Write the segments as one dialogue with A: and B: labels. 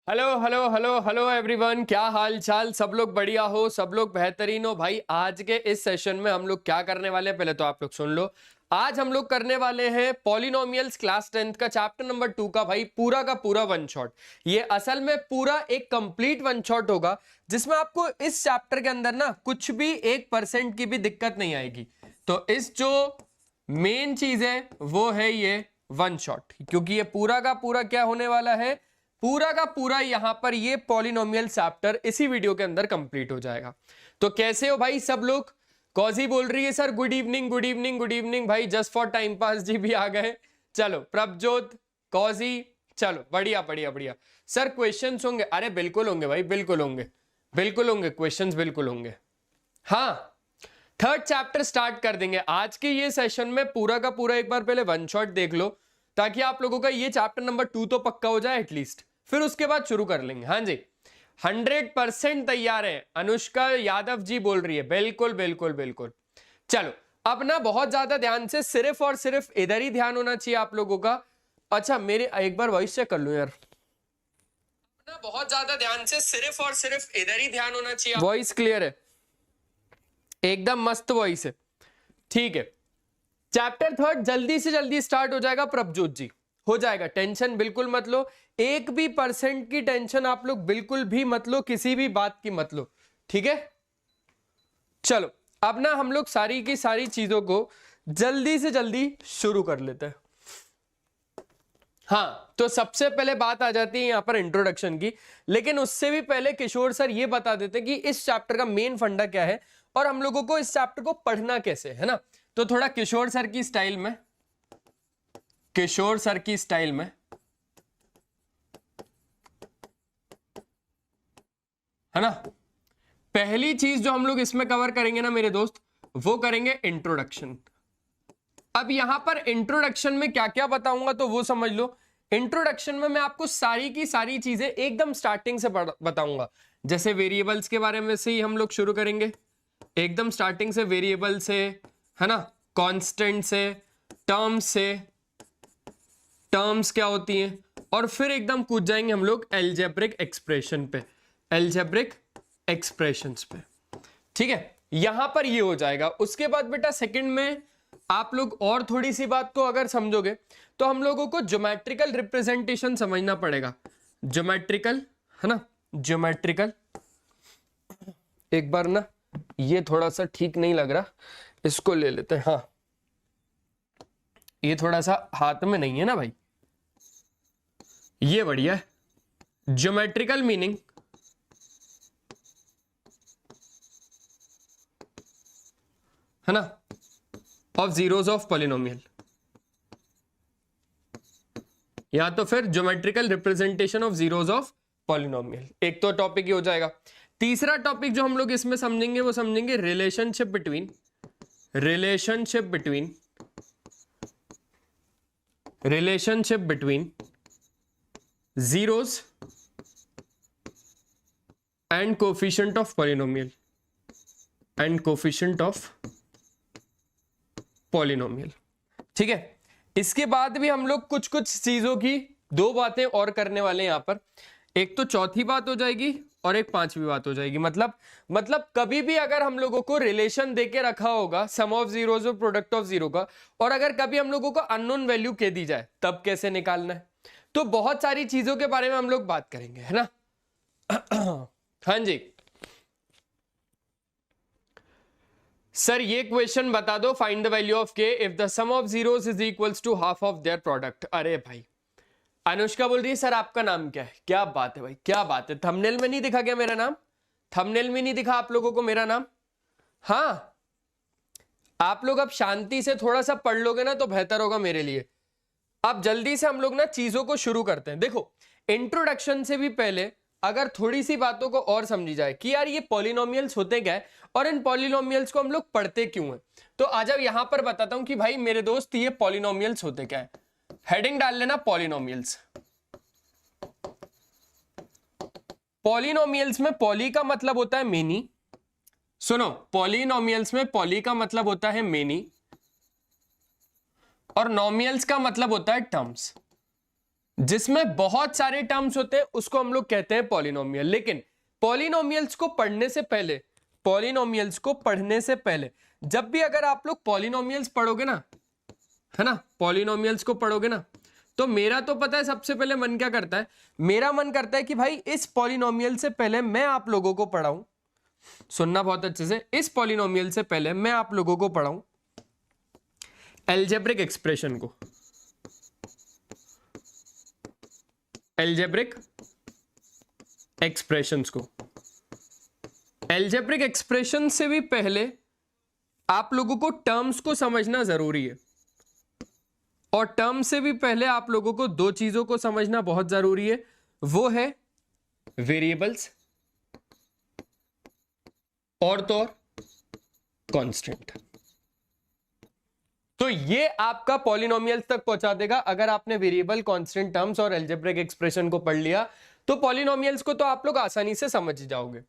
A: Hello hello hello hello everyone, क्या हाल चाल। सब लोग बढ़िया हो, सब लोग बेहतरीन हो। भाई आज के इस सेशन में हम लोग क्या करने वाले हैं, पहले तो आप लोग सुन लो। आज हम लोग करने वाले हैं पॉलिनोमियल्स क्लास 10th का चैप्टर नंबर 2 का भाई पूरा का पूरा वन शॉट। ये असल में पूरा एक कंप्लीट वन शॉट होगा जिसमें आपको इस चैप्टर के अंदर ना कुछ भी 1% की भी दिक्कत नहीं आएगी। तो इस जो मेन चीज है वो है ये वन शॉट, क्योंकि ये पूरा का पूरा क्या होने वाला है, पूरा का पूरा यहां पर ये पॉलिनोमियल चैप्टर इसी वीडियो के अंदर कंप्लीट हो जाएगा। तो कैसे हो भाई सब लोग। कौजी बोल रही है sir good evening good evening good evening. भाई जस्ट फॉर टाइम पास जी भी आ गए। चलो प्रभजोत, कौजी, चलो बढ़िया बढ़िया बढ़िया। सर क्वेश्चंस होंगे? अरे बिल्कुल होंगे भाई, बिल्कुल होंगे, बिल्कुल होंगे क्वेश्चंस, बिल्कुल होंगे। हाँ, थर्ड चैप्टर स्टार्ट कर देंगे आज के ये सेशन में। पूरा का पूरा एक बार पहले वन शॉट देख लो ताकि आप लोगों का ये चैप्टर नंबर 2 तो पक्का हो जाए एटलीस्ट, फिर उसके बाद शुरू कर लेंगे। हाँ जी 100% तैयार है। अनुष्का यादव जी बोल रही है बिल्कुल बिल्कुल बिल्कुल। चलो अब ना बहुत ज्यादा ध्यान से, सिर्फ और सिर्फ इधर ही ध्यान होना चाहिए आप लोगों का। अच्छा मेरे एक बार वॉइस चेक कर लूं यार। ना बहुत ज्यादा ध्यान से, सिर्फ और सिर्फ इधर ही ध्यान होना चाहिए। वॉइस क्लियर है, एकदम मस्त वॉइस है, ठीक है। चैप्टर थर्ड जल्दी से जल्दी स्टार्ट हो जाएगा प्रभजोत जी, हो जाएगा, टेंशन बिल्कुल मत लो। एक भी परसेंट की टेंशन आप लोग बिल्कुल भी मत लो, किसी भी बात की मत लो, ठीक है। चलो अब ना हम लोग सारी की सारी चीजों को जल्दी से जल्दी शुरू कर लेते हैं। हाँ तो सबसे पहले बात आ जाती है यहां पर इंट्रोडक्शन की, लेकिन उससे भी पहले किशोर सर ये बता देते कि इस चैप्टर का मेन फंडा क्या है और हम लोगों को इस चैप्टर को पढ़ना कैसे है ना। तो थोड़ा किशोर सर की स्टाइल में, किशोर सर की स्टाइल में, है ना। पहली चीज जो हम लोग इसमें कवर करेंगे ना मेरे दोस्त, वो करेंगे इंट्रोडक्शन। अब यहां पर इंट्रोडक्शन में क्या क्या बताऊंगा तो वो समझ लो। इंट्रोडक्शन में मैं आपको सारी की सारी चीजें एकदम स्टार्टिंग से बताऊंगा। जैसे वेरिएबल्स के बारे में से ही हम लोग शुरू करेंगे, एकदम स्टार्टिंग से वेरिएबल से, है ना, कांस्टेंट से, टर्म्स से, टर्म्स क्या होती हैं, और फिर एकदम कूद जाएंगे हम लोग एल्जेब्रिक एक्सप्रेशन पे, एल्जेब्रिक एक्सप्रेशंस पे, ठीक है। यहां पर ये हो जाएगा। उसके बाद बेटा सेकंड में आप लोग और थोड़ी सी बात को अगर समझोगे तो हम लोगों को ज्योमेट्रिकल रिप्रेजेंटेशन समझना पड़ेगा। ज्योमेट्रिकल, है ना, ज्योमेट्रिकल। एक बार ना ये थोड़ा सा ठीक नहीं लग रहा, इसको ले लेते हैं। हाँ ये थोड़ा सा हाथ में नहीं है ना भाई, ये बढ़िया है। ज्योमेट्रिकल मीनिंग, है ना, ऑफ जीरोस ऑफ पॉलिनोमियल, या तो फिर geometrical representation of zeros of polynomial. एक तो टॉपिक ही हो जाएगा। तीसरा टॉपिक जो हम लोग इसमें समझेंगे वो समझेंगे relationship between, relationship between, relationship between zeros and coefficient of polynomial, and coefficient of polynomial, ठीक है। इसके बाद भी हम लोग कुछ कुछ चीजों की दो बातें और करने वाले हैं यहां पर। एक तो चौथी बात हो जाएगी और एक पांचवी बात हो जाएगी। मतलब कभी भी अगर हम लोगों को रिलेशन देके रखा होगा सम ऑफ जीरोस और प्रोडक्ट ऑफ जीरो का, और अगर कभी हम लोगों को अननोन वैल्यू कह दी जाए तब कैसे निकालना है, तो बहुत सारी चीजों के बारे में हम लोग बात करेंगे, है ना। हाँ जी सर ये क्वेश्चन बता दो, find the value of k if the sum of zeros is equals to half of their product. अरे भाई अनुष्का बोल रही है सर आपका नाम क्या है? क्या बात है भाई, क्या बात है। थंबनेल में नहीं दिखा क्या मेरा नाम? थंबनेल में नहीं दिखा आप लोगों को मेरा नाम? हाँ आप लोग अब शांति से थोड़ा सा पढ़ लोगे ना तो बेहतर होगा मेरे लिए। अब जल्दी से हम लोग ना चीजों को शुरू करते हैं। देखो इंट्रोडक्शन से भी पहले अगर थोड़ी सी बातों को और समझी जाए कि यार ये पॉलिनोमियल्स होते क्या है और इन पॉलिनोमियल्स को हम लोग पढ़ते क्यों हैं, तो आज अब यहां पर बताता हूं कि भाई मेरे दोस्त ये पॉलिनोमियल्स होते क्या है। हेडिंग डाल लेना पॉलिनोमियल्स। पॉलिनोमियल्स में पॉली का मतलब होता है मेनी। सुनो पॉलिनोमियल्स में पॉली का मतलब होता है मेनी और नोमियल्स का मतलब होता है टर्म्स। जिसमें बहुत सारे टर्म्स होते हैं उसको हम लोग कहते हैं पॉलिनोमियल। लेकिन पॉलिनोमियल्स को पढ़ने से पहले जब भी अगर आप लोग पॉलिनोमियल्स पढ़ोगे ना, है ना, पॉलिनोमियल्स को पढ़ोगे ना, तो मेरा तो पता है सबसे पहले मन क्या करता है, मेरा मन करता है कि भाई इस पॉलिनोमियल से पहले मैं आप लोगों को पढ़ाऊं, सुनना बहुत अच्छे से, इस पॉलिनोमियल से पहले मैं आप लोगों को पढ़ाऊं एल्जेब्रिक एक्सप्रेशन को, एल्जेब्रिक एक्सप्रेशंस को। एल्जेब्रिक एक्सप्रेशन से भी पहले आप लोगों को टर्म्स को समझना जरूरी है, और टर्म से भी पहले आप लोगों को दो चीजों को समझना बहुत जरूरी है, वो है वेरिएबल्स और तो और कांस्टेंट। तो ये आपका पॉलिनोमियल्स तक पहुंचा देगा। अगर आपने वेरिएबल, कांस्टेंट, टर्म्स और एल्जेब्रिक एक्सप्रेशन को पढ़ लिया तो पॉलिनोमियल्स को तो आप लोग आसानी से समझ जाओगे।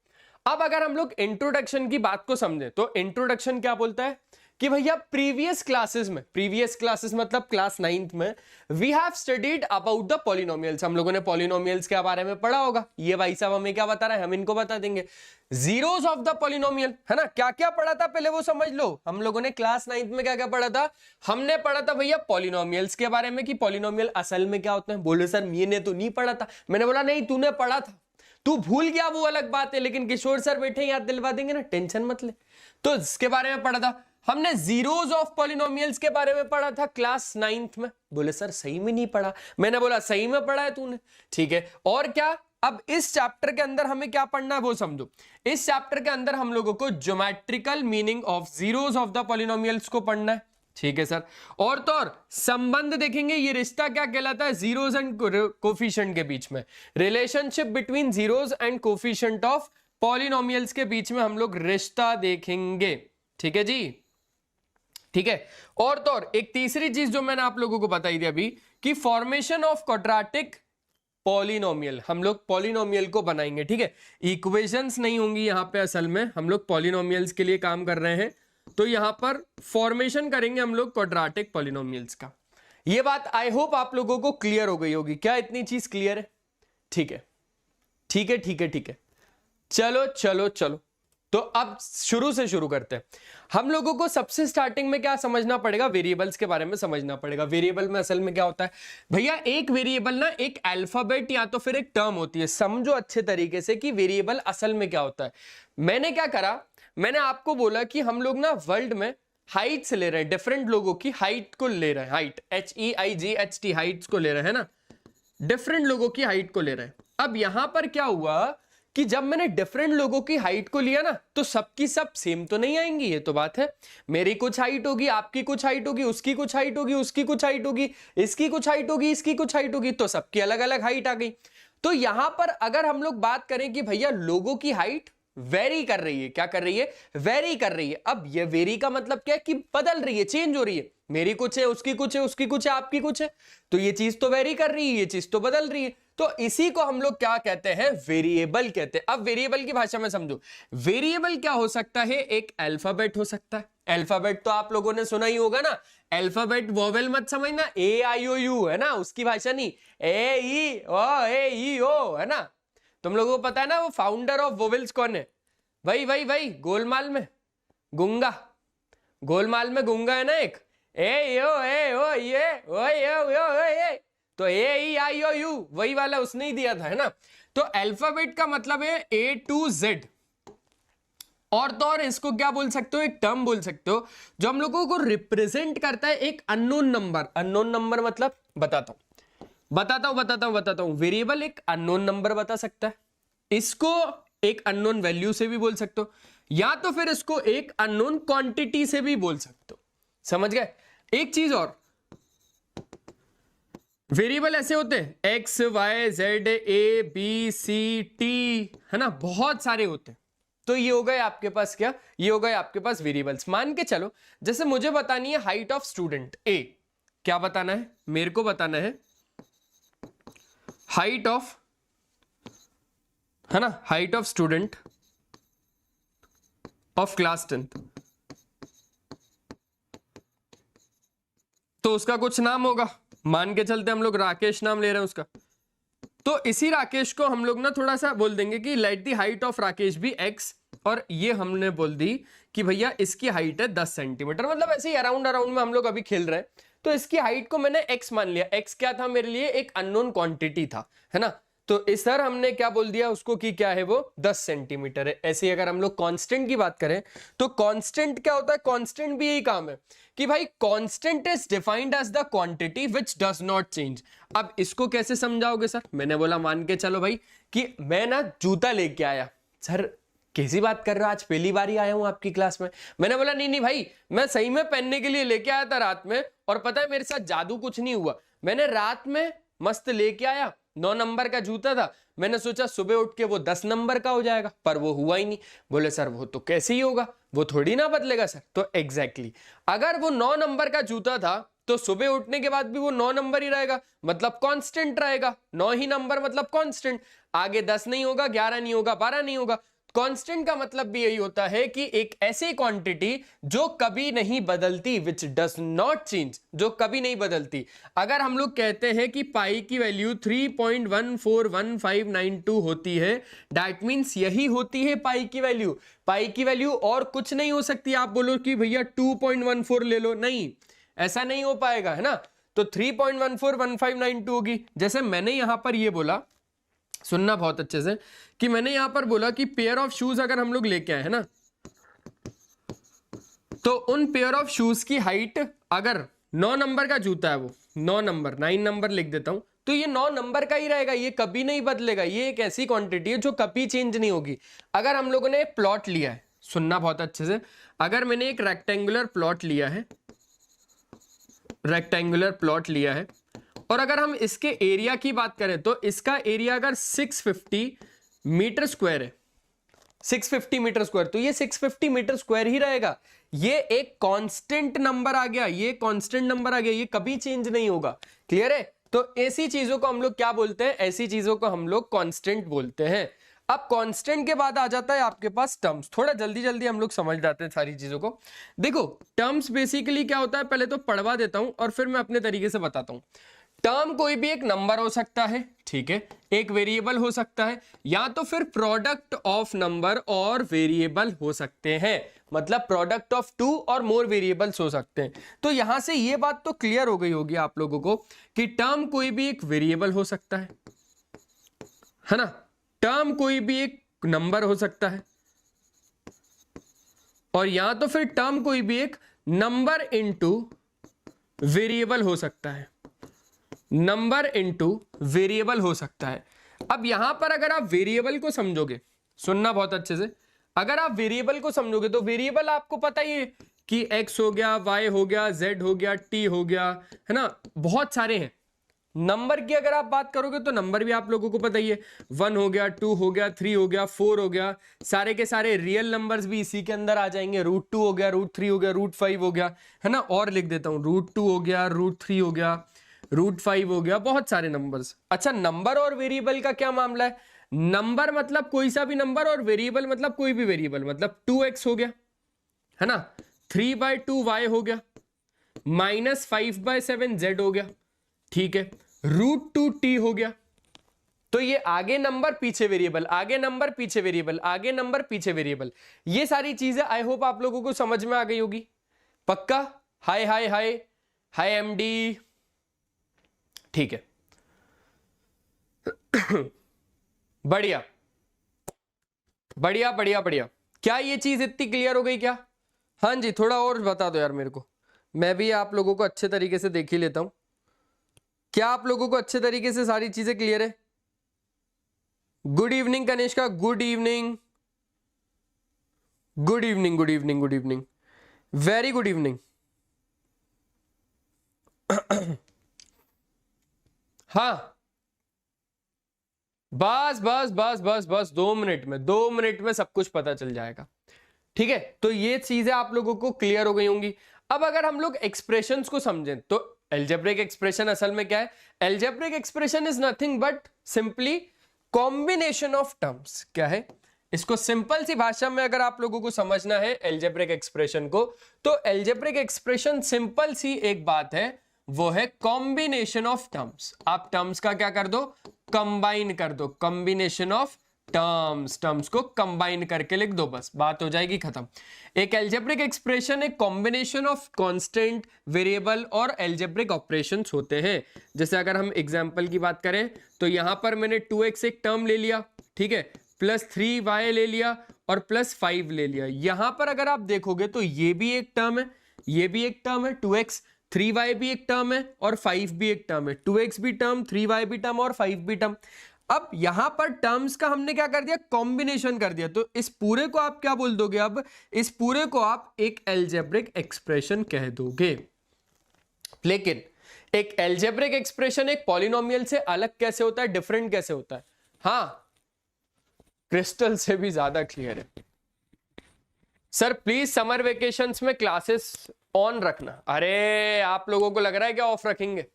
A: अब अगर हम लोग इंट्रोडक्शन की बात को समझें तो इंट्रोडक्शन क्या बोलता है कि भैया प्रीवियस क्लासेस मतलब क्लास 9th में we have studied about the polynomials. हम लोगों ने पॉलिनोमियल्स के बारे में पढ़ा होगा। ये भाई साहब हमें क्या बता रहा है, हम इनको बता देंगे। जीरोस ऑफ द पॉलिनोमियल, है ना, क्या क्या पढ़ा था पहले वो समझ लो। हम लोगों ने क्लास 9th में क्या क्या पढ़ा था, हमने पढ़ा था भैया पॉलिनोमियल्स के बारे में कि पॉलिनोमियल असल में क्या होता है। बोले सर मैंने तो नहीं पढ़ा था। मैंने बोला नहीं, तूने पढ़ा था, तू भूल गया वो अलग बात है, लेकिन किशोर सर बैठे याद दिलवा देंगे ना, टेंशन मत ले। तो इसके बारे में पढ़ा था हमने। जीरोस ऑफ पॉलिनोमियल्स के बारे में पढ़ा था क्लास 9th में। बोले सर सही में नहीं पढ़ा। मैंने बोला सही में पढ़ा है तूने, ठीक है। और क्या, अब इस चैप्टर के अंदर हमें क्या पढ़ना है वो समझो। इस चैप्टर के अंदर हम लोगों को geometrical meaning of zeros of the polynomials को पढ़ना है, ठीक है सर। और तो और संबंध देखेंगे, ये रिश्ता क्या कहलाता है जीरोस एंड कोफिशिएंट के बीच में, relationship between zeros and coefficient of polynomials के बीच में हम लोग रिश्ता देखेंगे, ठीक है जी, ठीक है। और तो और एक तीसरी चीज जो मैंने आप लोगों को बताई थी अभी कि फॉर्मेशन ऑफ क्वाड्रेटिक पॉलिनोमियल, हम लोग पॉलिनोमियल को बनाएंगे, ठीक है। इक्वेशंस नहीं होंगी यहां पे, असल में हम लोग पॉलिनोमियल्स के लिए काम कर रहे हैं, तो यहां पर फॉर्मेशन करेंगे हम लोग क्वाड्रेटिक पॉलिनोमियल्स का। ये बात आई होप आप लोगों को क्लियर हो गई होगी। क्या इतनी चीज क्लियर है? ठीक है, ठीक है, ठीक है, ठीक है। चलो चलो चलो, तो अब शुरू से शुरू करते हैं। हम लोगों को सबसे स्टार्टिंग में क्या समझना पड़ेगा, वेरिएबल्स के बारे में समझना पड़ेगा। वेरिएबल में असल में क्या होता है भैया, एक वेरिएबल ना एक अल्फाबेट या तो फिर एक टर्म होती है। समझो अच्छे तरीके से कि वेरिएबल असल में क्या होता है। मैंने क्या करा, मैंने आपको बोला कि हम लोग ना वर्ल्ड में हाइट्स ले रहे हैं, डिफरेंट लोगों की हाइट को ले रहे हैं, हाइट HEIGHT हाइट्स को ले रहे हैं ना, डिफरेंट लोगों की हाइट को ले रहे हैं। अब यहां पर क्या हुआ कि जब मैंने डिफरेंट लोगों की हाइट को लिया ना, तो सबकी सब सेम तो नहीं आएंगी, ये तो बात है। मेरी कुछ हाइट होगी, आपकी कुछ हाइट होगी, उसकी कुछ हाइट होगी, उसकी कुछ हाइट होगी, इसकी कुछ हाइट होगी, इसकी कुछ हाइट होगी, तो सबकी अलग अलग हाइट आ गई। तो यहां पर अगर हम लोग बात करें कि भैया लोगों की हाइट वेरी कर रही है, क्या कर रही है, वेरी कर रही है। अब ये वेरी का मतलब क्या है कि बदल रही है, चेंज हो रही है। मेरी कुछ है, उसकी कुछ है, उसकी कुछ है, आपकी कुछ है, तो ये चीज तो वेरी कर रही है, ये चीज तो बदल रही है। तो इसी को हम लोग क्या कहते हैं, वेरिएबल कहते हैं। अब वेरिएबल की भाषा में समझो, वेरिएबल क्या हो सकता है, एक अल्फाबेट हो सकता है। अल्फाबेट तो आप लोगों ने सुना ही होगा ना, अल्फाबेट वोवेल मत समझना, AIOU है ना, उसकी भाषा नहीं, AEO है ना। तुम लोगों को पता है ना वो फाउंडर ऑफ वोवेल्स कौन है? भाई गोलमाल में गुंगा, गोलमाल में गुंगा है ना एक, तो AEIOU वही वाला उसने ही दिया था, है ना। तो अल्फाबेट का मतलब है A to Z। और तो और इसको क्या बोल सकते हो, एक टर्म बोल सकते हो जो हम लोगों को रिप्रेजेंट करता है एक अननोन नंबर। अननोन नंबर मतलब बताता हूं। वेरिएबल एक अननोन नंबर बता सकता है, इसको एक अननोन वैल्यू से भी बोल सकते हो, या तो फिर इसको एक अननोन क्वांटिटी से भी बोल सकते हो। समझ गए? एक चीज और, वेरिएबल ऐसे होते हैं X Y Z A B C T, है ना, बहुत सारे होते हैं। तो ये हो गए आपके पास क्या, ये हो गए आपके पास वेरिएबल्स। मान के चलो जैसे मुझे बतानी है हाइट ऑफ स्टूडेंट A, क्या बताना है मेरे को, बताना है हाइट ऑफ, है ना, height of student of class 10th। तो उसका कुछ नाम होगा, मान के चलते हम लोग राकेश नाम ले रहे हैं उसका, तो इसी राकेश को हम लोग ना थोड़ा सा बोल देंगे कि let the height of Rakesh भी x, और ये हमने बोल दी कि भैया इसकी हाइट है 10 सेंटीमीटर, मतलब ऐसे ही अराउंड अराउंड में हम लोग अभी खेल रहे हैं। तो इसकी हाइट को मैंने x मान लिया। x क्या था मेरे लिए? एक अननोन क्वांटिटी था, है ना। तो इस सर हमने क्या बोल दिया उसको कि क्या है वो 10 सेंटीमीटर है। ऐसे ही अगर हम लोग कांस्टेंट की बात करें तो कांस्टेंट क्या होता है? कांस्टेंट भी यही काम है कि भाई constant is defined as the quantity which does not change. अब इसको कैसे समझाओगे सर? मैंने बोला मान के चलो भाई कि मैं ना जूता लेके आया। सर कैसी बात कर रहे हो, आज पहली बार ही आया हूं आपकी क्लास में। मैंने बोला नहीं नहीं भाई, मैं सही में पहनने के लिए लेके आया था रात में, और पता है मेरे साथ जादू कुछ नहीं हुआ। मैंने रात में मस्त लेके आया, 9 नंबर का जूता था, मैंने सोचा सुबह उठ के वो 10 नंबर का हो जाएगा, पर वो हुआ ही नहीं। बोले सर वो तो कैसे ही होगा, वो थोड़ी ना बदलेगा सर। तो एग्जैक्टली अगर वो 9 नंबर का जूता था तो सुबह उठने के बाद भी वो 9 नंबर ही रहेगा, मतलब कांस्टेंट रहेगा। 9 ही नंबर मतलब कांस्टेंट, आगे 10 नहीं होगा, 11 नहीं होगा, 12 नहीं होगा। कांस्टेंट का मतलब भी यही होता है कि एक ऐसी क्वांटिटी जो कभी नहीं बदलती, विच डज नॉट चेंज, जो कभी नहीं बदलती। अगर हम लोग कहते हैं कि पाई की वैल्यू 3.141592 होती है, दैट मींस यही होती है पाई की वैल्यू। पाई की वैल्यू और कुछ नहीं हो सकती। आप बोलो कि भैया 2.14 ले लो, नहीं, ऐसा नहीं हो पाएगा, है ना। तो 3.141592 होगी। जैसे मैंने यहां पर ये बोला, सुनना बहुत अच्छे से, कि मैंने यहां पर बोला कि पेयर ऑफ शूज अगर हम लोग लेके आए, है ना, तो उन पेयर ऑफ शूज की हाइट, अगर 9 नंबर का जूता है, वो 9 नंबर, 9 नंबर लिख देता हूं, तो ये 9 नंबर का ही रहेगा, ये कभी नहीं बदलेगा। ये एक ऐसी क्वांटिटी है जो कभी चेंज नहीं होगी। अगर हम लोगों ने प्लॉट लिया है, सुनना बहुत अच्छे से, अगर मैंने एक रेक्टेंगुलर प्लॉट लिया है, रेक्टेंगुलर प्लॉट लिया है, और अगर हम इसके एरिया की बात करें तो इसका एरिया अगर 650 मीटर स्क्वायर है, 650 मीटर स्क्वायर, तो ये 650 मीटर स्क्वायर ही रहेगा। ये एक कांस्टेंट नंबर आ गया, ये कांस्टेंट नंबर आ गया, ये कभी चेंज नहीं होगा। क्लियर है? तो ऐसी चीजों को हम लोग क्या बोलते हैं? ऐसी चीजों को हम लोग कांस्टेंट बोलते हैं। अब कांस्टेंट के बाद आ जाता है आपके पास टर्म्स। थोड़ा जल्दी जल्दी हम लोग समझ जाते हैं सारी चीजों को। देखो टर्म्स बेसिकली क्या होता है, पहले तो पढ़वा देता हूं और फिर मैं अपने तरीके से बताता हूं। टर्म कोई भी एक नंबर हो सकता है, ठीक है, एक वेरिएबल हो सकता है, या तो फिर प्रोडक्ट ऑफ नंबर और वेरिएबल हो सकते हैं, मतलब प्रोडक्ट ऑफ 2 और मोर वेरिएबल्स हो सकते हैं। तो यहां से ये बात तो क्लियर हो गई होगी आप लोगों को कि टर्म कोई भी एक वेरिएबल हो सकता है ना, टर्म कोई भी एक नंबर हो सकता है, और या तो फिर टर्म कोई भी एक नंबर इनटू वेरिएबल हो सकता है, नंबर इनटू वेरिएबल हो सकता है। अब यहां पर अगर आप वेरिएबल को समझोगे, सुनना बहुत अच्छे से, अगर आप वेरिएबल को समझोगे तो वेरिएबल आपको पता ही है कि x हो गया, y हो गया, z हो गया, t हो गया, है ना, बहुत सारे हैं। नंबर की अगर आप बात करोगे तो नंबर भी आप लोगों को पता ही है, 1 हो गया, 2 हो गया, 3 हो गया, 4 हो गया, सारे के सारे रियल नंबर्स भी इसी के अंदर आ जाएंगे। √2 हो गया, √3 हो गया, √5 हो गया, है ना, और लिख देता हूं, √2 हो गया, √3 हो गया, √5 हो गया, बहुत सारे नंबर्स। अच्छा, नंबर और वेरिएबल का क्या मामला है? नंबर मतलब कोई सा भी नंबर, और वेरिएबल मतलब कोई भी वेरिएबल, मतलब 2x हो गया, है ना, 3/2y हो गया, -5/7z हो गया, ठीक है, √2t हो गया। तो ये आगे नंबर पीछे वेरिएबल, आगे नंबर पीछे वेरिएबल, आगे नंबर पीछे वेरिएबल, ये सारी चीजें आई होप आप लोगों को समझ में आ गई होगी। पक्का? हाय हाय हाय हाय एमडी, ठीक है। बढ़िया बढ़िया बढ़िया बढ़िया। क्या ये चीज इतनी क्लियर हो गई क्या? हाँ जी, थोड़ा और बता दो यार मेरे को, मैं भी आप लोगों को अच्छे तरीके से देख ही लेता हूं। क्या आप लोगों को अच्छे तरीके से सारी चीजें क्लियर है? Good evening Kanishka, good evening, good evening, good evening, good evening, very good evening. हाँ, बस बस बस बस बस 2 मिनट में, 2 मिनट में सब कुछ पता चल जाएगा, ठीक है। तो ये चीजें आप लोगों को क्लियर हो गई होंगी। अब अगर हम लोग एक्सप्रेशंस को समझें तो एल्जेब्रिक एक्सप्रेशन असल में क्या है? Algebraic expression is nothing but simply combination of terms. क्या है? इसको सिंपल सी भाषा में अगर आप लोगों को समझना है एल्जेब्रिक एक्सप्रेशन को, तो एल्जेब्रिक एक्सप्रेशन सिंपल सी एक बात है, वो है कॉम्बिनेशन ऑफ टर्म्स। आप टर्म्स का क्या कर दो, कंबाइन कर दो, कॉम्बिनेशन ऑफ टर्म्स को कंबाइन करके लिख दो, बस बात हो जाएगी खत्म। एक एल्जेब्रिक एक्सप्रेशन एक कॉम्बिनेशन ऑफ कांस्टेंट, वेरिएबल और एल्जेब्रिक ऑपरेशंस होते हैं। जैसे अगर हम एग्जांपल की बात करें तो यहां पर मैंने 2x एक टर्म ले लिया, ठीक है, प्लस 3y ले लिया और प्लस 5 ले लिया। यहां पर अगर आप देखोगे तो ये भी एक टर्म है, ये भी एक टर्म है, 2x, 3y भी एक टर्म है और 5 भी एक टर्म है, 2x भी टर्म, 3y भी टर्म और 5 भी टर्म। अब यहां पर टर्म्स का हमने क्या कर दिया, कॉम्बिनेशन कर दिया, तो इस पूरे को आप क्या बोल दोगे, अब इस पूरे को आप एक एल्जेब्रिक एक्सप्रेशन कह दोगे। लेकिन एक एल्जेब्रिक एक्सप्रेशन एक पॉलिनोमियल से अलग कैसे होता है, डिफरेंट कैसे होता है? हां, क्रिस्टल से भी ज्यादा क्लियर है। सर प्लीज समर वेकेशंस में क्लासेस ऑन रखना। अरे आप लोगों को लग रहा है क्या ऑफ रखेंगे?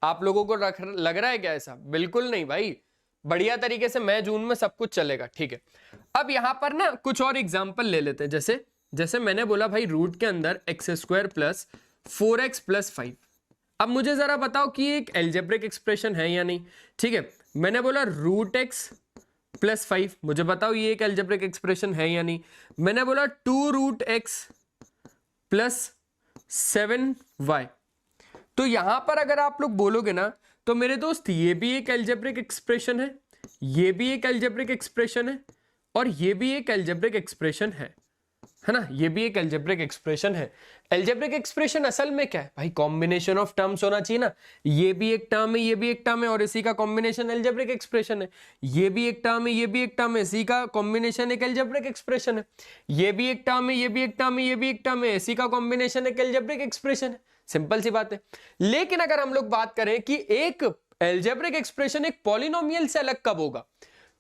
A: आप लोगों को लग रहा है क्या ऐसा? बिल्कुल नहीं भाई, बढ़िया तरीके से मई जून में सब कुछ चलेगा, ठीक है। अब यहां पर ना कुछ और एग्जांपल ले लेते हैं। जैसे मैंने बोला भाई रूट के अंदर x² प्लस 4x प्लस 5। अब मुझे जरा बताओ कि एक एल्जेब्रिक एक्सप्रेशन है या नहीं। ठीक है, मैंने बोला रूट x प्लस 5, मुझे बताओ ये एक एल्जेब्रिक एक्सप्रेशन है या नहीं। मैंने बोला 2 रूट x प्लस 7y। तो यहां पर अगर आप लोग बोलोगे ना तो मेरे दोस्त ये भी एक एल्जेब्रिक एक्सप्रेशन है, ये भी एक एल्जेब्रिक एक्सप्रेशन है और ये भी एक एल्जेब्रिक एक्सप्रेशन है ना, ये भी एक एल्जेब्रिक एक्सप्रेशन है। एल्जेब्रिक एक्सप्रेशन असल में क्या है भाई, कॉम्बिनेशन ऑफ टर्म्स होना चाहिए ना। ये भी एक टर्म है, ये भी एक टर्म है और इसी का कॉम्बिनेशन एल्जेब्रिक एक्सप्रेशन है। ये भी एक टर्म है, ये भी एक टर्म है, इसी का कॉम्बिनेशन एक एल्जेब्रिक एक्सप्रेशन है। ये भी एक टर्म है, ये भी एक टर्म है, ये भी एक टर्म है, इसी का कॉम्बिनेशन एक एल्जेब्रिक एक्सप्रेशन है। सिंपल सी बात है। लेकिन अगर हम लोग बात करें कि एक एल्जेब्रिक एक्सप्रेशन एक पॉलिनोमियल से अलग कब होगा,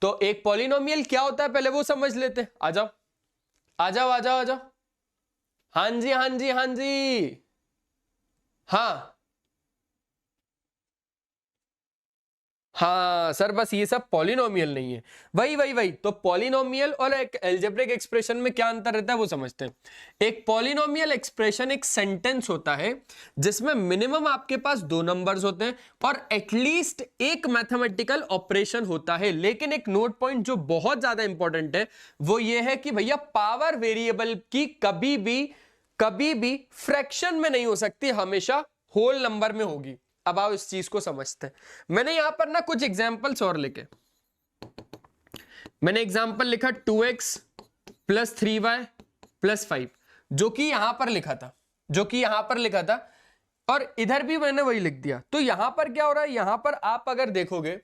A: तो एक पॉलिनोमियल क्या होता है पहले वो समझ लेते हैं। आ जाओ आ जाओ आ जाओ आ जाओ। हाँ जी हाँ जी हाँ जी, हाँ हाँ सर, बस ये सब पॉलिनोमियल नहीं है। वही तो पॉलिनोमियल और एक एल्जेब्रिक एक्सप्रेशन में क्या अंतर रहता है वो समझते हैं। एक पॉलिनोमियल एक्सप्रेशन एक सेंटेंस होता है जिसमें मिनिमम आपके पास 2 नंबर्स होते हैं और एटलीस्ट एक मैथमेटिकल ऑपरेशन होता है। लेकिन एक नोट पॉइंट जो बहुत ज्यादा इंपॉर्टेंट है वो ये है कि भैया पावर वेरिएबल की कभी भी फ्रैक्शन में नहीं हो सकती, हमेशा होल नंबर में होगी। अब आओ इस चीज को समझते हैं। मैंने यहां पर ना कुछ एग्जाम्पल्स और लिखे। मैंने एग्जाम्पल लिखा 2x प्लस 3y प्लस 5, जो कि यहां पर लिखा था और इधर भी मैंने वही लिख दिया। तो यहां पर क्या हो रहा है, यहां पर आप अगर देखोगे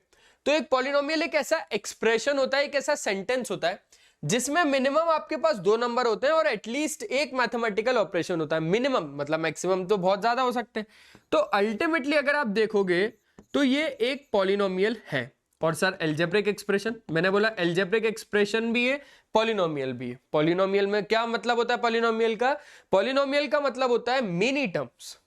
A: तो एक पॉलिनोमियल एक ऐसा एक्सप्रेशन होता है, एक ऐसा सेंटेंस होता है जिसमें मिनिमम आपके पास 2 नंबर होते हैं और एटलीस्ट एक मैथमेटिकल ऑपरेशन होता है। मिनिमम मतलब मैक्सिमम तो बहुत ज्यादा हो सकते हैं। तो अल्टीमेटली अगर आप देखोगे तो ये एक पॉलिनोमियल है। और सर एल्जेब्रिक एक्सप्रेशन, मैंने बोला एल्जेब्रिक एक्सप्रेशन भी है, पॉलिनोमियल भी है। पॉलिनोमियल में क्या मतलब होता है पॉलिनोमियल का मतलब होता है मेनी टर्म्स।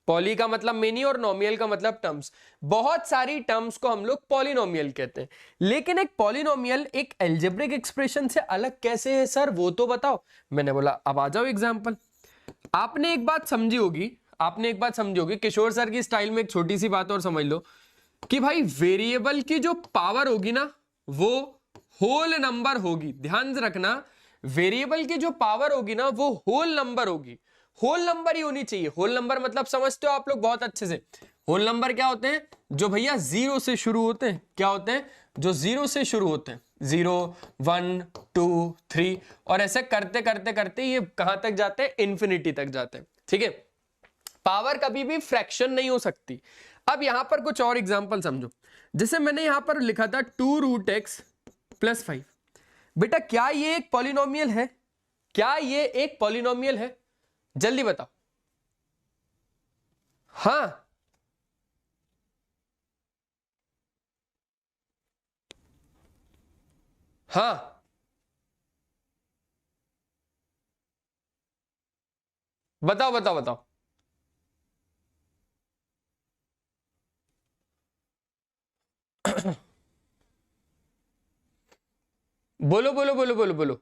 A: पॉली का मतलब मेनी और नोमियल का मतलब टर्म्स। बहुत सारी टर्म्स को हम लोग पॉलिनोमियल कहते हैं। लेकिन एक पॉलिनोमियल एक एल्जेब्रिक एक्सप्रेशन से अलग कैसे है सर, वो तो बताओ। मैंने बोला अब आ जाओ एग्जांपल। आपने एक बात समझी होगी, किशोर सर की स्टाइल में एक छोटी सी बात और समझ लो कि भाई वेरिएबल की जो पावर होगी ना वो होल नंबर होगी। ध्यान से रखना, वेरिएबल की जो पावर होगी ना वो होल नंबर होगी। होल नंबर ही होनी चाहिए। होल नंबर मतलब समझते हो आप लोग बहुत अच्छे से। होल नंबर क्या होते हैं, जो भैया 0 से शुरू होते हैं। क्या होते हैं, जो 0 से शुरू होते हैं। 0 1 2 3 और ऐसे करते करते करते ये कहां तक जाते हैं, इंफिनिटी तक जाते हैं। ठीक है, पावर कभी भी फ्रैक्शन नहीं हो सकती। अब यहां पर कुछ और एग्जांपल समझो। जैसे मैंने यहां पर लिखा था 2 रूट x प्लस 5। बेटा क्या ये एक पॉलिनोमियल है? क्या ये एक पॉलिनोमियल है? जल्दी बताओ। हाँ हाँ, बताओ बताओ बताओ। बोलो बोलो बोलो बोलो बोलो।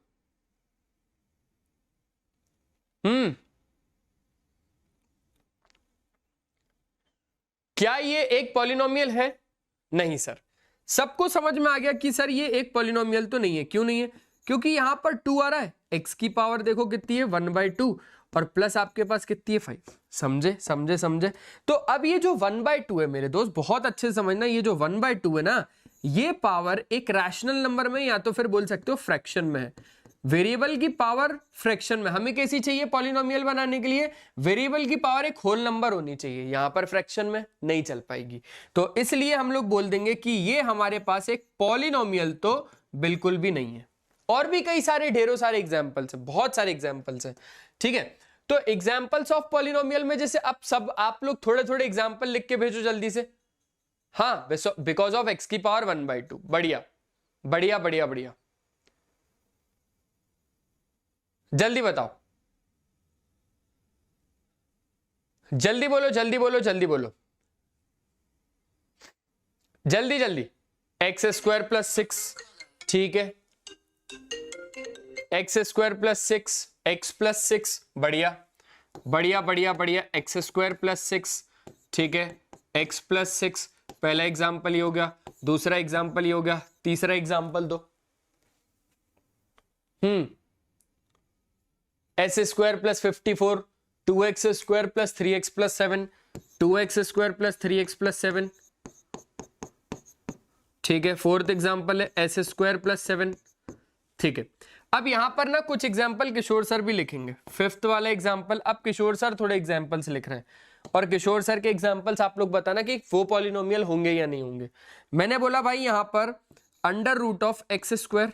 A: हम्म, एक पॉलिनोमियल है? नहीं सर। सबको समझ में आ गया कि सर ये एक पॉलिनोमियल तो नहीं है। क्यों नहीं है? क्योंकि यहां पर 2 आ रहा है, x की पावर देखो कितनी है 1/2 और प्लस आपके पास कितनी है 5। समझे समझे समझे? तो अब ये जो 1/2 है मेरे दोस्त, बहुत अच्छे से समझना, ये जो 1/2 है ना, ये पावर एक रैशनल नंबर में या तो फिर बोल सकते हो फ्रैक्शन में है। वेरिएबल की पावर फ्रैक्शन में हमें कैसी चाहिए पॉलिनोमियल बनाने के लिए? वेरिएबल की पावर एक होल नंबर होनी चाहिए, यहां पर फ्रैक्शन में नहीं चल पाएगी। तो इसलिए हम लोग बोल देंगे कि ये हमारे पास एक पॉलिनोमियल तो बिल्कुल भी नहीं है। और भी कई सारे ढेरों सारे एग्जाम्पल्स हैं, बहुत सारे एग्जाम्पल्स हैं, ठीक है। तो एग्जाम्पल्स ऑफ पॉलिनोमियल में जैसे अब सब आप लोग थोड़े थोड़े एग्जाम्पल लिख के भेजो जल्दी से। हाँ, बिकॉज ऑफ x की पावर 1/2। बढ़िया बढ़िया बढ़िया बढ़िया, जल्दी बताओ, जल्दी बोलो जल्दी बोलो जल्दी बोलो, जल्दी जल्दी। x² + 6, ठीक है, x² + 6, x + 6, बढ़िया बढ़िया बढ़िया बढ़िया, x² + 6, ठीक है, x + 6, पहला एग्जाम्पल ये हो गया, दूसरा एग्जाम्पल ये हो गया, तीसरा एग्जाम्पल दो। s² + 54, 2x² + 3x + 7, 2x² + 3x + 7, ठीक है, फोर्थ एग्जाम्पल है s² + 7, ठीक है। अब यहां पर ना कुछ एग्जाम्पल किशोर सर भी लिखेंगे, फिफ्थ वाला एग्जाम्पल। अब किशोर सर थोड़े एग्जाम्पल्स लिख रहे हैं और किशोर सर के एग्जाम्पल्स आप लोग बताना कि वो पॉलिनोमियल होंगे या नहीं होंगे। मैंने बोला भाई यहां पर √of x²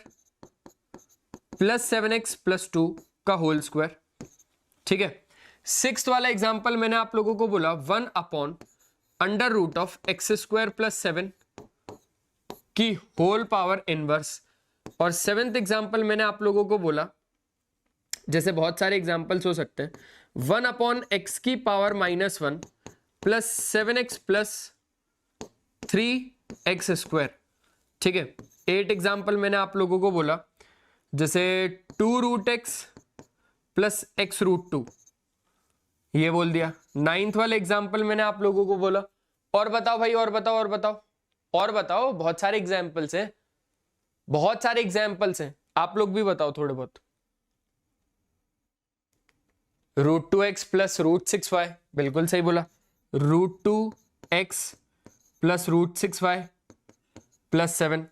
A: + 7x + 2 का होल स्क्वायर, ठीक है। सिक्स्थ वाला एग्जाम्पल मैंने आप लोगों को बोला 1/√of x² + 7 की होल पावर इनवर्स। और सेवेंथ एग्जाम्पल मैंने आप लोगों को बोला, जैसे बहुत सारे एग्जाम्पल्स हो सकते हैं, 1/x की पावर -1 + 7x + 3x², ठीक है। 8 एग्जाम्पल मैंने आप लोगों को बोला, जैसे 2√x + x√2, ये बोल दिया। 9th वाले एग्जाम्पल मैंने आप लोगों को बोला। और बताओ भाई, और बताओ और बताओ और बताओ, बहुत सारे एग्जाम्पल्स हैं, बहुत सारे एग्जाम्पल्स हैं, आप लोग भी बताओ थोड़े बहुत। √2x + √6y, बिल्कुल सही बोला, √2x + √6y + 7।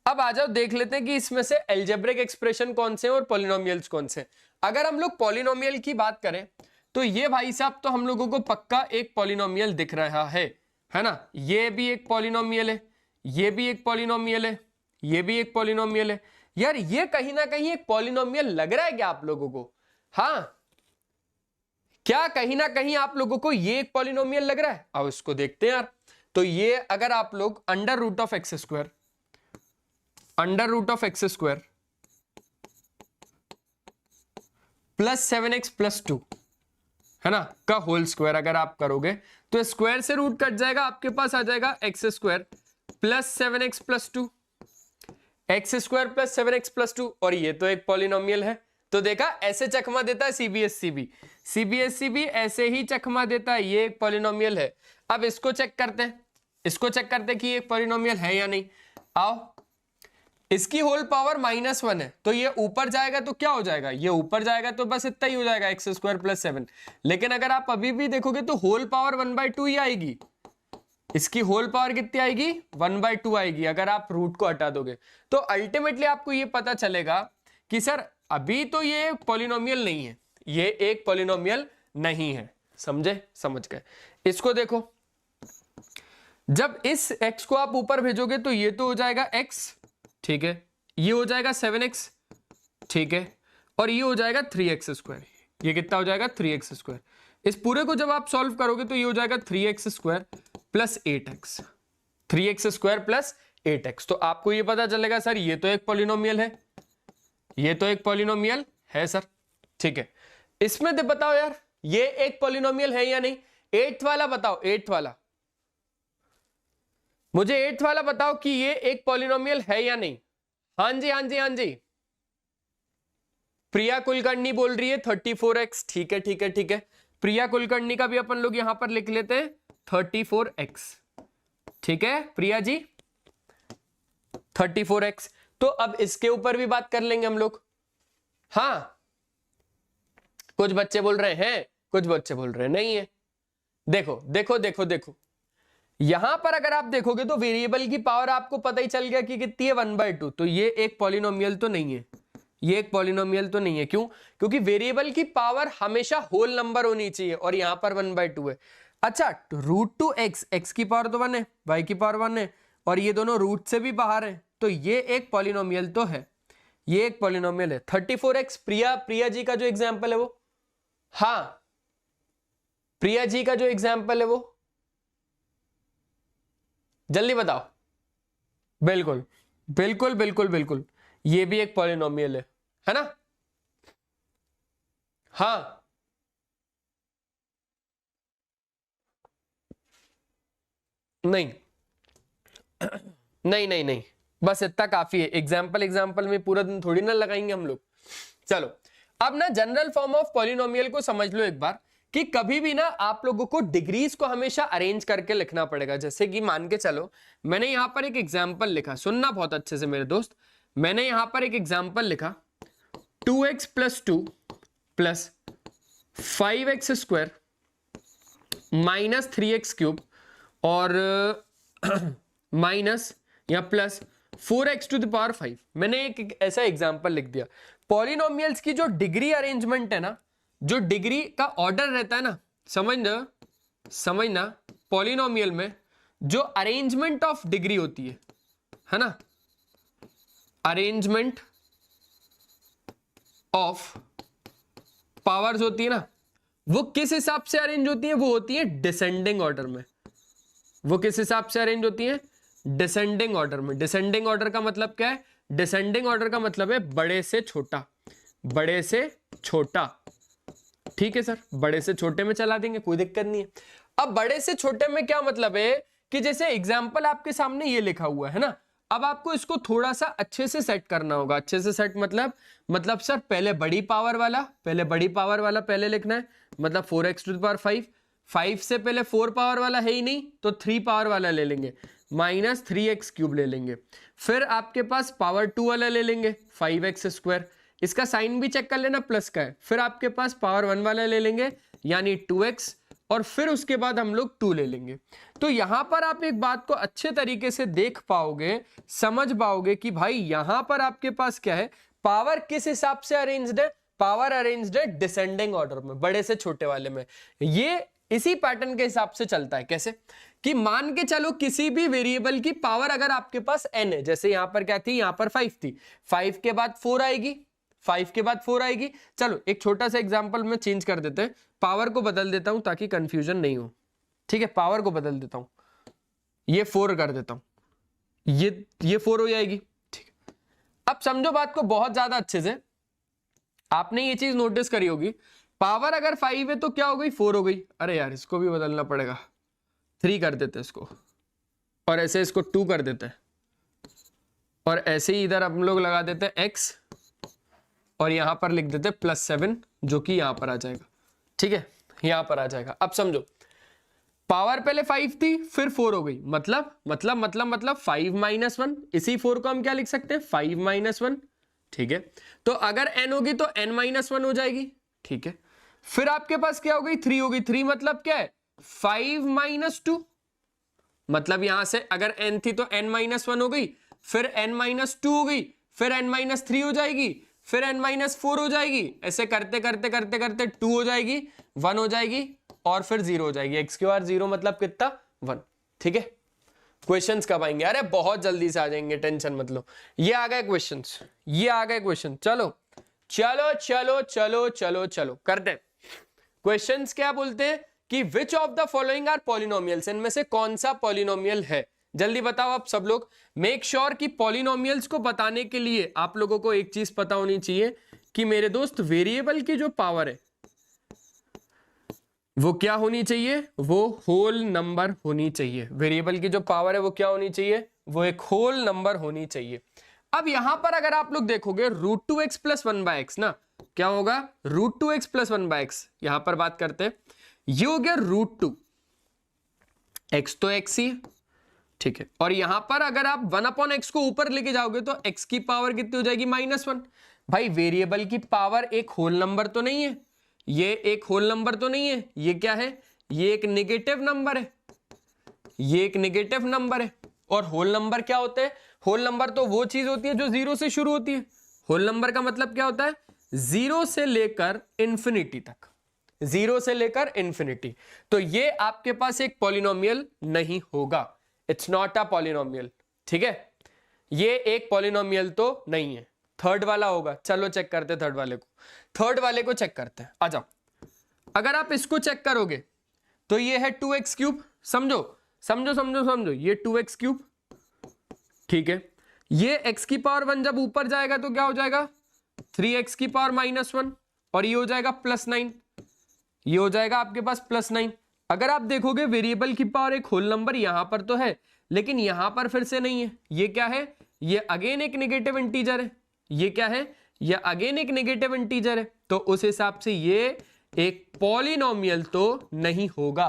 A: अब आ जाओ देख लेते हैं कि इसमें से एल्जेब्रिक एक्सप्रेशन कौन से हैं और पॉलिनोमियल्स कौन से हैं। अगर हम लोग पॉलिनोमियल की बात करें तो ये भाई साहब तो हम लोगों को पक्का एक पॉलिनोमियल दिख रहा है ना। ये भी एक पॉलिनोमियल है, ये भी एक पॉलिनोमियल है, ये भी एक पॉलिनोमियल है। यार ये कहीं ना कहीं एक पॉलिनोमियल लग रहा है क्या आप लोगों को? हाँ, क्या कहीं ना कहीं आप लोगों को ये एक पॉलिनोमियल लग रहा है? अब इसको देखते हैं यार। तो ये अगर आप लोग √of x² + 7x + 2 है ना का होल स्क्वायर अगर आप करोगे तो स्क्वायर से रूट कट जाएगा, आपके पास आ जाएगा x² + 7x + 2, x² + 7x + 2। और ये तो एक पॉलिनोमियल है। तो देखा, ऐसे चकमा देता है सीबीएसई भी ऐसे ही चकमा देता है, ये एक पॉलिनोमियल है। अब इसको चेक करते हैं, इसको चेक करते हैं कि ये एक पॉलिनोमियल है या नहीं। आओ, इसकी होल पावर -1 है, तो ये ऊपर जाएगा तो क्या हो जाएगा? ये ऊपर जाएगा तो बस इतना ही हो जाएगा, x² + 7। लेकिन अगर आप अभी भी देखोगे तो होल पावर 1/2 ही आएगी। इसकी होल पावर कितनी आएगी? 1/2 आएगी अगर आप रूट को हटा दोगे। तो अल्टीमेटली आपको ये पता चलेगा कि सर अभी तो ये पॉलिनोमियल नहीं है, ये एक पॉलिनोमियल नहीं है। समझे? समझ गए। इसको देखो, जब इस x को आप ऊपर भेजोगे तो ये तो हो जाएगा x, ठीक है, ये हो जाएगा 7x, ठीक है, और ये हो जाएगा 3x²। ये कितना हो जाएगा? 3x²। इस पूरे को जब आप सॉल्व करोगे तो ये हो जाएगा 3x² + 8x, 3x² + 8x। तो आपको ये पता चलेगा सर ये तो एक पॉलिनोमियल है, ये तो एक पॉलिनोमियल है सर, ठीक है। इसमें तो बताओ यार ये एक पॉलिनोमियल है या नहीं? 8th वाला बताओ, 8th वाला, मुझे 8th वाला बताओ कि ये एक पॉलिनोमियल है या नहीं। हाँ जी हाँ जी हाँ जी, प्रिया कुलकर्णी बोल रही है 34x, ठीक है ठीक है ठीक है। प्रिया कुलकर्णी का भी अपन लोग यहां पर लिख लेते हैं 34x, ठीक है प्रिया जी, 34x। तो अब इसके ऊपर भी बात कर लेंगे हम लोग। हाँ, कुछ बच्चे बोल रहे हैं, कुछ बच्चे बोल रहे हैं नहीं है। देखो देखो देखो देखो, यहां पर अगर आप देखोगे तो वेरिएबल की पावर आपको पता ही चल गया कि कितनी है 1/2। तो ये एक पॉलिनोमियल तो नहीं है, ये एक पॉलिनोमियल तो नहीं है। क्यों? क्योंकि वेरिएबल की पावर हमेशा होल नंबर होनी चाहिए और यहां पर 1/2 है। अच्छा, √2x, x की पावर तो 1 है, y की पावर 1 है, और ये दोनों रूट से भी बाहर है, तो ये एक पॉलिनोमियल तो है, ये एक पॉलिनोमियल है। 34x, प्रिया जी का जो एग्जाम्पल है वो, हाँ प्रिया जी का जो एग्जाम्पल है वो जल्दी बताओ। बिल्कुल बिल्कुल बिल्कुल बिल्कुल, ये भी एक पॉलिनोमियल है ना? हाँ नहीं नहीं नहीं नहीं, बस इतना काफी है। एग्जाम्पल में पूरा दिन थोड़ी ना लगाएंगे हम लोग। चलो, अब ना जनरल फॉर्म ऑफ पॉलिनोमियल को समझ लो एक बार, कि कभी भी ना आप लोगों को डिग्रीज को हमेशा अरेंज करके लिखना पड़ेगा। जैसे कि मान के चलो, मैंने यहां पर एक एग्जाम्पल लिखा, सुनना बहुत अच्छे से मेरे दोस्त, मैंने यहां पर एक एग्जाम्पल लिखा 2x + 2 + 5x² - 3x³ और माइनस या प्लस 4x⁵। मैंने एक ऐसा एग्जाम्पल लिख दिया। पॉलिनोमियल्स की जो डिग्री अरेंजमेंट है ना, जो डिग्री का ऑर्डर रहता है ना, समझना पॉलिनोमियल में जो अरेंजमेंट ऑफ डिग्री होती है ना, अरेंजमेंट ऑफ पावर्स होती है ना, वो किस हिसाब से अरेंज होती है? वो होती है डिसेंडिंग ऑर्डर में। वो किस हिसाब से अरेंज होती है? डिसेंडिंग ऑर्डर में। डिसेंडिंग ऑर्डर का मतलब क्या है? डिसेंडिंग ऑर्डर का मतलब है बड़े से छोटा, बड़े से छोटा। ठीक है सर, बड़े से छोटे में चला देंगे, कोई दिक्कत नहीं है। अब बड़े से छोटे में क्या मतलब है कि जैसे एग्जाम्पल आपके सामने ये लिखा हुआ है ना, अब आपको इसको थोड़ा सा अच्छे से सेट करना होगा। अच्छे से सेट मतलब सर पहले बड़ी पावर वाला पहले लिखना है, मतलब 4x⁵। 5 से पहले 4 पावर वाला है ही नहीं, तो 3 पावर वाला ले लेंगे, -3x³ ले लेंगे। फिर आपके पास पावर 2 वाला ले लेंगे, 5x²। इसका साइन भी चेक कर लेना, प्लस का है। फिर आपके पास पावर 1 वाला ले लेंगे, यानी 2x, और फिर उसके बाद हम लोग 2 ले लेंगे। तो यहां पर आप एक बात को अच्छे तरीके से देख पाओगे, समझ पाओगे कि भाई यहां पर आपके पास क्या है, पावर किस हिसाब से अरेंज्ड है? पावर अरेंज्ड है डिसेंडिंग ऑर्डर में, बड़े से छोटे वाले में। ये इसी पैटर्न के हिसाब से चलता है। कैसे? कि मान के चलो किसी भी वेरिएबल की पावर अगर आपके पास n है, जैसे यहां पर क्या थी, यहां पर 5 थी, 5 के बाद 4 आएगी, 5 के बाद 4 आएगी। चलो एक छोटा सा एग्जांपल में चेंज कर देते हैं, पावर को बदल देता हूं ताकि कंफ्यूजन नहीं हो। ठीक है, पावर को बदल देता हूं, ये 4 कर देता हूं, ये 4 हो जाएगी। ठीक है, अब समझो बात को बहुत ज्यादा अच्छे से। आपने ये चीज नोटिस करी होगी, पावर अगर 5 है तो क्या हो गई, 4 हो गई। अरे यार इसको भी बदलना पड़ेगा, 3 कर देते इसको, और ऐसे इसको 2 कर देते हैं, और ऐसे ही इधर हम लोग लगा देते हैं x, और यहां पर लिख देते हैं +7, जो कि यहां पर आ जाएगा। ठीक है, यहां पर आ जाएगा। अब समझो, पावर पहले 5 थी, फिर 4 हो गई, मतलब 5 - 1। इसी 4 को हम क्या लिख सकते हैं, 5 - 1। ठीक है, तो अगर n होगी तो n - 1 हो जाएगी। ठीक है, फिर आपके पास क्या हो गई, 3 हो गई। 3 मतलब क्या है, 5 - 2, मतलब यहां से अगर n थी तो n - 1 हो गई, फिर n - 2 हो गई, फिर n - 3 हो जाएगी, फिर n - 4 हो जाएगी। ऐसे करते करते करते करते 2 हो जाएगी, 1 हो जाएगी, और फिर 0 हो जाएगी। x² 0 मतलब कितना, 1। ठीक है, क्वेश्चंस कब आएंगे? अरे बहुत जल्दी से आ जाएंगे, टेंशन मत लो। ये आ गए क्वेश्चंस, ये आ गए क्वेश्चन। चलो चलो चलो चलो चलो चलो करते हैं क्वेश्चंस। क्या बोलते हैं कि which of the following are polynomials, इनमें से कौन सा पॉलिनोमियल है? जल्दी बताओ आप सब लोग। मेक श्योर कि पॉलिनोमियल्स को बताने के लिए आप लोगों को एक चीज पता होनी चाहिए कि मेरे दोस्त वेरिएबल की जो पावर है वो क्या होनी चाहिए, वो होल नंबर होनी चाहिए। वेरिएबल की जो पावर है वो क्या होनी चाहिए, वो एक होल नंबर होनी चाहिए। अब यहां पर अगर आप लोग देखोगे √2x + 1/x ना, क्या होगा, √2x + 1/x। यहां पर बात करते हैं, ये हो गया √2, x तो x ही, ठीक है। और यहां पर अगर आप 1/x को ऊपर लेके जाओगे तो x की पावर कितनी हो जाएगी, -1। भाई वेरिएबल की पावर एक होल नंबर तो नहीं है, ये एक होल नंबर तो नहीं है, ये क्या है, ये एक नेगेटिव नंबर है, ये एक नेगेटिव नंबर है। और होल नंबर क्या होते हैं, होल नंबर तो वो चीज होती है जो 0 से शुरू होती है। होल नंबर का मतलब क्या होता है, 0 से लेकर इंफिनिटी तक, 0 से लेकर इंफिनिटी। तो ये आपके पास एक पॉलिनोमियल नहीं होगा, इट्स नॉट अ पॉलिनोमियल। ठीक है, ये एक पॉलिनोमियल तो नहीं है। थर्ड वाला होगा, चलो चेक करते हैं थर्ड वाले को, थर्ड वाले को चेक करते हैं। आ जाओ, अगर आप इसको चेक करोगे तो ये है 2x3, समझो समझो समझो समझो, ये 2x3, ठीक है। ये x की पावर 1 जब ऊपर जाएगा तो क्या हो जाएगा, 3x की पावर -1, और ये हो जाएगा +9, ये हो जाएगा आपके पास +9। अगर आप देखोगे वेरिएबल की पावर एक होल नंबर यहां पर तो है, लेकिन यहां पर फिर से नहीं है। ये क्या है, ये अगेन एक नेगेटिव इंटीजर है। ये क्या है, ये अगेन एक नेगेटिव इंटीजर है। तो उस हिसाब से ये एक पॉलिनोमियल तो नहीं होगा,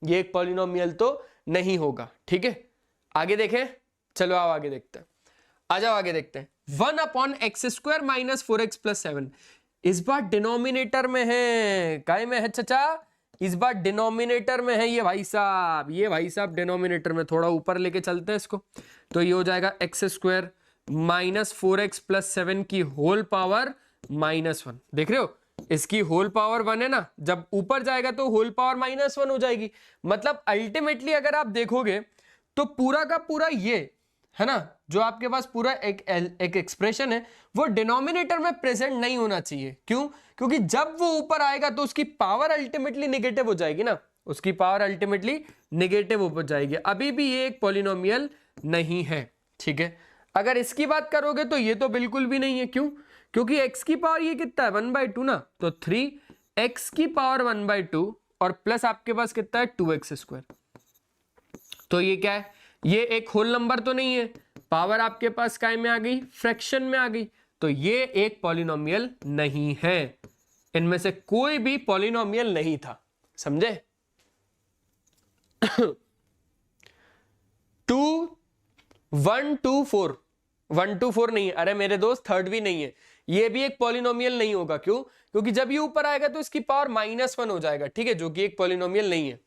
A: ये एक पॉलिनोमियल तो नहीं होगा। ठीक है, आगे देखें, चलो आओ आगे देखते हैं, आ जाओ आगे देखते हैं। 1/x² - 4x + 7 इस बार डिनोमिनेटर में है, काय में है चचा, इस बार डिनोमिनेटर में है ये भाई साहब, ये भाई साहब डिनोमिनेटर में। थोड़ा ऊपर लेके चलते हैं इसको, तो ये हो जाएगा x² - 4x + 7 की होल पावर -1। देख रहे हो, इसकी होल पावर 1 है ना, जब ऊपर जाएगा तो होल पावर -1 हो जाएगी। मतलब अल्टीमेटली अगर आप देखोगे तो पूरा का पूरा ये है ना, जो आपके पास पूरा एक एक्सप्रेशन है वो डिनोमिनेटर में प्रेजेंट नहीं होना चाहिए। क्यों, क्योंकि जब वो ऊपर आएगा तो उसकी पावर अल्टीमेटली नेगेटिव हो जाएगी ना, उसकी पावर अल्टीमेटली नेगेटिव हो जाएगी। अभी भी ये एक पॉलिनोमियल नहीं है। ठीक है, अगर इसकी बात करोगे तो ये तो बिल्कुल भी नहीं है। क्यों, क्योंकि x की पावर ये कितना है, 1/2 ना, तो 3x की पावर 1/2 और प्लस आपके पास कितना है 2x²। तो ये क्या है, ये एक होल नंबर तो नहीं है, पावर आपके पास काय में आ गई, फ्रैक्शन में आ गई। तो ये एक पॉलिनोमियल नहीं है, इनमें से कोई भी पॉलिनोमियल नहीं था, समझे। 2 1 2 4 1 2 4 नहीं है, अरे मेरे दोस्त थर्ड भी नहीं है, ये भी एक पॉलिनोमियल नहीं होगा। क्यों, क्योंकि जब ये ऊपर आएगा तो इसकी पावर -1 हो जाएगा। ठीक है, जो कि एक पॉलिनोमियल नहीं है,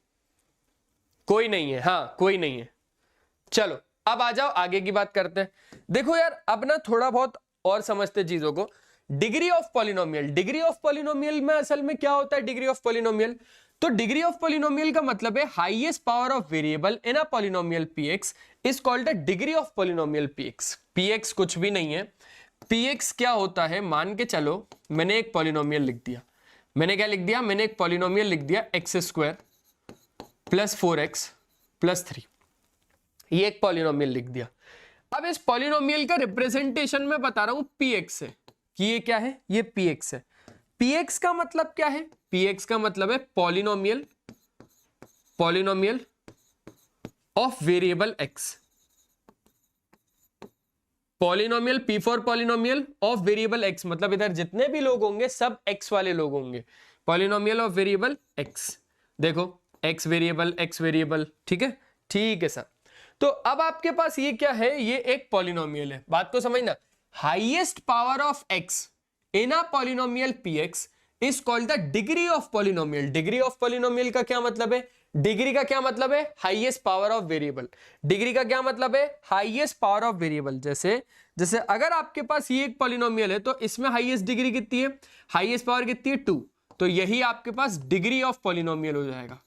A: कोई नहीं है, हाँ कोई नहीं है। चलो अब आ जाओ आगे की बात करते हैं। देखो यार, अब ना थोड़ा बहुत और समझते चीजों को। Degree of polynomial, degree of polynomial में असल में क्या होता है, डिग्री ऑफ पॉलिनोमियल, तो डिग्री ऑफ पॉलिनोमियल का मतलब है highest power of variable in a polynomial px is called the degree of polynomial px। px कुछ भी नहीं है, px क्या होता है, मान के चलो मैंने एक पॉलिनोमियल लिख दिया, मैंने क्या लिख दिया, मैंने एक पॉलिनोमियल लिख दिया x² + 4x + 3, ये एक पॉलिनोमियल लिख दिया। अब इस पॉलिनोमियल का रिप्रेजेंटेशन मैं बता रहा हूं px है, कि ये क्या है, ये px है। px का मतलब क्या है, px का मतलब है polynomial, polynomial of variable x, polynomial p for polynomial of variable x, मतलब इधर जितने भी लोग होंगे सब x वाले लोग होंगे। पॉलिनोमियल ऑफ वेरिएबल x, देखो x वेरिएबल, ठीक है, ठीक है सर। तो अब आपके पास ये क्या है, ये एक पॉलिनोमियल है, बात को समझना। Highest power of x in a polynomial px is called the degree of polynomial. Degree of polynomial का क्या मतलब है, डिग्री का क्या मतलब है, highest power of variable. Degree का क्या मतलब है, हाईएस्ट पावर ऑफ वेरिएबल। जैसे जैसे अगर आपके पास ये एक पॉलिनोमियल है तो इसमें हाईएस्ट डिग्री कितनी है, हाईएस्ट पावर कितनी है 2, तो यही आपके पास डिग्री ऑफ पॉलिनोमियल हो जाएगा,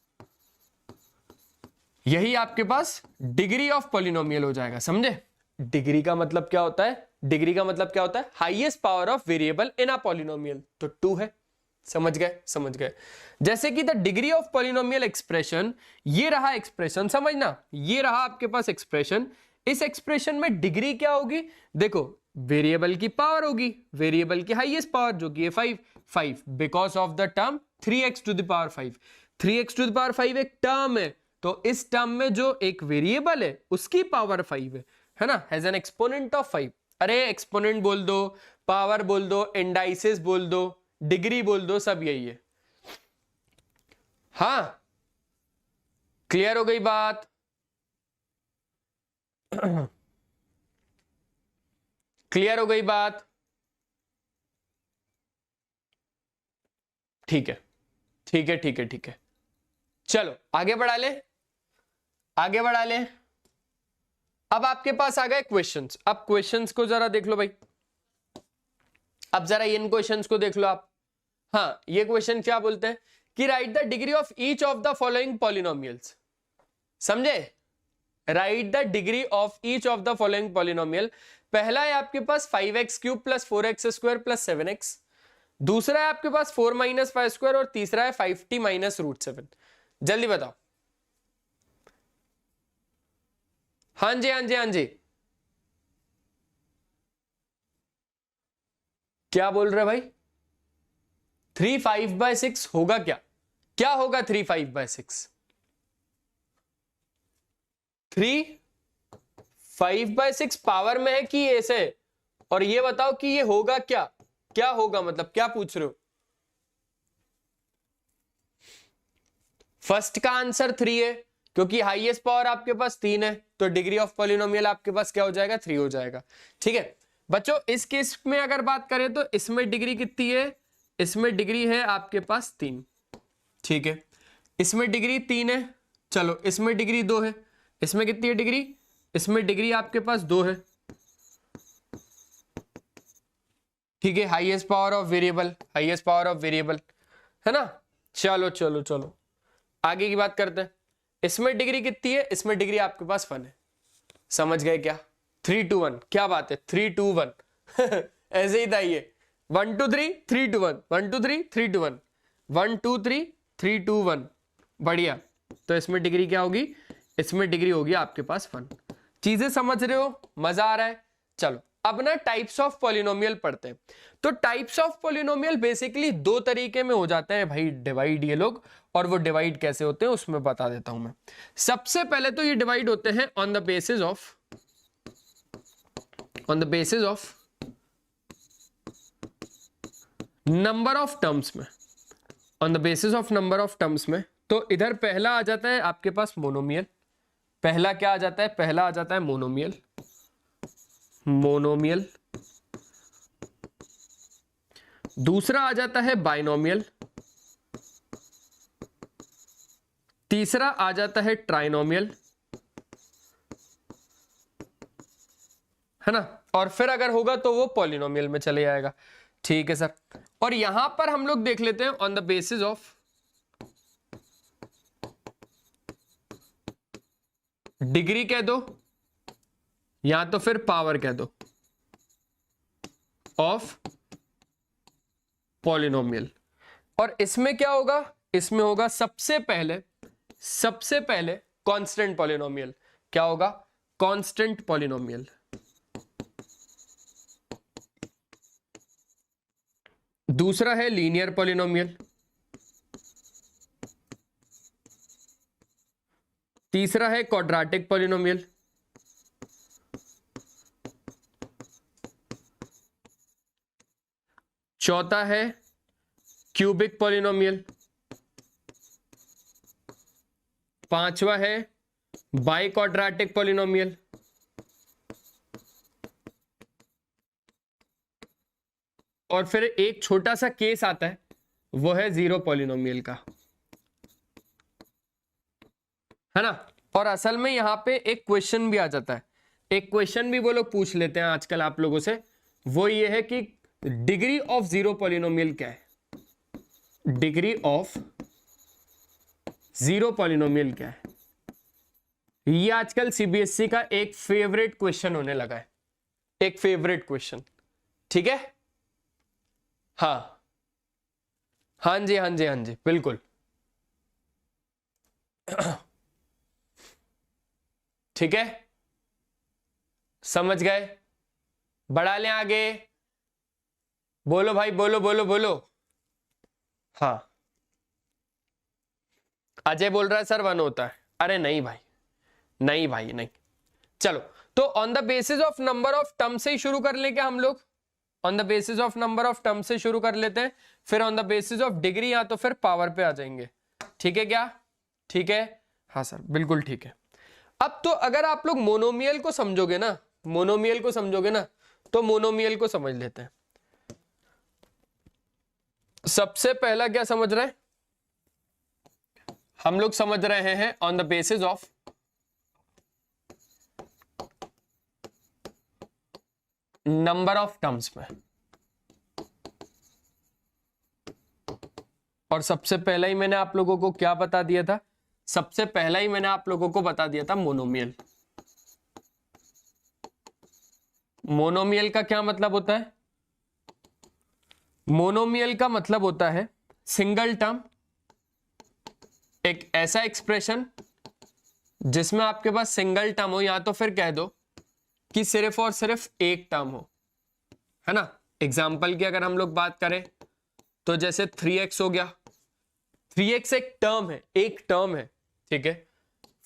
A: यही आपके पास डिग्री ऑफ पॉलिनोमियल हो जाएगा, समझे। डिग्री का मतलब क्या होता है, डिग्री का मतलब क्या होता है, highest power of variable in a polynomial, तो 2 है, समझ गए, समझ गए। जैसे कि the degree of polynomial expression, ये रहा एक्सप्रेशन, समझना, ये रहा आपके पास एक्सप्रेशन। इस एक्सप्रेशन में डिग्री क्या होगी, देखो वेरिएबल की पावर होगी, वेरिएबल की हाईएस्ट पावर जो कि है 5 because of the term 3x⁵। 3x⁵ एक टर्म है, तो इस टर्म में जो एक वेरिएबल है उसकी पावर 5 है ना, हैज एन एक्सपोनेंट ऑफ 5। अरे एक्सपोनेंट बोल दो, पावर बोल दो, इंडाइसिस बोल दो, डिग्री बोल दो, सब यही है। हाँ क्लियर हो गई बात, क्लियर हो गई बात? ठीक है ठीक है ठीक है ठीक है, चलो आगे बढ़ा ले, आगे बढ़ा ले। अब आपके पास आ गए क्वेश्चंस। अब क्वेश्चंस को जरा देख लो भाई, अब जरा इन क्वेश्चंस को देख लो आप। हाँ, ये क्वेश्चन क्या बोलते हैं कि write the degree of each of the following polynomials. समझे? Write the degree of each of the following polynomial. पहला है आपके पास 5x cube plus 4x square plus 7x, दूसरा है आपके पास 4 माइनस 5 स्क्वायर, और तीसरा है 5t माइनस रूट 7। जल्दी बताओ। हाँ जी हाँ जी हाँ जी, क्या बोल रहे भाई? 3 5/6 होगा क्या? क्या होगा 3 5/6? 3 5/6 पावर में है कि ऐसे? और ये बताओ कि ये होगा क्या? क्या होगा मतलब क्या पूछ रहे हो? फर्स्ट का आंसर 3 है, क्योंकि हाईएस्ट पावर आपके पास 3 है, तो डिग्री ऑफ पॉलिनोमियल आपके पास क्या हो जाएगा? 3 हो जाएगा। ठीक है बच्चों, इस केस में अगर बात करें तो इसमें डिग्री कितनी है? इसमें डिग्री है आपके पास 3। ठीक है, इसमें डिग्री 3 है, चलो इसमें डिग्री 2 है। इसमें कितनी है डिग्री? इसमें डिग्री आपके पास 2 है। ठीक है, highest power of variable, highest power of variable है ना। चलो चलो चलो आगे की बात करते हैं। इसमें डिग्री कितनी है? इसमें डिग्री आपके पास 1 है। समझ गए क्या? 3 to 1, क्या बात है, 3 to 1 ऐसे ही था ये, 1 2 3 3 2 1, 1 2 3 3 2 1, 1 2 3 3 2 1। बढ़िया। तो इसमें डिग्री क्या होगी? इसमें डिग्री होगी आपके पास 1। चीजें समझ रहे हो? मजा आ रहा है? चलो अब ना टाइप्स ऑफ पॉलिनोमियल पढ़ते हैं। तो टाइप्स ऑफ पॉलिनोमियल बेसिकली 2 तरीके में हो जाते हैं भाई डिवाइड ये लोग, और वो डिवाइड कैसे होते हैं उसमें बता देता हूं मैं। सबसे पहले तो ये डिवाइड होते हैं on the basis of number of terms में, on the basis of number of terms में। तो इधर पहला आ जाता है आपके पास मोनोमियल। पहला क्या आ जाता है? पहला आ जाता है मोनोमियल, मोनोमियल। दूसरा आ जाता है बाइनोमियल, तीसरा आ जाता है ट्राइनोमियल, है ना। और फिर अगर होगा तो वो पॉलिनोमियल में चले जाएगा। ठीक है सर। और यहां पर हम लोग देख लेते हैं on the basis of degree कह दो या तो फिर पावर कह दो ऑफ पॉलिनोमियल। और इसमें क्या होगा? इसमें होगा सबसे पहले कांस्टेंट पॉलिनोमियल। क्या होगा? Constant polynomial. दूसरा है लीनियर पॉलिनोमियल, तीसरा है क्वाड्रेटिक पॉलिनोमियल, चौथा है क्यूबिक पॉलिनोमियल, पांचवा है बाई क्वाड्रेटिक पॉलिनोमियल, और फिर एक छोटा सा केस आता है वो है जीरो पॉलिनोमियल का, है ना। और असल में यहां पे एक क्वेश्चन भी आ जाता है, एक क्वेश्चन भी वो लोग पूछ लेते हैं आजकल आप लोगों से, वो ये है कि डिग्री ऑफ जीरो पॉलिनोमियल क्या है? डिग्री ऑफ जीरो पॉलिनोमियल क्या है? ये आजकल सीबीएसई का एक फेवरेट क्वेश्चन होने लगा है, एक फेवरेट क्वेश्चन। ठीक है, हाँ हाँ जी हाँ जी हाँ जी बिल्कुल। ठीक है, समझ गए? बढ़ा लें आगे? बोलो भाई, बोलो बोलो बोलो। हाँ, अजय बोल रहा है सर 1 होता है। अरे नहीं भाई, नहीं भाई नहीं। चलो तो on the basis of number of term से ही शुरू कर लें क्या हम लोग? On the basis of number of term से शुरू कर लेते हैं, फिर on the basis of degree या तो फिर पावर पे आ जाएंगे। ठीक है क्या? ठीक है, हाँ सर बिल्कुल ठीक है। अब तो अगर आप लोग मोनोमियल को समझोगे ना, मोनोमियल को समझोगे ना, तो मोनोमियल को समझ लेते हैं। सबसे पहला क्या समझ रहे हैं हम लोग? समझ रहे हैं on the basis of number of terms में। और सबसे पहला ही मैंने आप लोगों को क्या बता दिया था? सबसे पहला ही मैंने आप लोगों को बता दिया था मोनोमियल। मोनोमियल का क्या मतलब होता है? मोनोमियल का मतलब होता है सिंगल टर्म, एक ऐसा एक्सप्रेशन जिसमें आपके पास सिंगल टर्म हो, या तो फिर कह दो कि सिर्फ और सिर्फ एक टर्म हो, है ना। एग्जाम्पल की अगर हम लोग बात करें तो जैसे 3x हो गया, 3x एक टर्म है, एक टर्म है, ठीक है।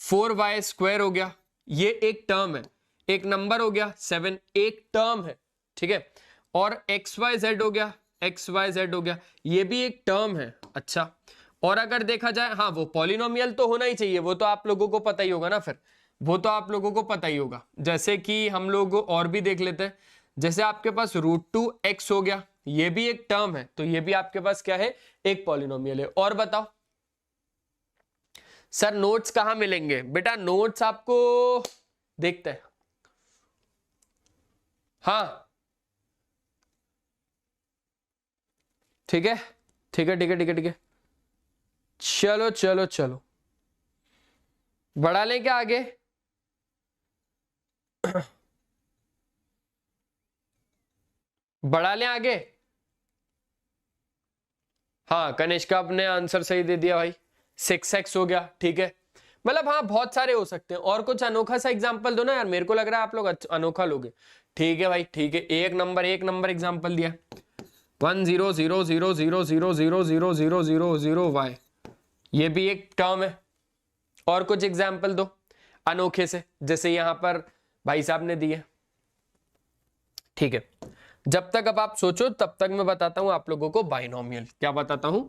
A: 4y² हो गया, ये एक टर्म है, एक नंबर हो गया 7, एक टर्म है, ठीक है। और xyz हो गया, xyz हो गया, ये भी एक टर्म है। अच्छा, और अगर देखा जाए, हाँ वो पॉलिनोमियल तो होना ही चाहिए, वो तो आप लोगों को पता ही होगा ना, फिर वो तो आप लोगों को पता ही होगा। जैसे कि हम लोग और भी देख लेते हैं, जैसे आपके पास √2x हो गया, ये भी एक टर्म है, तो ये भी आपके पास क्या है? एक पॉलिनोमियल है। और बताओ सर नोट्स कहां मिलेंगे? बेटा नोट्स आपको देखते हैं, हाँ ठीक है ठीक है ठीक है ठीक है ठीक है, चलो चलो चलो, बढ़ा लें क्या आगे? बढ़ा लें आगे? हाँ कनिष्का अपने आंसर सही दे दिया भाई, 6x हो गया, ठीक है। मतलब हाँ बहुत सारे हो सकते हैं, और कुछ अनोखा सा एग्जांपल दो ना यार, मेरे को लग रहा है आप लोग अनोखा लोगे। ठीक है भाई ठीक है, एक नंबर एग्जांपल दिया, 100000000000y, ये भी एक टर्म है। और कुछ एग्जांपल दो अनोखे से, जैसे यहां पर भाई साहब ने दिए, ठीक है। जब तक अब आप सोचो तब तक मैं बताता हूं आप लोगों को बाइनोमियल। क्या बताता हूं?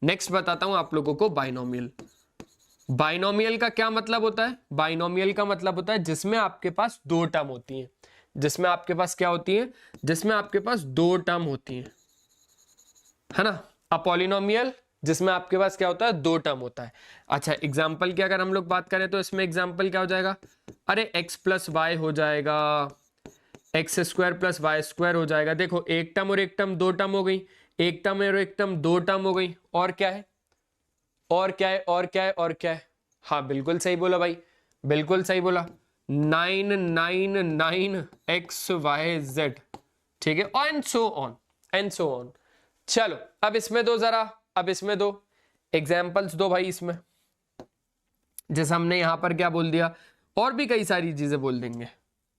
A: नेक्स्ट बताता हूं आप लोगों को बाइनोमियल। बाइनोमियल का क्या मतलब होता है? बाइनोमियल का मतलब होता है जिसमें आपके पास दो टर्म होती हैं। जिसमें आपके पास क्या होती है? जिसमें आपके पास दो टर्म होती हैं, है ना। अ पॉलिनोमियल जिसमें आपके पास क्या होता है? दो टर्म होता है। अच्छा एग्जाम्पल की अगर हम लोग बात करें तो इसमें एग्जाम्पल क्या हो जाएगा? अरे x + y हो जाएगा, x² + y² हो जाएगा। देखो एक टर्म और एक टर्म, दो टर्म हो गई, एक टर्म और एक टर्म, दो टर्म हो गई। और क्या है? और क्या है? और क्या है? और क्या है? हाँ बिल्कुल सही बोला भाई, बिल्कुल सही बोला, 999xyz, ठीक है। And so on and so on. चलो अब इसमें दो जरा, अब इसमें दो एग्जाम्पल्स दो भाई इसमें। जैसे हमने यहां पर क्या बोल दिया, और भी कई सारी चीजें बोल देंगे, है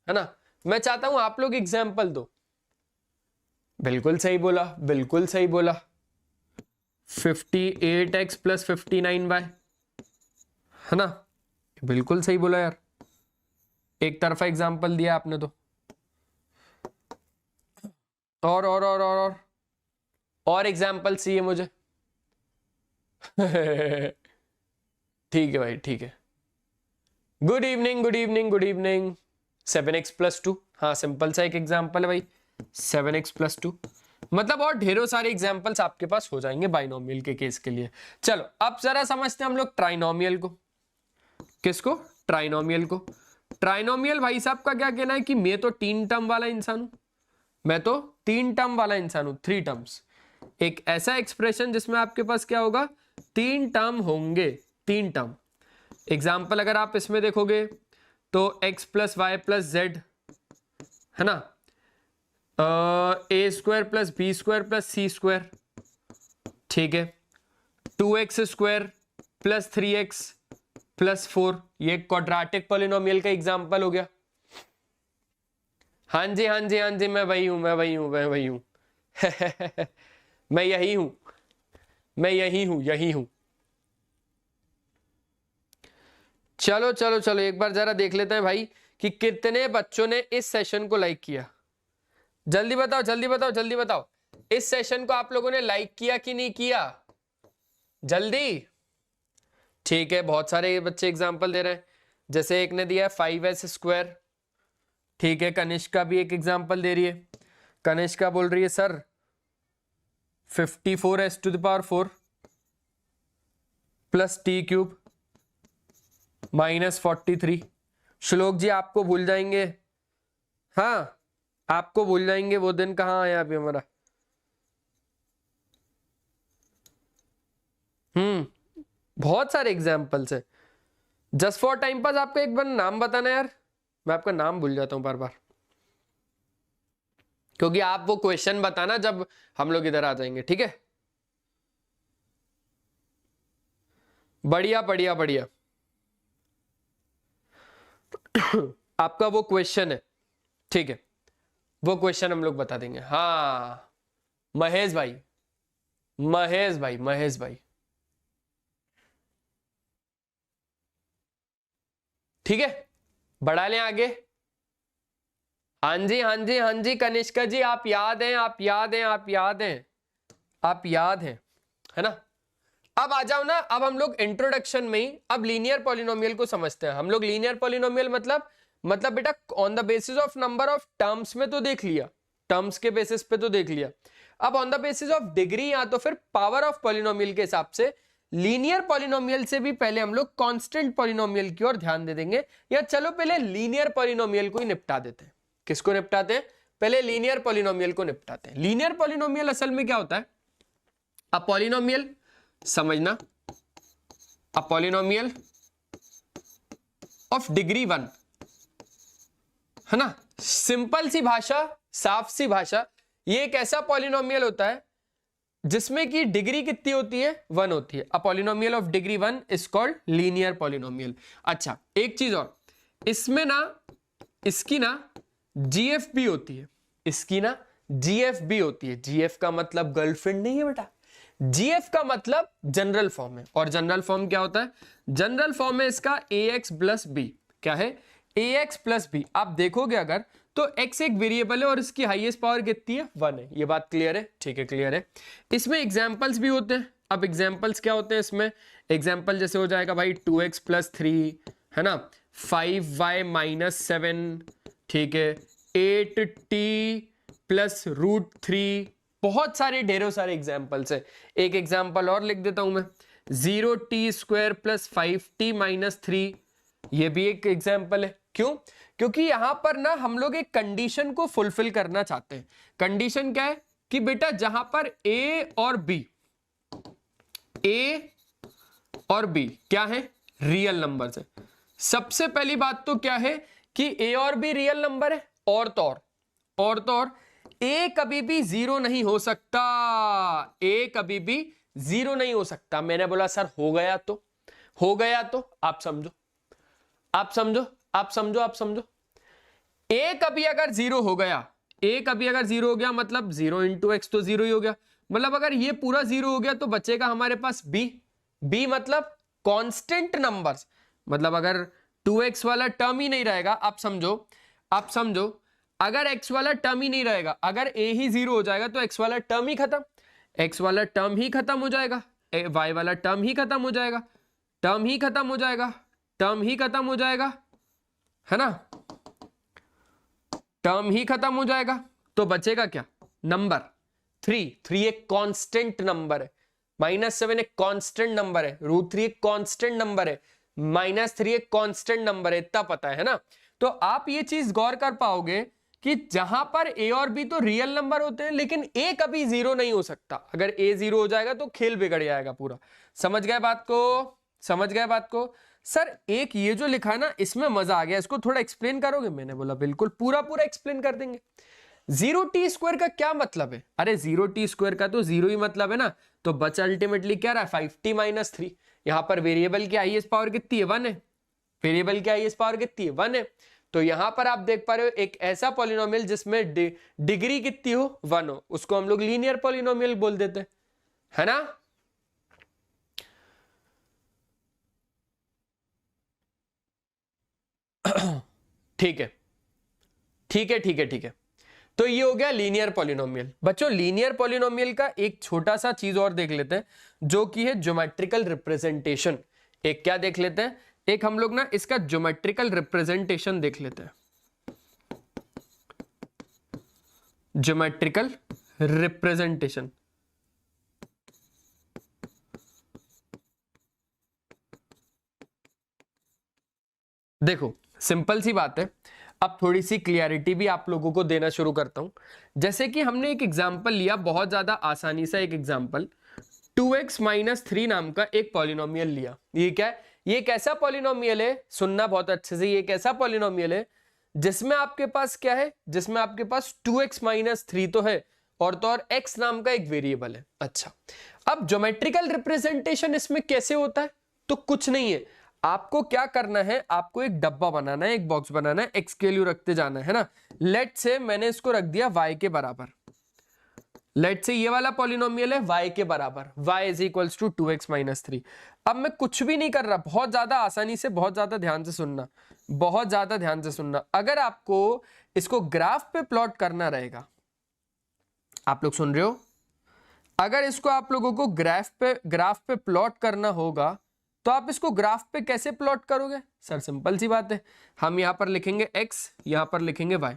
A: ना। मैं चाहता हूं आप लोग एग्जाम्पल दो। बिल्कुल सही बोला, बिल्कुल सही बोला, 58x + 59y, है ना। बिल्कुल सही बोला यार, एक तरफा एग्जाम्पल दिया आपने तो। और एग्जाम्पल चाहिए मुझे। ठीक है भाई ठीक है। Good evening good evening good evening. 7x + 2, हाँ सिंपल सा एक एग्जाम्पल है भाई, 7x + 2। मतलब और ढेरों सारे एग्जाम्पल्स आपके पास हो जाएंगे बाइनोमियल के केस के लिए। चलो अब जरा समझते हैं हम लोग ट्राइनोमियल को। किसको? ट्राइनोमियल को। ट्राइनोमियल भाई साहब का क्या कहना है कि मैं तो 3 टर्म वाला इंसान हूं, मैं तो 3 टर्म वाला इंसान हूं, 3 टर्म्स। एक ऐसा एक्सप्रेशन जिसमें आपके पास क्या होगा? 3 टर्म होंगे, 3 टर्म। एग्जाम्पल अगर आप इसमें देखोगे तो x + y + z, है ना, a² + b² + c², ठीक है, 2x² + 3x + 4, ये क्वाड्रेटिक पॉलिनोमियल का एग्जाम्पल हो गया। हाँ जी हाँ जी हाँ जी, मैं वही हूं मैं वही हूं मैं वही हूं मैं यही हूं मैं यही हूं यही हूं। चलो चलो चलो एक बार जरा देख लेते हैं भाई कि कितने बच्चों ने इस सेशन को लाइक किया। जल्दी बताओ जल्दी बताओ जल्दी बताओ, इस सेशन को आप लोगों ने लाइक किया कि नहीं किया? जल्दी। ठीक है बहुत सारे बच्चे एग्जाम्पल दे रहे हैं, जैसे एक ने दिया है 5s², ठीक है। कनिष्का भी एक एग्जांपल दे रही है, कनिष्का बोल रही है सर 54s⁴ प्लस t³ -43। श्लोक जी आपको भूल जाएंगे, हाँ आपको भूल जाएंगे, वो दिन कहाँ आया अभी हमारा। बहुत सारे एग्जाम्पल्स है। जस्ट फॉर टाइम पास आपका एक बार नाम बताना यार, मैं आपका नाम भूल जाता हूं बार बार, क्योंकि आप वो क्वेश्चन बताना जब हम लोग इधर आ जाएंगे, ठीक है। बढ़िया बढ़िया बढ़िया। आपका वो क्वेश्चन है, ठीक है, वो क्वेश्चन हम लोग बता देंगे। हाँ महेश भाई, महेश भाई, महेश भाई, ठीक है, बढ़ा लें आगे। हाँ जी हाँ जी हाँ जी कनिष्का जी, आप याद हैं, आप याद हैं, आप याद हैं, आप याद हैं, है ना। अब आ जाओ ना, अब हम लोग इंट्रोडक्शन में ही अब लीनियर पॉलिनोमियल को समझते हैं। हम लोग लीनियर पॉलिनोमियल मतलब बेटा on the basis of number of terms में तो देख लिया, टर्म्स के बेसिस पे तो देख लिया। अब on the basis of degree या तो फिर पावर ऑफ पॉलिनोमियल के हिसाब से लीनियर पॉलिनोमियल से भी पहले हम लोग कांस्टेंट पॉलिनोमियल की ओर ध्यान दे देंगे। या चलो पहले लीनियर पॉलिनोमियल को ही निपटा देते हैं। किसको निपटाते हैं? पहले लीनियर पॉलिनोमियल को निपटाते हैं। लीनियर पॉलिनोमियल असल में क्या होता है? अ पॉलिनोमियल, समझना, अ पॉलिनोमियल ऑफ डिग्री 1, है ना। सिंपल सी भाषा, साफ सी भाषा, ये एक ऐसा पॉलिनोमियल होता है जिसमें की डिग्री कितनी होती है? 1 होती है। A polynomial of degree 1 is called linear polynomial. अच्छा एक चीज और, इसमें ना इसकी ना जीएफ भी होती है, इसकी ना जीएफ भी होती है। जीएफ का मतलब गर्लफ्रेंड नहीं है बेटा, जीएफ का मतलब जनरल फॉर्म है। और जनरल फॉर्म क्या होता है? जनरल फॉर्म है इसका ax प्लस बी। क्या है? ax plus b. आप देखोगे अगर तो x एक वेरिएबल है और इसकी हाईएस्ट पावर कितनी है? 1 है। ये बात क्लियर है? ठीक है क्लियर है। इसमें एग्जांपल्स भी होते हैं। अब एग्जांपल्स क्या होते हैं इसमें? एग्जांपल जैसे हो जाएगा भाई 2x प्लस 3, है ना, 5y माइनस 7, ठीक है, 8t प्लस √3, बहुत सारे ढेरों सारे एग्जाम्पल्स है। एक एग्जाम्पल और लिख देता हूं मैं, 0t² प्लस 5t माइनस 3, ये भी एक एग्जाम्पल है। क्यों? क्योंकि यहां पर ना हम लोग एक कंडीशन को फुलफिल करना चाहते हैं। कंडीशन क्या है? कि बेटा जहां पर a और b क्या है? रियल नंबर्स है। सबसे पहली बात तो क्या है कि a और b रियल नंबर है, और तो और a कभी भी 0 नहीं हो सकता, a कभी भी 0 नहीं हो सकता। मैंने बोला सर हो गया तो आप समझो, आप समझो, आप समझो, आप समझो। a कभी अगर 0 हो गया, a कभी अगर 0 हो गया मतलब 0 इंटू एक्स तो 0 ही हो गया। मतलब अगर ये पूरा 0 हो गया तो बचेगा हमारे पास b मतलब कांस्टेंट नंबर्स। मतलब अगर 2x वाला टर्म ही नहीं रहेगा, आप समझो, आप समझो, अगर x वाला टर्म ही नहीं रहेगा, अगर a ही 0 हो जाएगा तो x वाला टर्म ही खत्म, x वाला टर्म ही खत्म हो जाएगा, y वाला टर्म ही खत्म हो जाएगा, टर्म ही खत्म हो जाएगा, टर्म ही खत्म हो जाएगा, है ना, टर्म ही खत्म हो जाएगा। तो बचेगा क्या? नंबर 3 एक कांस्टेंट नंबर है, -7 एक कांस्टेंट नंबर है, √3 एक कांस्टेंट नंबर है, -3 एक कांस्टेंट नंबर है, इतना पता है ना। तो आप ये चीज गौर कर पाओगे कि जहां पर a और b तो रियल नंबर होते हैं, लेकिन a कभी 0 नहीं हो सकता। अगर a 0 हो जाएगा तो खेल बिगड़ जाएगा पूरा। समझ गए बात को? समझ गए बात को? सर एक ये जो लिखा है ना, इसमें मजा आ गया, इसको थोड़ा एक्सप्लेन करोगे? मैंने बोला बिल्कुल, पूरा एक्सप्लेन कर देंगे। 0t² का क्या मतलब है? अरे 0t² का तो 0 ही मतलब है ना। तो बचा अल्टीमेटली क्या रहा? 5t minus 3। यहां पर वेरिएबल की हाईएस्ट पावर कितनी है? 1 है। वेरिएबल की हाईएस्ट पावर कितनी है? 1 है। तो यहां पर आप देख पा रहे हो एक ऐसा पॉलिनोमियल जिसमें डिग्री कितनी हो? 1 हो, उसको हम लोग लीनियर पॉलिनोमियल बोल देते हैं, है ना। ठीक है, ठीक है, ठीक है, ठीक है। तो ये हो गया लीनियर पॉलिनोमियल। बच्चों लीनियर पॉलिनोमियल का एक छोटा सा चीज और देख लेते हैं, जो कि है ज्योमेट्रिकल रिप्रेजेंटेशन। एक क्या देख लेते हैं? एक हम लोग ना इसका ज्योमेट्रिकल रिप्रेजेंटेशन देख लेते हैं। ज्योमेट्रिकल रिप्रेजेंटेशन, देखो सिंपल सी बात है। अब थोड़ी सी क्लियरिटी भी आप लोगों को देना शुरू करता हूं। जैसे कि हमने एक एग्जांपल लिया, बहुत ज्यादा आसानी से एक एग्जांपल, 2x माइनस 3 नाम का एक पॉलिनोमियल लिया। ये क्या है? ये कैसा पॉलिनोमियल है? सुनना बहुत अच्छे से, ये कैसा पॉलिनोमियल है जिसमें आपके पास क्या है? जिसमें आपके पास 2x माइनस 3 तो है और तो और x नाम का एक वेरिएबल है। अच्छा, अब ज्योमेट्रिकल रिप्रेजेंटेशन इसमें कैसे होता है? तो कुछ नहीं है, आपको क्या करना है, आपको एक डब्बा बनाना है, एक बॉक्स बनाना है, एक्स के वैल्यू रखते जाना है ना। लेट से मैंने इसको रख दिया y के बराबर। लेट से ये वाला पॉलिनोमियल है y के बराबर, y is equals to 2x minus 3। अब मैं कुछ भी नहीं कर रहा, बहुत ज्यादा आसानी से, बहुत ज्यादा ध्यान से सुनना, बहुत ज्यादा ध्यान से सुनना। अगर आपको इसको ग्राफ पे प्लॉट करना रहेगा, आप लोग सुन रहे हो, अगर इसको आप लोगों को ग्राफ पे प्लॉट करना होगा तो आप इसको ग्राफ पे कैसे प्लॉट करोगे? सर सिंपल सी बात है, हम यहां पर लिखेंगे x, यहां पर लिखेंगे y।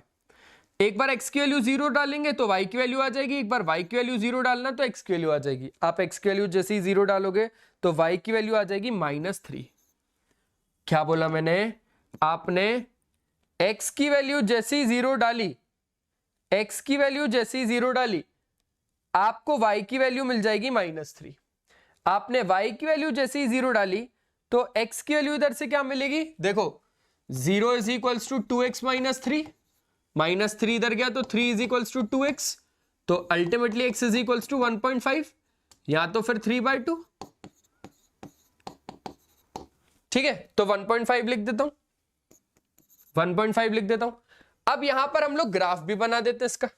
A: एक बार x की वैल्यू 0 डालेंगे तो y की वैल्यू आ जाएगी, एक बार y की वैल्यू 0 डालना तो x की वैल्यू आ जाएगी। आप x की वैल्यू जैसे ही 0 डालोगे तो y की वैल्यू आ जाएगी -3। क्या बोला मैंने? आपने x की वैल्यू जैसे ही 0 डाली, x की वैल्यू जैसे ही 0 डाली, आपको y की वैल्यू मिल जाएगी -3। आपने y की वैल्यू जैसे ही 0 डाली तो x की वैल्यू इधर से क्या मिलेगी? देखो 0 is equals to 2x minus 3, -3 इधर गया तो 3 इज इक्वल्स टू 2x, तो ultimately x is equals to 1.5 या तो फिर 3/2। ठीक है, तो 1.5 लिख देता हूं, 1.5 लिख देता हूं। अब यहां पर हम लोग ग्राफ भी बना देते हैं इसका।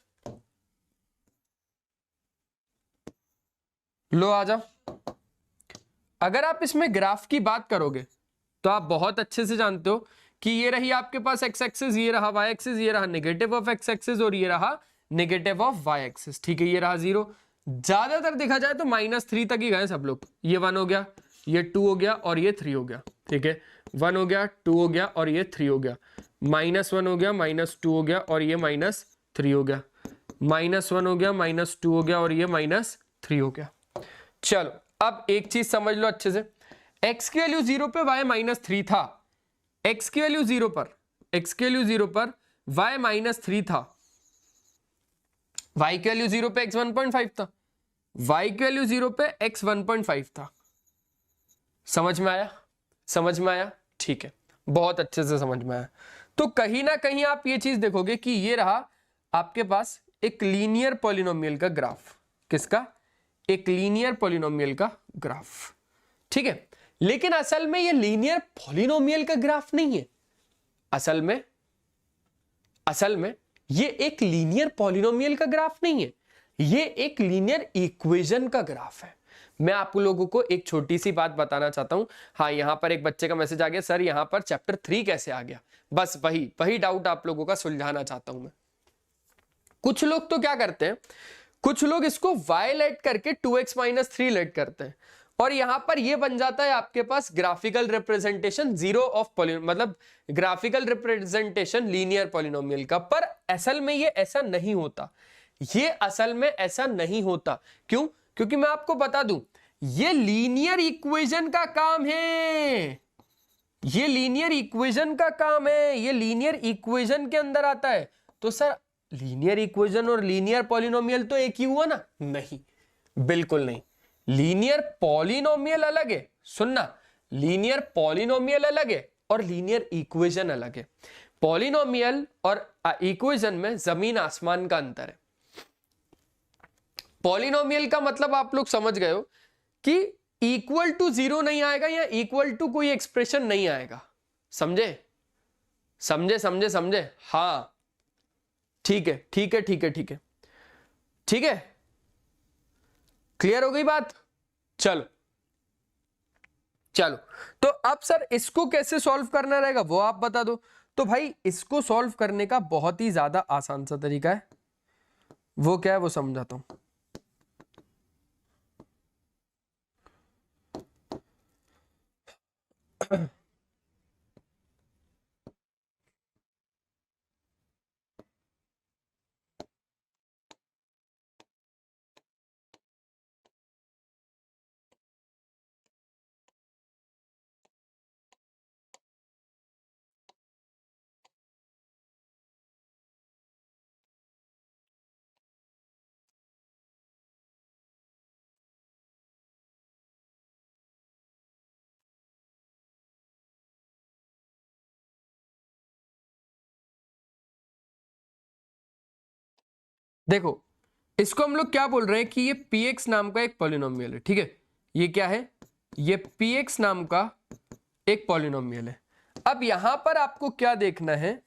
A: लो आ जाओ। अगर आप इसमें ग्राफ की बात करोगे तो आप बहुत अच्छे से जानते हो कि ये रही आपके पास x एक्सिस, ये रहा y एक्सिस, ये रहा नेगेटिव ऑफ x एक्सिस और ये रहा नेगेटिव ऑफ y एक्सिस। ठीक है, ये रहा 0। ज्यादातर देखा जाए तो -3 तक ही गए सब लोग। ये 1 हो गया, ये 2 हो गया और ये 3 हो गया। ठीक है, 1 हो गया, 2 हो गया और ये 3 हो गया, -1 हो गया, -2 हो गया और ये -3 हो गया, -1 हो गया, -2 हो गया और ये -3 हो गया। चलो अब एक चीज समझ लो अच्छे से, x की वैल्यू 0 पे y -3 था, x की वैल्यू 0 पर, x की वैल्यू 0 पर y -3 था, y की वैल्यू 0 पे x 1.5 था, y की वैल्यू 0 पे x 1.5 था। समझ में आया? समझ में आया? ठीक है, बहुत अच्छे से समझ में आया। तो कहीं ना कहीं आप ये चीज देखोगे कि ये रहा आपके पास एक लीनियर पॉलिनोमियल का ग्राफ। किसका? एक लीनियर पॉलिनोमियल का ग्राफ। ठीक है, लेकिन असल में ये लीनियर पॉलिनोमियल का ग्राफ नहीं है। असल में ये एक लीनियर पॉलिनोमियल का ग्राफ नहीं है, ये एक लीनियर इक्वेशन का ग्राफ है। मैं आप लोगों को एक छोटी सी बात बताना चाहता हूं। हाँ, यहां पर एक बच्चे का मैसेज आ गया, सर यहां पर चैप्टर 3 कैसे आ गया? बस वही डाउट आप लोगों का सुलझाना चाहता हूं मैं। कुछ लोग तो क्या करते हैं, कुछ लोग इसको y लेट करके 2x माइनस 3 लेट करते हैं और यहां पर ये बन जाता है आपके पास ग्राफिकल रिप्रेजेंटेशन मतलब ग्राफिकल रिप्रेजेंटेशन लीनियर पॉलिनोमियल का। पर असल में ये ऐसा नहीं होता, ये असल में ऐसा नहीं होता। क्यों? क्योंकि मैं आपको बता दूं, ये लीनियर इक्वेशन का काम है, ये लीनियर इक्वेशन का काम है, ये लीनियर इक्वेशन के अंदर आता है। तो सर लीनियर इक्वेशन और लीनियर पॉलिनोमियल तो एक ही हुआ ना? नहीं, बिल्कुल नहीं। लीनियर पॉलिनोमियल अलग है, सुनना, लीनियर पॉलिनोमियल अलग है और लीनियर इक्वेशन अलग है। पॉलिनोमियल और इक्वेशन में जमीन आसमान का अंतर है। पॉलिनोमियल का मतलब आप लोग समझ गए हो कि इक्वल टू 0 नहीं आएगा या इक्वल टू कोई एक्सप्रेशन नहीं आएगा। समझे? समझे समझे समझे? हाँ, ठीक है ठीक है ठीक है ठीक है ठीक है, क्लियर हो गई बात? चलो चलो, तो अब सर इसको कैसे सॉल्व करना रहेगा वो आप बता दो। तो भाई इसको सॉल्व करने का बहुत ही ज्यादा आसान सा तरीका है। वो क्या है वो समझाता हूं। देखो इसको हम लोग क्या बोल रहे हैं कि ये px नाम का एक पॉलिनोमियल है, ठीक है। ये क्या है, ये px नाम का एक पॉलिनोमियल है। अब यहां पर आपको क्या देखना है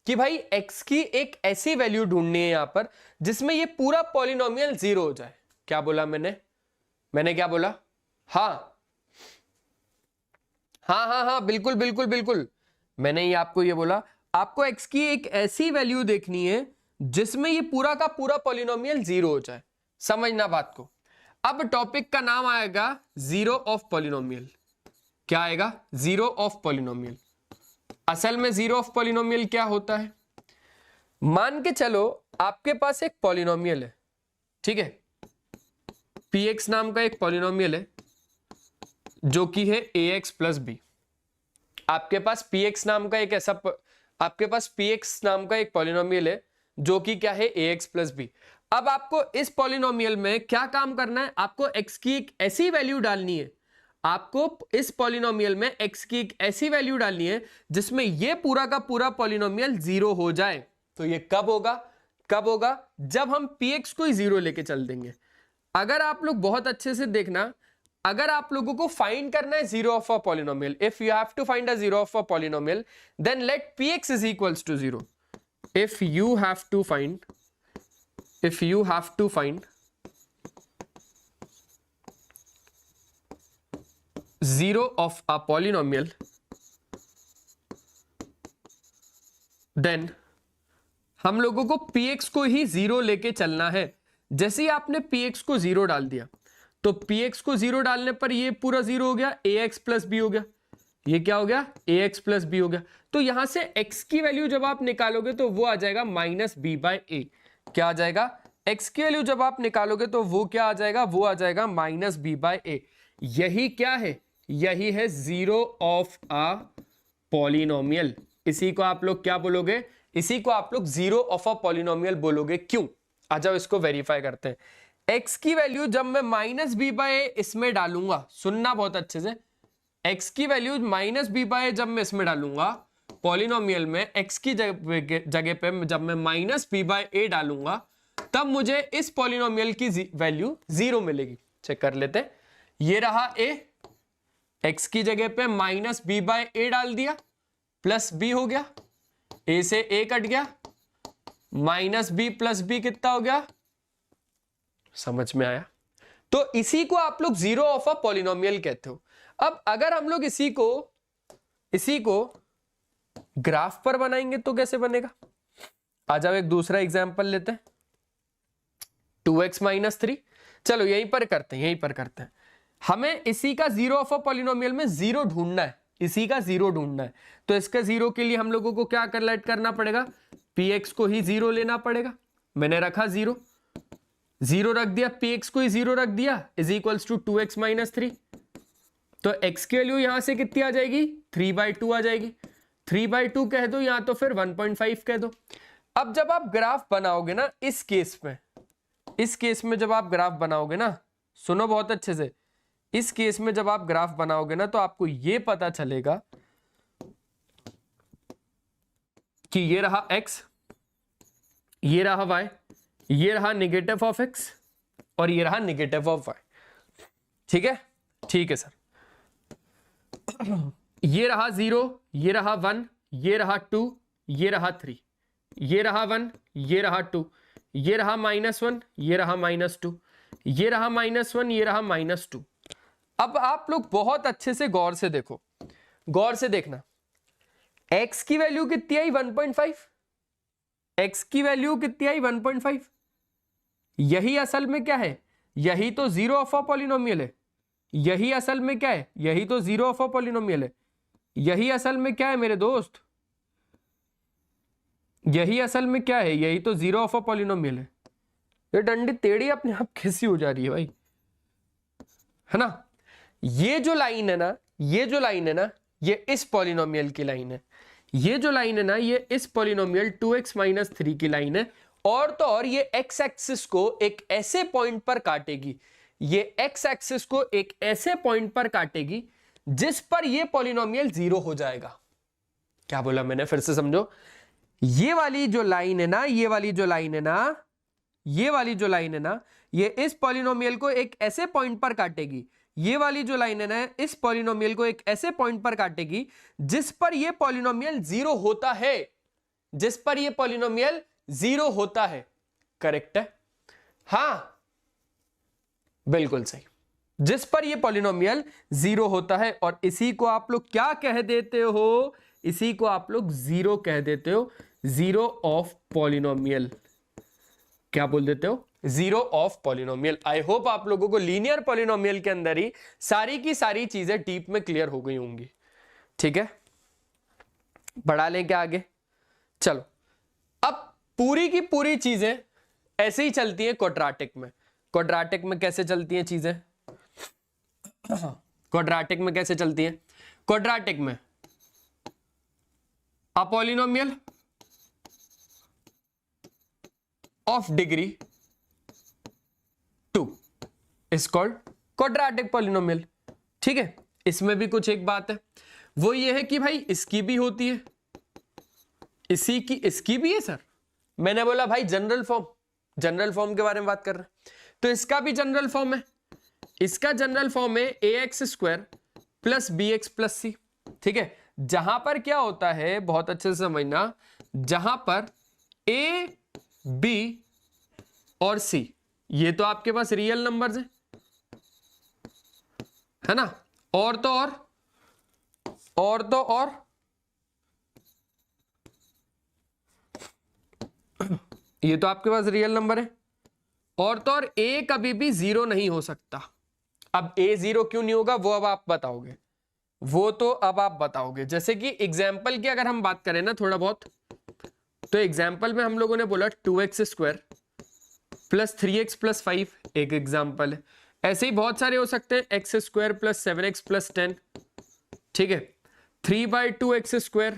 A: कि भाई x की एक ऐसी वैल्यू ढूंढनी है यहां पर जिसमें ये पूरा पॉलिनोमियल 0 हो जाए। क्या बोला मैंने क्या बोला? हाँ हाँ हाँ हाँ, बिल्कुल बिल्कुल बिल्कुल, मैंने ये आपको ये बोला, आपको x की एक ऐसी वैल्यू देखनी है जिसमें ये पूरा का पूरा पॉलिनोमियल 0 हो जाए। समझना बात को। अब टॉपिक का नाम आएगा जीरो ऑफ पॉलिनोमियल। क्या आएगा? Zero of polynomial. असल में जीरो ऑफ पॉलिनोमियल क्या होता है? मान के चलो आपके पास एक पॉलिनोमियल है, ठीक है, px नाम का एक पॉलिनोमियल है जो कि है ax प्लस बी। आपके पास px नाम का एक ऐसा आपके पास px नाम का एक पॉलिनोमियल है जो कि क्या है, ax प्लस बी। अब आपको इस पॉलिनोमियल में क्या काम करना है? आपको x की एक ऐसी वैल्यू डालनी है, आपको इस पॉलिनोमियल में x की एक ऐसी वैल्यू डालनी है जिसमें ये पूरा का पूरा पॉलिनोमियल 0 हो जाए। तो ये कब होगा? कब होगा? जब हम px को ही 0 लेके चल देंगे। अगर आप लोग बहुत अच्छे से देखना, अगर आप लोगों को फाइंड करना है zero of a polynomial, if you have to find a zero of a polynomial, then let px is equals to 0। if you have to find zero of a polynomial, then हम लोगों को px को ही 0 लेके चलना है। जैसे ही आपने px को 0 डाल दिया तो px को 0 डालने पर ये पूरा 0 हो गया, ax प्लस बी हो गया। ये क्या हो गया? ax प्लस बी हो गया। तो यहां से x की वैल्यू जब आप निकालोगे तो वो आ जाएगा माइनस बी बाय ए। क्या आ जाएगा? x की वैल्यू जब आप निकालोगे तो वो क्या आ जाएगा? वो आ जाएगा माइनस बी बाय ए। यही क्या है? यही है जीरो ऑफ अ पॉलिनोमियल। इसी को आप लोग क्या बोलोगे? इसी को आप लोग जीरो ऑफ अ पॉलिनोमियल बोलोगे। क्यों? आ जाओ इसको वेरीफाई करते हैं। x की वैल्यू जब मैं माइनस बी बाय ए इसमें डालूंगा, सुनना बहुत अच्छे से, x की वैल्यू माइनस बी बाय जब मैं इसमें डालूंगा पॉलिनोमियल में, x की जगह पे जब मैं माइनस बी बाय ए डालूंगा तब मुझे इस पॉलिनोमियल की वैल्यू 0 मिलेगी। चेक कर लेते हैं। ये रहा a, x की जगह पे माइनस बी बाय ए डाल दिया, प्लस b हो गया, a से a कट गया, माइनस बी प्लस बी कितना हो गया? समझ में आया? तो इसी को आप लोग जीरो ऑफ अ पॉलिनोमियल कहते हो। अब अगर हम लोग इसी को ग्राफ पर बनाएंगे तो कैसे बनेगा? आ जाओ एक दूसरा एग्जांपल लेते हैं, 2x माइनस 3। चलो यहीं पर करते हैं। हमें इसी का जीरो ऑफ अ पॉलिनोमियल में 0 ढूंढना है, इसी का 0 ढूंढना है। तो इसका 0 के लिए हम लोगों को क्या कैलकुलेट करना पड़ेगा? px को ही 0 लेना पड़ेगा। मैंने रखा 0 रख दिया, px को ही 0 रख दिया, is equals to 2x minus 3। तो x की वैल्यू यहां से कितनी आ जाएगी? 3/2 आ जाएगी। 3/2 कह दो या तो फिर 1.5 कह दो। अब जब आप ग्राफ बनाओगे ना, इस केस में जब आप ग्राफ बनाओगे ना, सुनो बहुत अच्छे से, इस केस में जब आप ग्राफ बनाओगे ना तो आपको ये पता चलेगा कि ये रहा x, ये रहा y, ये रहा नेगेटिव ऑफ x और ये रहा नेगेटिव ऑफ y। ठीक है सर। ये रहा 0, ये रहा 1, ये रहा 2, ये रहा 3, ये रहा 1, ये रहा 2, ये रहा -1, ये रहा -2, ये रहा -1, ये रहा -2। अब आप लोग बहुत अच्छे से गौर से देखो, गौर से देखना, x की वैल्यू कितनी आई? 1.5। x की वैल्यू कितनी आई? 1.5। यही असल में क्या है? यही तो जीरो ऑफ अ पॉलिनोमियल है। यही असल में क्या है? यही तो जीरो ऑफ अ पॉलिनोमियल है। यही असल में क्या है मेरे दोस्त? यही असल में क्या है? यही तो जीरो ऑफ अ पॉलिनोमियल है। ये डंडी टेढ़ी अपने आप कैसी हो जा रही है भाई, है ना? ये जो लाइन है ना, ये इस पॉलिनोमियल की लाइन है। ये जो लाइन है ना, ये इस पॉलिनोमियल 2x माइनस 3 की लाइन है। और तो और ये x एक्सिस को एक ऐसे पॉइंट पर काटेगी, ये x एक्सिस को एक ऐसे पॉइंट पर काटेगी जिस पर ये पॉलिनोमियल 0 हो जाएगा। क्या बोला मैंने? फिर से समझो। ये वाली जो लाइन है ना, ये वाली जो लाइन है ना, ये इस पॉलिनोमियल को एक ऐसे पॉइंट पर काटेगी, ये वाली जो लाइन है ना, इस पॉलिनोमियल को एक ऐसे पॉइंट पर काटेगी जिस पर ये पॉलिनोमियल जीरो होता है, जिस पर ये पॉलिनोमियल जीरो होता है। करेक्ट है? हां, बिल्कुल सही, जिस पर ये पॉलिनोमियल जीरो होता है। और इसी को आप लोग क्या कह देते हो? इसी को आप लोग जीरो कह देते हो, जीरो ऑफ पॉलिनोमियल। क्या बोल देते हो? Zero of polynomial. I hope आप लोगों को लीनियर पॉलिनोमियल के अंदर ही सारी की सारी चीजें डीप में क्लियर हो गई होंगी। ठीक है, बढ़ा लें क्या आगे? चलो, अब पूरी की पूरी चीजें ऐसे ही चलती हैं क्वाड्रेटिक में। क्वाड्रेटिक में कैसे चलती हैं चीजें? क्वाड्रेटिक में कैसे चलती हैं? क्वाड्रेटिक में a polynomial of degree 2 is called quadratic polynomial. ठीक है, इसमें भी कुछ एक बात है, वो ये है कि भाई इसकी भी होती है, इसकी भी है सर। मैंने बोला भाई जनरल फॉर्म के बारे में बात कर रहे हैं, तो इसका भी जनरल फॉर्म है। इसका जनरल फॉर्म है ax² प्लस bx प्लस सी। ठीक है, जहां पर क्या होता है, बहुत अच्छे से समझना, जहां पर a, b और c ये तो आपके पास रियल नंबर्स हैं, है ना, और तो और ये तो आपके पास रियल नंबर है, और तो और a कभी भी जीरो नहीं हो सकता। अब a जीरो क्यों नहीं होगा वो अब आप बताओगे, वो तो अब आप बताओगे। जैसे कि एग्जाम्पल की अगर हम बात करें ना थोड़ा बहुत, तो एग्जाम्पल में हम लोगों ने बोला 2x² प्लस 3x प्लस 5 एक एग्जाम्पल है। ऐसे ही बहुत सारे हो सकते हैं, x² प्लस 7x प्लस 10। ठीक है, 3/2x²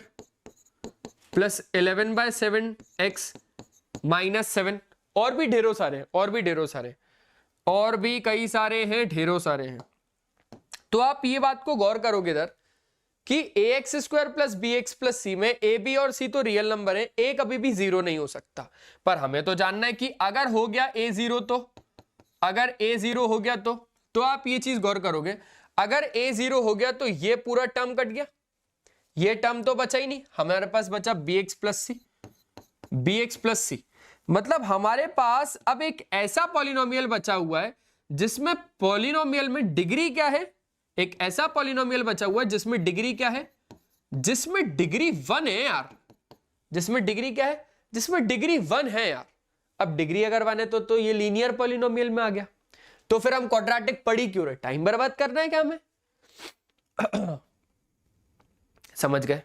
A: प्लस 11/7x माइनस 7, और भी ढेरों सारे, और भी कई सारे हैं, ढेरों सारे हैं। तो आप ये बात को गौर करोगे इधर कि ax² प्लस bx प्लस सी में a, b और c तो रियल नंबर है, a कभी भी जीरो नहीं हो सकता। पर हमें तो जानना है कि अगर हो गया a जीरो, तो अगर a जीरो हो गया तो आप ये चीज गौर करोगे, अगर a जीरो हो गया तो ये पूरा टर्म कट गया, ये टर्म तो बचा ही नहीं, हमारे पास बचा bx प्लस सी। मतलब हमारे पास अब एक ऐसा पॉलिनोमियल बचा हुआ है जिसमें पॉलिनोमियल में डिग्री क्या है, एक ऐसा पॉलिनोमियल बचा हुआ है जिसमें डिग्री क्या है, जिसमें डिग्री 1 है यार, जिसमें डिग्री क्या है, जिसमें डिग्री 1 है यार। अब डिग्री अगर 1 है तो ये लीनियर पॉलिनोमियल में आ गया। तो फिर हम क्वाड्रेटिक पढ़ी क्यों रहे? टाइम बर्बाद करना है क्या हमें? समझ गए?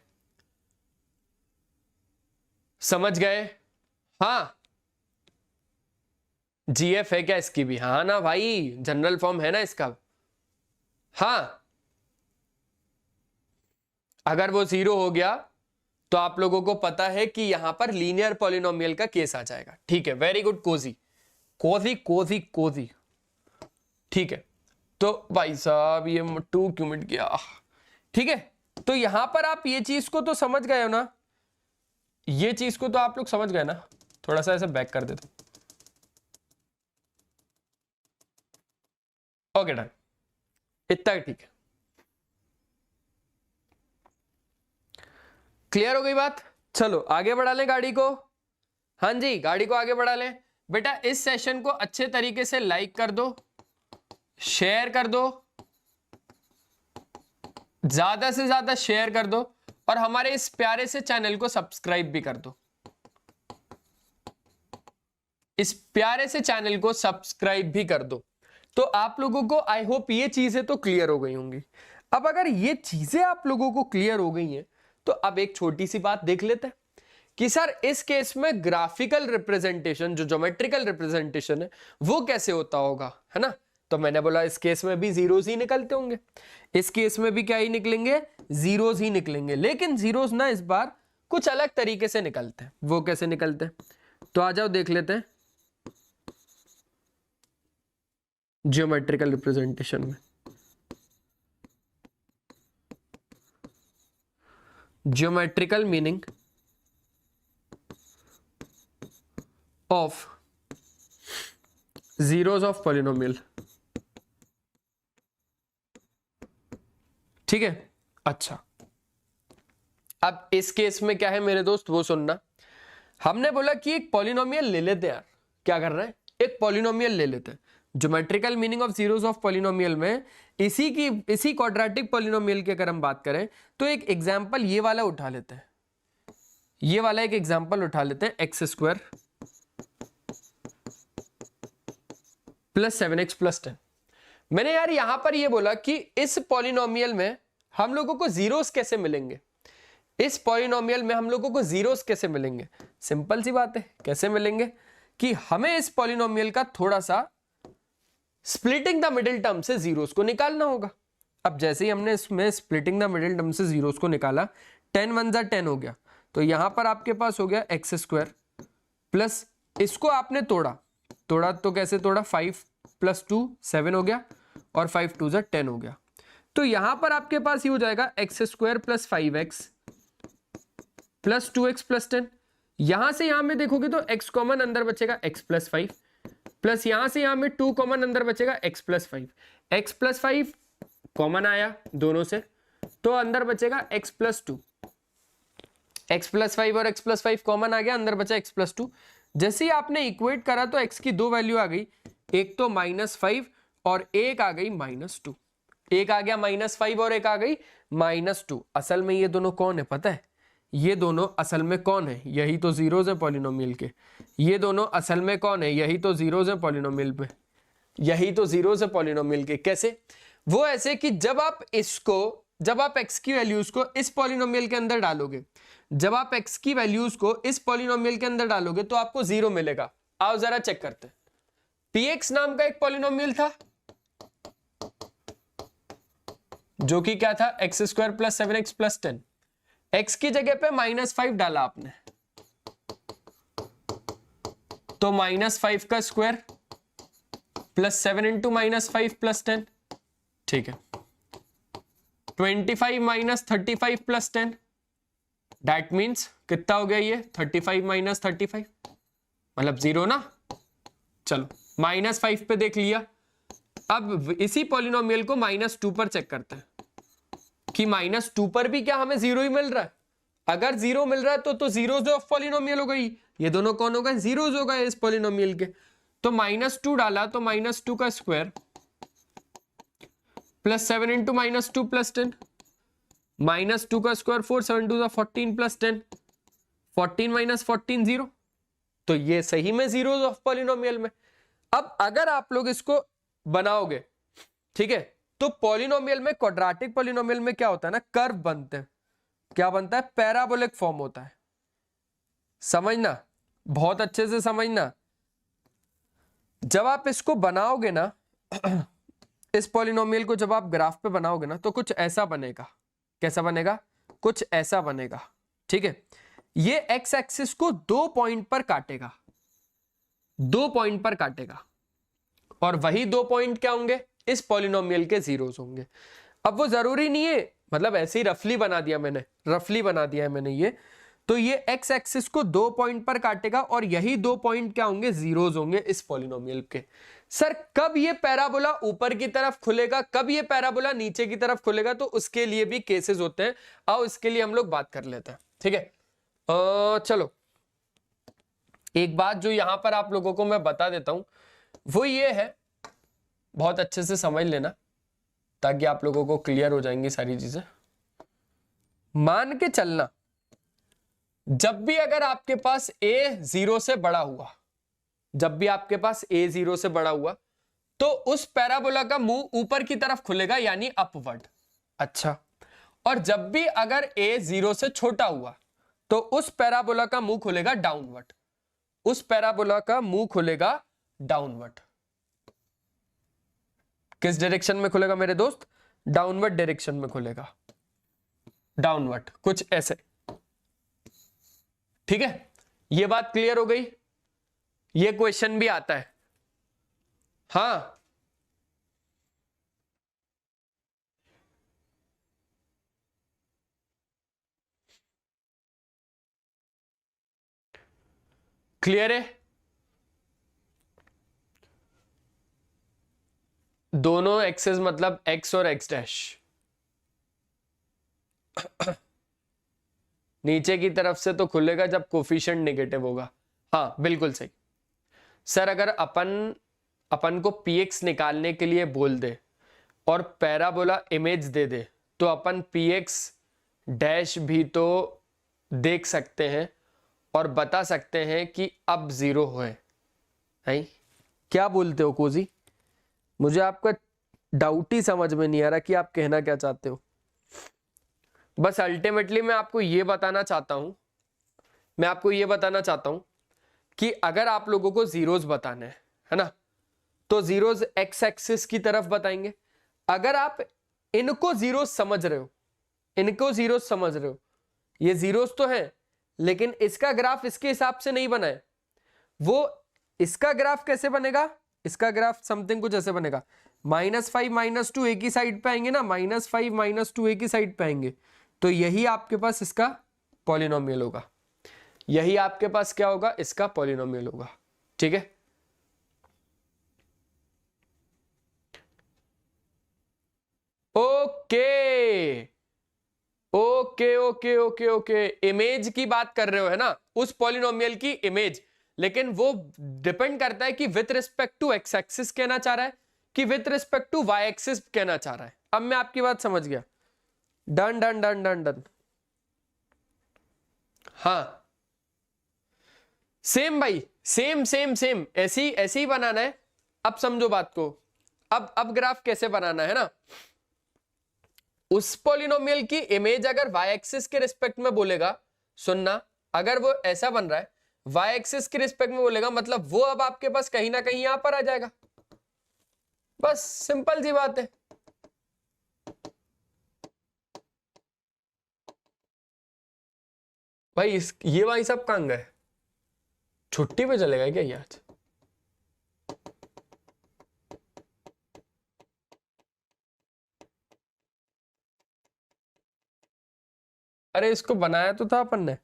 A: समझ गए? हाँ, जीएफ है क्या इसकी भी? हाँ ना भाई, जनरल फॉर्म है ना इसका। हाँ, अगर वो जीरो हो गया तो आप लोगों को पता है कि यहां पर लीनियर पॉलिनोमियल का केस आ जाएगा। ठीक है, वेरी गुड, कोजी। ठीक है, तो भाई साहब ये 2 क्यों मिट गया? ठीक है, तो यहां पर आप ये चीज को तो समझ गए हो ना, ये चीज को तो आप लोग समझ गए ना। थोड़ा सा ऐसे बैक कर देता हूं। ओके डन, इतना ठीक है, क्लियर हो गई बात। चलो आगे बढ़ा लें गाड़ी को। हाँ जी, गाड़ी को आगे बढ़ा लें। बेटा इस सेशन को अच्छे तरीके से लाइक कर दो, शेयर कर दो, ज्यादा से ज्यादा शेयर कर दो, और हमारे इस प्यारे से चैनल को सब्सक्राइब भी कर दो। इस प्यारे से चैनल को सब्सक्राइब भी कर दो। तो आप लोगों को आई होप ये चीजें तो क्लियर हो गई होंगी। अब अगर ये चीजें आप लोगों को क्लियर हो गई हैं, तो अब एक छोटी सी बात देख लेते हैं कि सर इस केस में ग्राफिकल रिप्रेजेंटेशन, जो ज्योमेट्रिकल रिप्रेजेंटेशन है, वो कैसे होता होगा, है ना। तो मैंने बोला इस केस में भी जीरोस ही निकलते होंगे, इस केस में भी क्या ही निकलेंगे, जीरोस ही निकलेंगे। लेकिन जीरोस ना इस बार कुछ अलग तरीके से निकलते हैं। वो कैसे निकलते हैं, तो आ जाओ देख लेते हैं ज्योमेट्रिकल रिप्रेजेंटेशन में। Geometrical meaning of zeros of polynomial. ठीक है, अच्छा अब इस केस में क्या है मेरे दोस्त वो सुनना। हमने बोला कि एक पॉलिनोमियल ले लेते हैं यार, क्या कर रहे हैं, एक पॉलिनोमियल ले लेते हैं। Geometrical meaning of zeros of polynomial में इसी क्वाड्रेटिक पॉलिनोमियल की अगर हम बात करें तो एक एग्जांपल ये वाला उठा लेते हैं, ये वाला एक एग्जांपल उठा लेते हैं, x square plus 7x plus 10। मैंने यार यहां पर ये बोला कि इस पॉलिनोमियल में हम लोगों को जीरोस कैसे मिलेंगे, इस पॉलिनोमियल में हम लोगों को जीरोस कैसे मिलेंगे। सिंपल सी बात है, कैसे मिलेंगे कि हमें इस पॉलिनोमियल का थोड़ा सा स्प्लिटिंग द मिडिल टर्म से जीरोस को निकालना होगा। अब जैसे ही हमने इसमें स्प्लिटिंग द मिडिल टर्म से जीरोस को निकाला, 10 वन जा 10 हो गया, तो यहां पर आपके पास हो गया एक्स स्क्वायर प्लस, इसको आपने तोड़ा तो कैसे तोड़ा, 5 प्लस 2 7 हो गया और 5 2 जा 10 हो गया। तो यहां पर आपके पास ये हो जाएगा x square plus 5x plus 2x plus 10। यहां से यहां में देखोगे तो x कॉमन अंदर बचेगा x प्लस 5 प्लस यहां से यहां में 2 कॉमन अंदर बचेगा x plus 5। x plus 5 common आया दोनों से तो अंदर बचेगा x प्लस 2, x प्लस 5 और x प्लस 5 कॉमन आ गया, अंदर बचा x प्लस 2। जैसे ही आपने इक्वेट करा तो x की दो वैल्यू आ गई, एक तो -5 और एक आ गई -2, एक आ गया -5 और एक आ गई -2। असल में ये दोनों कौन है पता है, ये दोनों असल में कौन है, यही तो जीरोस है पॉलिनोमियल के, ये दोनों असल में कौन है, यही तो जीरोस है पॉलिनोमियल पे, यही तो जीरोस है पॉलिनोमियल के। कैसे, वो ऐसे कि जब आप x की वैल्यूज को इस पॉलिनोमियल के अंदर डालोगे, जब आप x की वैल्यूज को इस पॉलिनोमियल के अंदर डालोगे तो आपको जीरो मिलेगा। आओ जरा चेक करते हैं। px नाम का एक पॉलिनोमियल था जो कि क्या था, x square plus 7x plus 10। x की जगह पे -5 डाला आपने तो -5 का स्क्वायर प्लस 7 इंटू -5 प्लस 10, ठीक है। 25 माइनस 35 प्लस 10, दैट मीन्स कितना हो गया ये, 35 माइनस 35 मतलब जीरो ना। चलो -5 पे देख लिया। अब इसी पॉलिनोमियल को -2 पर चेक करते हैं कि -2 पर भी क्या हमें जीरो ही मिल रहा है। अगर जीरो मिल रहा है तो जीरोस ऑफ पॉलिनोमियल हो गई, ये दोनों कौन हो गए, जीरोस हो गए इस पॉलिनोमियल के। तो -2 डाला तो -2 का स्क्वायर प्लस 7 इंटू -2 प्लस 10, -2 का स्क्वायर 4 7 2 14 प्लस 10, 14 माइनस 14 0। तो ये सही में जीरोस ऑफ पॉलिनोमियल में। अब अगर आप लोग इसको बनाओगे, ठीक है, तो पॉलिनोमियल में, क्वाड्रेटिक पॉलिनोमियल में क्या होता है ना, कर्व बनते हैं, क्या बनता है, पैराबोलिक फॉर्म होता है। समझना, बहुत अच्छे से समझना। जब आप इसको बनाओगे ना इस पॉलिनोमियल को जब आप ग्राफ पे बनाओगे ना तो कुछ ऐसा बनेगा। कैसा बनेगा, कुछ ऐसा बनेगा, ठीक है। ये एक्स एक्सिस को 2 पॉइंट पर काटेगा, 2 पॉइंट पर काटेगा, और वही 2 पॉइंट क्या होंगे, इस पॉलिनोमियल के जीरोस होंगे। अब वो जरूरी नहीं है, मतलब ऐसे ही रफली बना दिया मैंने, रफली बना दिया है मैंने ये। तो ये एक्स एक्सिस को 2 पॉइंट पर काटेगा और यही 2 पॉइंट क्या होंगे, जीरोस होंगे इस पॉलिनोमियल के। सर कब ये पैराबोला ऊपर की तरफ खुलेगा, कब ये पैराबोला नीचे की तरफ खुलेगा, तो उसके लिए भी केसेस होते हैं। आओ इसके लिए हम लोग बात कर लेते हैं, ठीक है। चलो एक बात जो यहां पर आप लोगों को मैं बता देता हूं वो ये है, बहुत अच्छे से समझ लेना ताकि आप लोगों को क्लियर हो जाएंगी सारी चीजें। मान के चलना जब भी अगर आपके पास a 0 से बड़ा हुआ, जब भी आपके पास a 0 से बड़ा हुआ तो उस पैराबोला का मुंह ऊपर की तरफ खुलेगा यानी अपवर्ड। अच्छा, और जब भी अगर a 0 से छोटा हुआ तो उस पैराबोला का मुंह खुलेगा डाउनवर्ड, उस पैराबोला का मुंह खुलेगा डाउनवर्ड। किस डायरेक्शन में खुलेगा मेरे दोस्त, डाउनवर्ड डायरेक्शन में खुलेगा, डाउनवर्ड कुछ ऐसे, ठीक है। ये बात क्लियर हो गई, ये क्वेश्चन भी आता है। हाँ क्लियर है, दोनों एक्सेस मतलब एक्स और एक्स डैश। नीचे की तरफ से तो खुलेगा जब कोफिशिएंट नेगेटिव होगा। हाँ बिल्कुल सही सर। अगर अपन को px निकालने के लिए बोल दे और पैराबोला इमेज दे दे तो अपन px डैश भी तो देख सकते हैं और बता सकते हैं कि अब जीरो है। क्या बोलते हो कोजी? मुझे आपका डाउट ही समझ में नहीं आ रहा कि आप कहना क्या चाहते हो। बस अल्टीमेटली मैं आपको ये बताना चाहता हूं कि अगर आप लोगों को जीरोस बताने हैं, है ना, तो जीरोस एक्स एक्सिस की तरफ बताएंगे। अगर आप इनको जीरोस समझ रहे हो, ये जीरोस तो है लेकिन इसका ग्राफ इसके हिसाब से नहीं बना है। वो इसका ग्राफ कैसे बनेगा? इसका ग्राफ समथिंग कुछ ऐसे बनेगा, -5 -2 एक ही साइड पे आएंगे ना, -5 -2 एक ही साइड पे आएंगे, तो यही आपके पास इसका पॉलिनोमियल होगा। यही आपके पास क्या होगा? इसका पॉलिनोमियल होगा। ठीक है, okay okay okay okay okay. Image की बात कर रहे हो, है ना, उस पॉलिनोमियल की इमेज। लेकिन वो डिपेंड करता है कि with respect to x axis कहना चाह रहा है कि with respect to y axis कहना चाह रहा है। अब मैं आपकी बात समझ गया। Done done done done done. हाँ सेम भाई, सेम सेम सेम, ऐसी ऐसे ही बनाना है। अब समझो बात को। अब ग्राफ कैसे बनाना है ना, उस पॉलिनोमियल की इमेज अगर वाई एक्सिस के रिस्पेक्ट में बोलेगा, सुनना, अगर वो ऐसा बन रहा है वाई एक्सिस के रिस्पेक्ट में बोलेगा, मतलब वो अब आपके पास कहीं ना कहीं यहां पर आ जाएगा। बस सिंपल सी बात है। भाई ये भाई सब कहां गए? छुट्टी पे चले गए क्या ये आज? अरे इसको बनाया तो था अपन ने।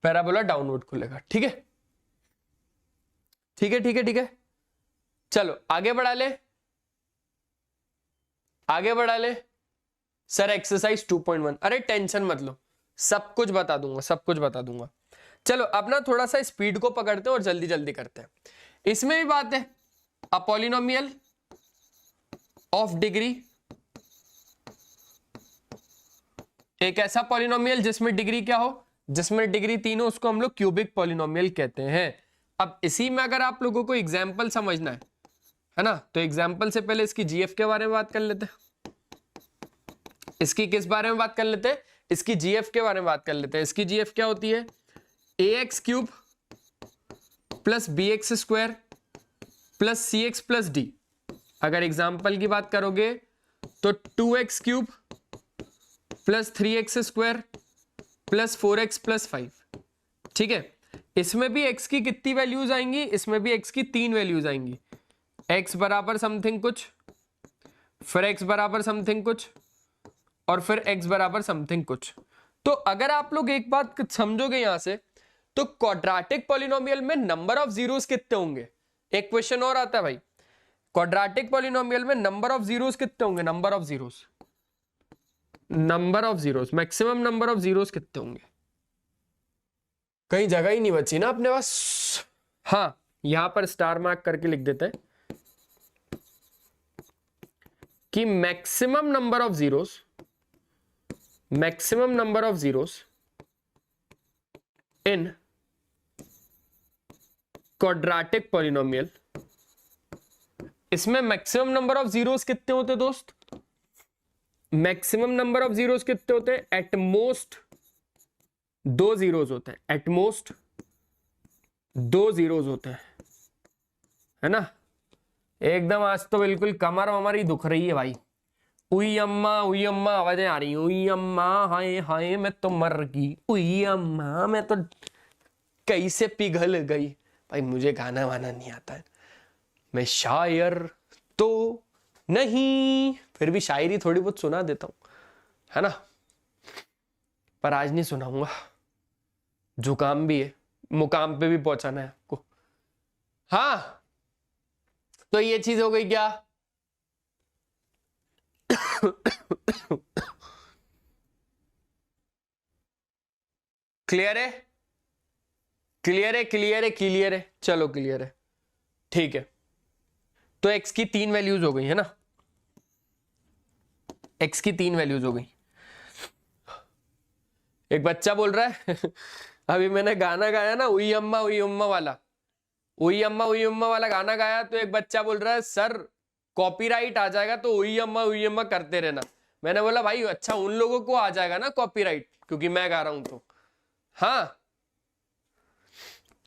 A: पैराबोला डाउनवर्ड खुलेगा। ठीक है ठीक है ठीक है ठीक है, चलो आगे बढ़ा ले सर। एक्सरसाइज 2.1। अरे टेंशन मत लो, सब कुछ बता दूंगा। चलो अब ना थोड़ा सा स्पीड को पकड़ते हैं और जल्दी जल्दी करते हैं। इसमें भी बात है, अ पॉलिनोमियल ऑफ डिग्री, एक ऐसा पॉलिनोमियल जिसमें डिग्री क्या हो, जिसमें डिग्री 3 हो, उसको हम लोग क्यूबिक पॉलिनोमियल कहते हैं। अब इसी में अगर आप लोगों को एग्जाम्पल समझना है ना, तो एग्जाम्पल से पहले इसकी जीएफ के बारे में बात कर लेते हैं। इसकी किस बारे में बात कर लेते हैं? इसकी जीएफ के बारे में बात कर लेते हैं। इसकी जीएफ क्या होती है? ax³ plus bx² plus cx plus d। अगर एग्जाम्पल की बात करोगे तो 2x³ plus 3x² plus 4x plus 5। ठीक है, इसमें भी x की कितनी वैल्यूज आएंगी? इसमें भी x की 3 वैल्यूज आएंगी। x बराबर समथिंग कुछ, फिर x बराबर समथिंग कुछ, और फिर x बराबर समथिंग कुछ। तो अगर आप लोग एक बात समझोगे यहां से, तो क्वाड्रेटिक पॉलिनोमियल में नंबर ऑफ जीरोस कितने होंगे? एक क्वेश्चन और आता है भाई, क्वाड्रेटिक पॉलिनोमियल में नंबर ऑफ जीरोस कितने होंगे? Number of zeros, maximum number of zeros कितने होंगे? कहीं जगह ही नहीं बची ना अपने पास। हाँ, यहां पर स्टार मार्क करके लिख देते हैं कि maximum number of zeros in quadratic polynomial. इसमें मैक्सिमम नंबर ऑफ जीरोस कितने होते दोस्त? मैक्सिमम नंबर ऑफ जीरोस कितने होते हैं? एटमोस्ट 2 जीरोस होते हैं, एटमोस्ट 2 जीरोस होते हैं, है ना। एकदम आज तो बिल्कुल कमर हमारी दुख रही है भाई। उई अम्मा आवाजें आ रही हैं। उई अम्मा हाय हाय मैं तो मर गई, उई अम्मा मैं तो कैसे पिघल गई। भाई मुझे गाना वाना नहीं आता है, मैं शायर तो नहीं, फिर भी शायरी थोड़ी बहुत सुना देता हूं, है ना, पर आज नहीं सुनाऊंगा। जुकाम भी है, मुकाम पे भी पहुंचाना है आपको। हाँ, तो ये चीज हो गई क्या? क्लियर है? क्लियर है, क्लियर है, क्लियर है, चलो क्लियर है, ठीक है। तो x की 3 वैल्यूज हो गई है ना, x की 3 वैल्यूज हो गई। एक बच्चा बोल रहा है अभी मैंने गाना गाया ना, उई अम्मा वाला, उई अम्मा वाला गाना गाया, तो एक बच्चा बोल रहा है सर कॉपीराइट आ जाएगा तो उई अम्मा करते रहना। मैंने बोला भाई अच्छा उन लोगों को आ जाएगा ना कॉपीराइट, क्योंकि मैं गा रहा हूं तो। हाँ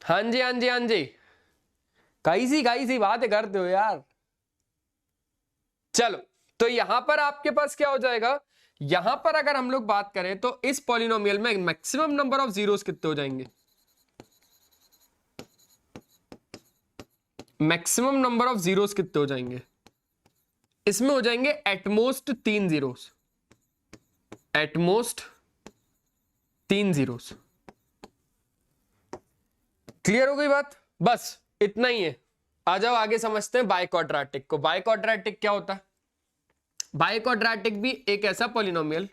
A: हाँ जी, हाँ जी, हाँ जी, काई सी बात करते हो यार। चलो, तो यहां पर आपके पास क्या हो जाएगा, यहां पर अगर हम लोग बात करें तो इस पॉलिनोमियल में मैक्सिमम नंबर ऑफ जीरोस कितने हो जाएंगे? मैक्सिमम नंबर ऑफ जीरोस कितने हो जाएंगे? इसमें हो जाएंगे at most 3 zeros, at most 3 zeros. Clear हो गई बात? बस इतना ही है। आ जाओ आगे समझते हैं बाय क्वाड्रेटिक को। बाय क्वाड्रेटिक क्या होता है? बाय क्वाड्रेटिक भी एक ऐसा पॉलिनोमियल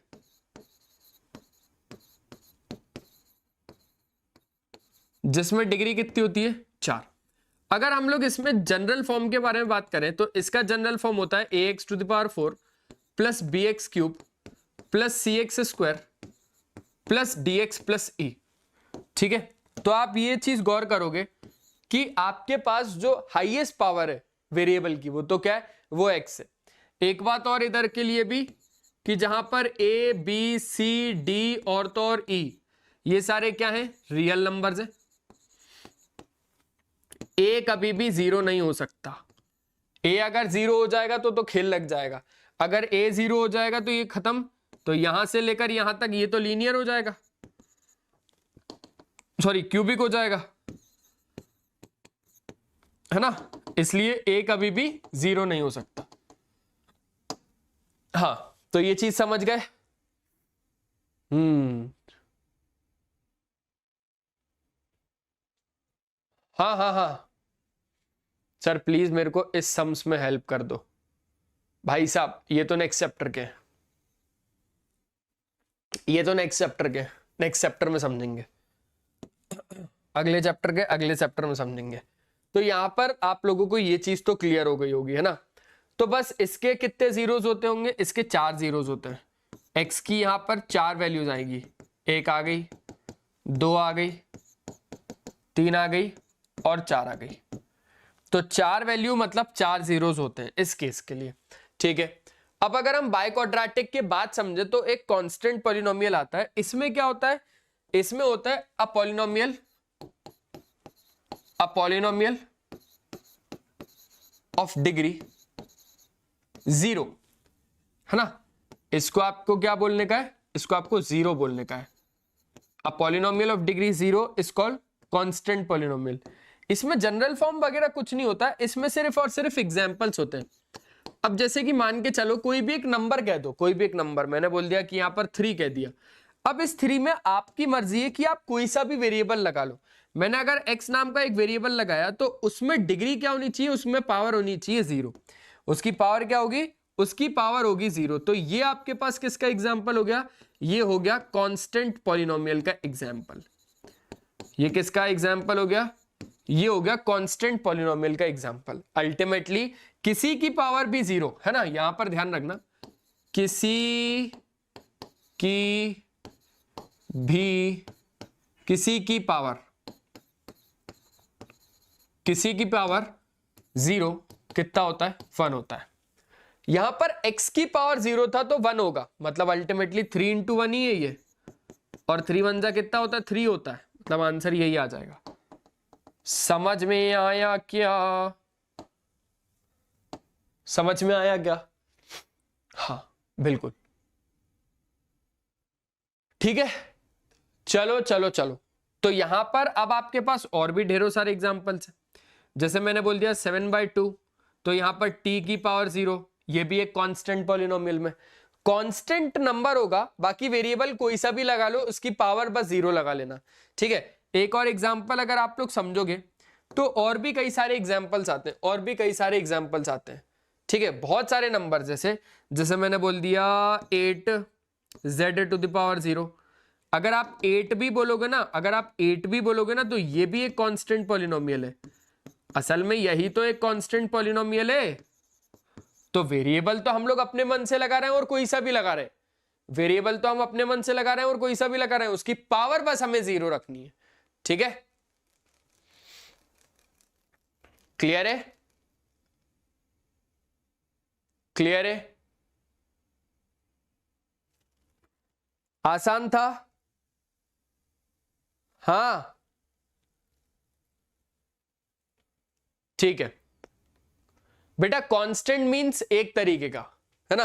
A: जिसमें डिग्री कितनी होती है? 4। अगर हम लोग इसमें जनरल फॉर्म के बारे में बात करें तो इसका जनरल फॉर्म होता है ax⁴ plus bx³ plus cx² plus dx plus e। ठीक है, तो आप ये चीज गौर करोगे कि आपके पास जो हाईएस्ट पावर है वेरिएबल की वो तो क्या है? वो x है। एक बात और इधर के लिए भी कि जहां पर a b c d और तो और e ये सारे क्या हैं? रियल नंबर्स हैं। a कभी भी 0 नहीं हो सकता। a अगर 0 हो जाएगा तो खेल लग जाएगा। अगर a 0 हो जाएगा तो ये खत्म, तो यहां से लेकर यहां तक ये तो लीनियर हो जाएगा, सॉरी क्यूबिक हो जाएगा, है ना। इसलिए a कभी भी 0 नहीं हो सकता। हाँ, तो ये चीज समझ गए? हाँ हाँ हाँ सर, प्लीज मेरे को इस सम्स में हेल्प कर दो भाई साहब। ये तो नेक्स्ट चैप्टर के, ये तो नेक्स्ट चैप्टर के, नेक्स्ट चैप्टर में समझेंगे, अगले चैप्टर के अगले चैप्टर में समझेंगे। तो यहां पर आप लोगों को ये चीज तो क्लियर हो गई होगी, है ना। तो बस इसके कितने जीरोस होते होंगे? इसके 4 जीरोस होते हैं। एक्स की यहां पर 4 वैल्यूज आएगी, 1 आ गई, 2 आ गई, 3 आ गई और 4 आ गई। तो 4 वैल्यू मतलब 4 जीरोस होते हैं इस केस के लिए। ठीक है, अब अगर हम बाय क्वाड्रेटिक के बाद समझे तो एक कांस्टेंट पॉलिनोमियल आता है। इसमें क्या होता है? इसमें होता है अ पॉलिनोमियल ऑफ डिग्री 0, है ना। इसको आपको क्या बोलने का है? इसको आपको 0 बोलने का है। A polynomial of degree 0 is called constant polynomial. इसमें जनरल फॉर्म वगैरह कुछ नहीं होता, इसमें सिर्फ और सिर्फ एग्जांपल्स होते हैं। अब जैसे कि मान के चलो कोई भी एक नंबर कह दो, कोई भी एक नंबर, मैंने बोल दिया कि यहां पर 3 कह दिया। अब इस 3 में आपकी मर्जी है कि आप कोई सा भी वेरिएबल लगा लो। मैंने अगर x नाम का एक वेरिएबल लगाया तो उसमें डिग्री क्या होनी चाहिए? उसमें पावर होनी चाहिए 0। उसकी पावर क्या होगी? उसकी पावर होगी 0। तो ये आपके पास किसका एग्जाम्पल हो गया? ये हो गया कांस्टेंट पॉलिनोमियल का एग्जाम्पल। ये किसका एग्जाम्पल हो गया? ये हो गया कांस्टेंट पॉलिनोमियल का एग्जाम्पल। अल्टीमेटली किसी की पावर भी 0, है ना, यहां पर ध्यान रखना, किसी की पावर 0 कितना होता है? 1 होता है। यहां पर x की पावर 0 था तो 1 होगा, मतलब अल्टीमेटली 3 × 1 ही है ये, और 3 1 जा कितना होता है? 3 होता है, मतलब आंसर यही आ जाएगा। समझ में आया क्या? समझ में आया क्या? हाँ बिल्कुल, ठीक है। चलो चलो चलो, तो यहां पर अब आपके पास और भी ढेरों सारे एग्जांपल्स हैं। जैसे मैंने बोल दिया 7/2, तो यहां पर t की पावर 0, ये भी एक कांस्टेंट पॉलिनोमियल में। कांस्टेंट नंबर होगा, बाकी वेरिएबल कोई सा भी लगा लो, उसकी पावर बस 0 लगा लेना, ठीक है। एक और एग्जांपल अगर आप लोग समझोगे तो और भी कई सारे एग्जांपल्स आते हैं, और भी कई सारे एग्जांपल्स आते हैं, ठीक है। बहुत सारे नंबर, जैसे जैसे मैंने बोल दिया 8z⁻0। अगर आप 8 भी बोलोगे ना, अगर आप 8 भी बोलोगे ना, तो ये भी एक कांस्टेंट पॉलिनोमियल है। असल में यही तो एक कांस्टेंट पॉलिनोमियल है। तो वेरिएबल तो हम लोग अपने मन से लगा रहे हैं और कोई सा भी लगा रहे हैं, वेरिएबल तो हम अपने मन से लगा रहे हैं और कोई सा भी लगा रहे हैं, उसकी पावर बस हमें 0 रखनी है, ठीक है। क्लियर है? क्लियर है? आसान था? हाँ, ठीक है बेटा। कांस्टेंट मींस एक तरीके का, है ना।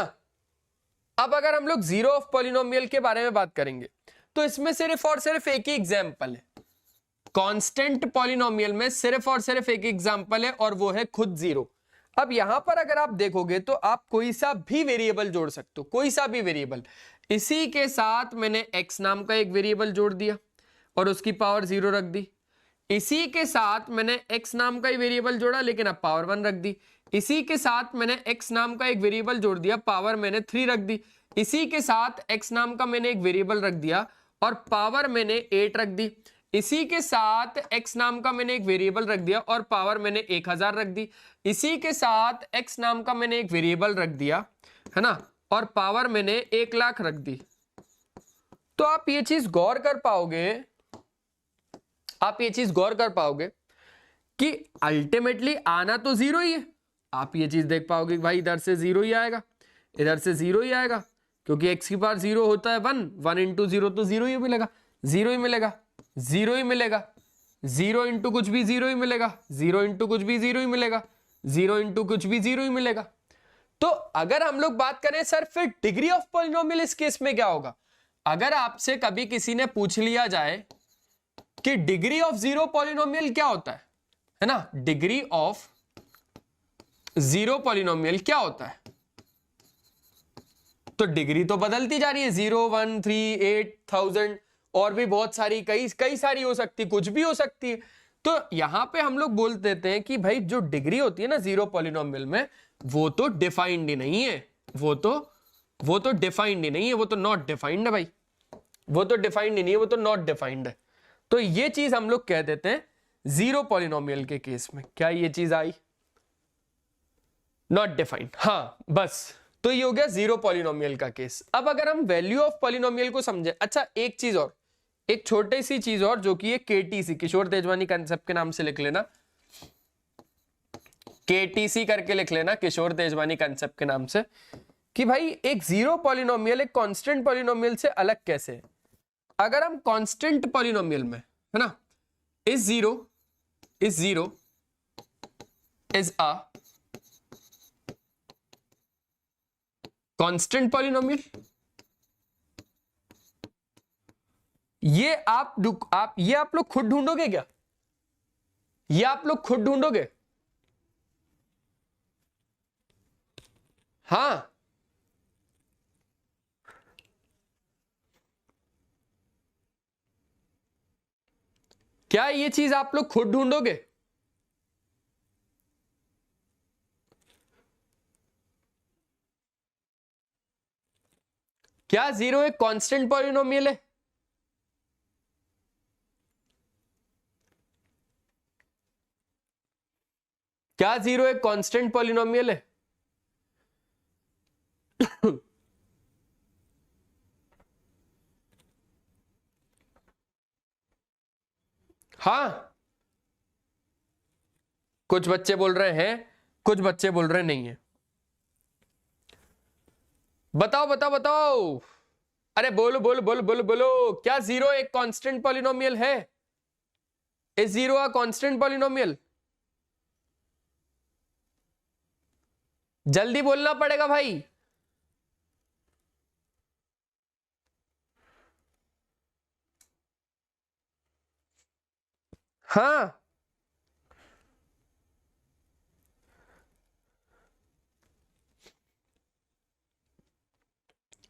A: अब अगर हम लोग जीरो ऑफ पॉलिनोमियल के बारे में बात करेंगे तो इसमें सिर्फ और सिर्फ एक ही एग्जांपल है। कांस्टेंट पॉलिनोमियल में सिर्फ और सिर्फ एक एग्जांपल है, और वो है खुद जीरो। अब यहां पर अगर आप देखोगे तो आप कोई सा भी वेरिएबल जोड़ सकते हो, कोई सा भी वेरिएबल। इसी के साथ मैंने x नाम का एक वेरिएबल जोड़ दिया और उसकी पावर 0 रख दी। इसी के साथ मैंने x नाम का ही वेरिएबल जोड़ा, लेकिन अब पावर 1 रख दी। इसी के साथ मैंने x नाम का एक वेरिएबल जोड़ दिया, पावर मैंने 3 रख दी। इसी के साथ x नाम का मैंने एक वेरिएबल रख दिया और पावर मैंने 8 रख दी। इसी के साथ x नाम का मैंने एक वेरिएबल रख दिया और पावर मैंने 1000 रख दी। इसी के साथ x नाम का मैंने एक वेरिएबल रख दिया, है ना, और पावर मैंने 1 लाख रख दी। तो आप ये चीज गौर कर पाओगे, आप ये चीज गौर कर पाओगे कि अल्टीमेटली आना तो 0 ही है। आप ये चीज देख पाओगे भाई इधर से 0 ही आएगा, इधर से 0 ही आएगा, क्योंकि x की पावर 0 होता है 1, 1 इंटू 0 तो 0 ही मिलेगा, 0 ही मिलेगा, 0 ही मिलेगा। 0 इंटू कुछ भी 0 ही मिलेगा, 0 इंटू कुछ भी 0 ही मिलेगा, 0 इंटू कुछ भी 0 ही मिलेगा। तो अगर हम लोग बात करें सर फिर डिग्री ऑफ पॉलिनोमियल इस केस में क्या होगा? अगर आपसे कभी किसी ने पूछ लिया जाए कि डिग्री ऑफ जीरो पॉलिनोमियल क्या होता है ना, डिग्री ऑफ जीरो पॉलिनोमियल क्या होता है, तो डिग्री तो बदलती जा रही है, 0, 1, 3, 8,000 और भी बहुत सारी, कई कई सारी हो सकती, कुछ भी हो सकती है। तो यहां पे हम लोग बोल देते हैं कि भाई जो डिग्री होती है ना जीरो पॉलिनोमियल में, वो तो डिफाइंड ही नहीं है, वो तो डिफाइंड ही नहीं है, वो तो नॉट डिफाइंड है भाई, वो तो डिफाइंड ही नहीं है, वो तो नॉट डिफाइंड है। तो ये चीज हम लोग कह देते हैं जीरो पॉलिनोमियल के केस में। क्या ये चीज आई? नॉट डिफाइंड, हाँ बस। तो ये हो गया जीरो पॉलिनोमियल का केस। अब अगर हम वैल्यू ऑफ पॉलिनोमियल को समझे, अच्छा एक चीज और, एक छोटी सी चीज और, जो कि है केटीसी, किशोर तेजवानी कंसेप्ट के नाम से लिख लेना, केटीसी करके लिख लेना, किशोर तेजवानी कंसेप्ट के नाम से, कि भाई एक जीरो पॉलिनोमियल एक कांस्टेंट पॉलिनोमियल से अलग कैसे है। अगर हम कांस्टेंट पॉलिनोमियल में, है ना, is zero is a constant polynomial, ये आप लोग खुद ढूंढोगे क्या? ये आप लोग खुद ढूंढोगे? हाँ, क्या ये चीज आप लोग खुद ढूंढोगे? क्या जीरो एक कांस्टेंट पॉलिनोमियल है? क्या जीरो एक कांस्टेंट पॉलिनोमियल है? हाँ, कुछ बच्चे बोल रहे हैं, कुछ बच्चे बोल रहे नहीं है। बताओ बताओ बताओ, अरे बोलो बोलो बोलो बोलो बोलो, क्या जीरो एक कांस्टेंट पॉलिनोमियल है? Is zero a constant polynomial? जल्दी बोलना पड़ेगा भाई। हाँ,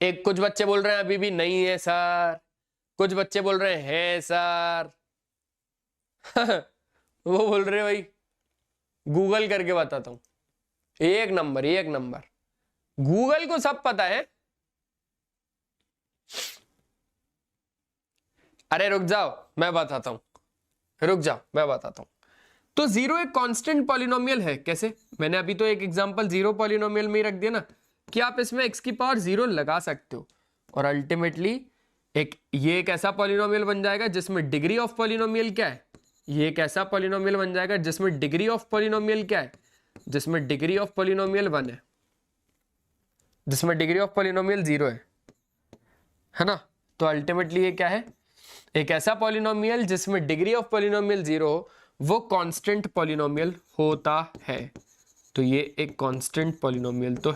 A: एक कुछ बच्चे बोल रहे हैं अभी भी नहीं है सर, कुछ बच्चे बोल रहे हैं सर। वो बोल रहे भाई गूगल करके बताता हूं, एक नंबर एक नंबर, गूगल को सब पता है। अरे रुक जाओ मैं बताता हूं, रुक जाओ मैं बताता हूं। तो जीरो एक कांस्टेंट पॉलिनोमियल है। कैसे? मैंने अभी तो एक एग्जांपल जीरो पॉलिनोमियल में ही रख दिया ना, कि आप इसमें x की पावर जीरो लगा सकते हो और अल्टीमेटली ये एक ऐसा पॉलिनोमियल बन जाएगा जिसमें डिग्री ऑफ पॉलिनोमियल क्या है, ये एक ऐसा पॉलिनोमियल बन जाएगा जिसमें डिग्री ऑफ पॉलिनोमियल क्या है, जिसमें डिग्री ऑफ पॉलिनोमियल 1 है, जिसमें डिग्री ऑफ पॉलिनोमियल 0 है ना। तो अल्टीमेटली ये क्या है, एक ऐसा पॉलिनोमियल जिसमें डिग्री ऑफ पॉलिनोमियल 0 हो, वो कांस्टेंट पॉलिनोमियल होता है। तो ये एक कांस्टेंट पॉलिनोमियल तो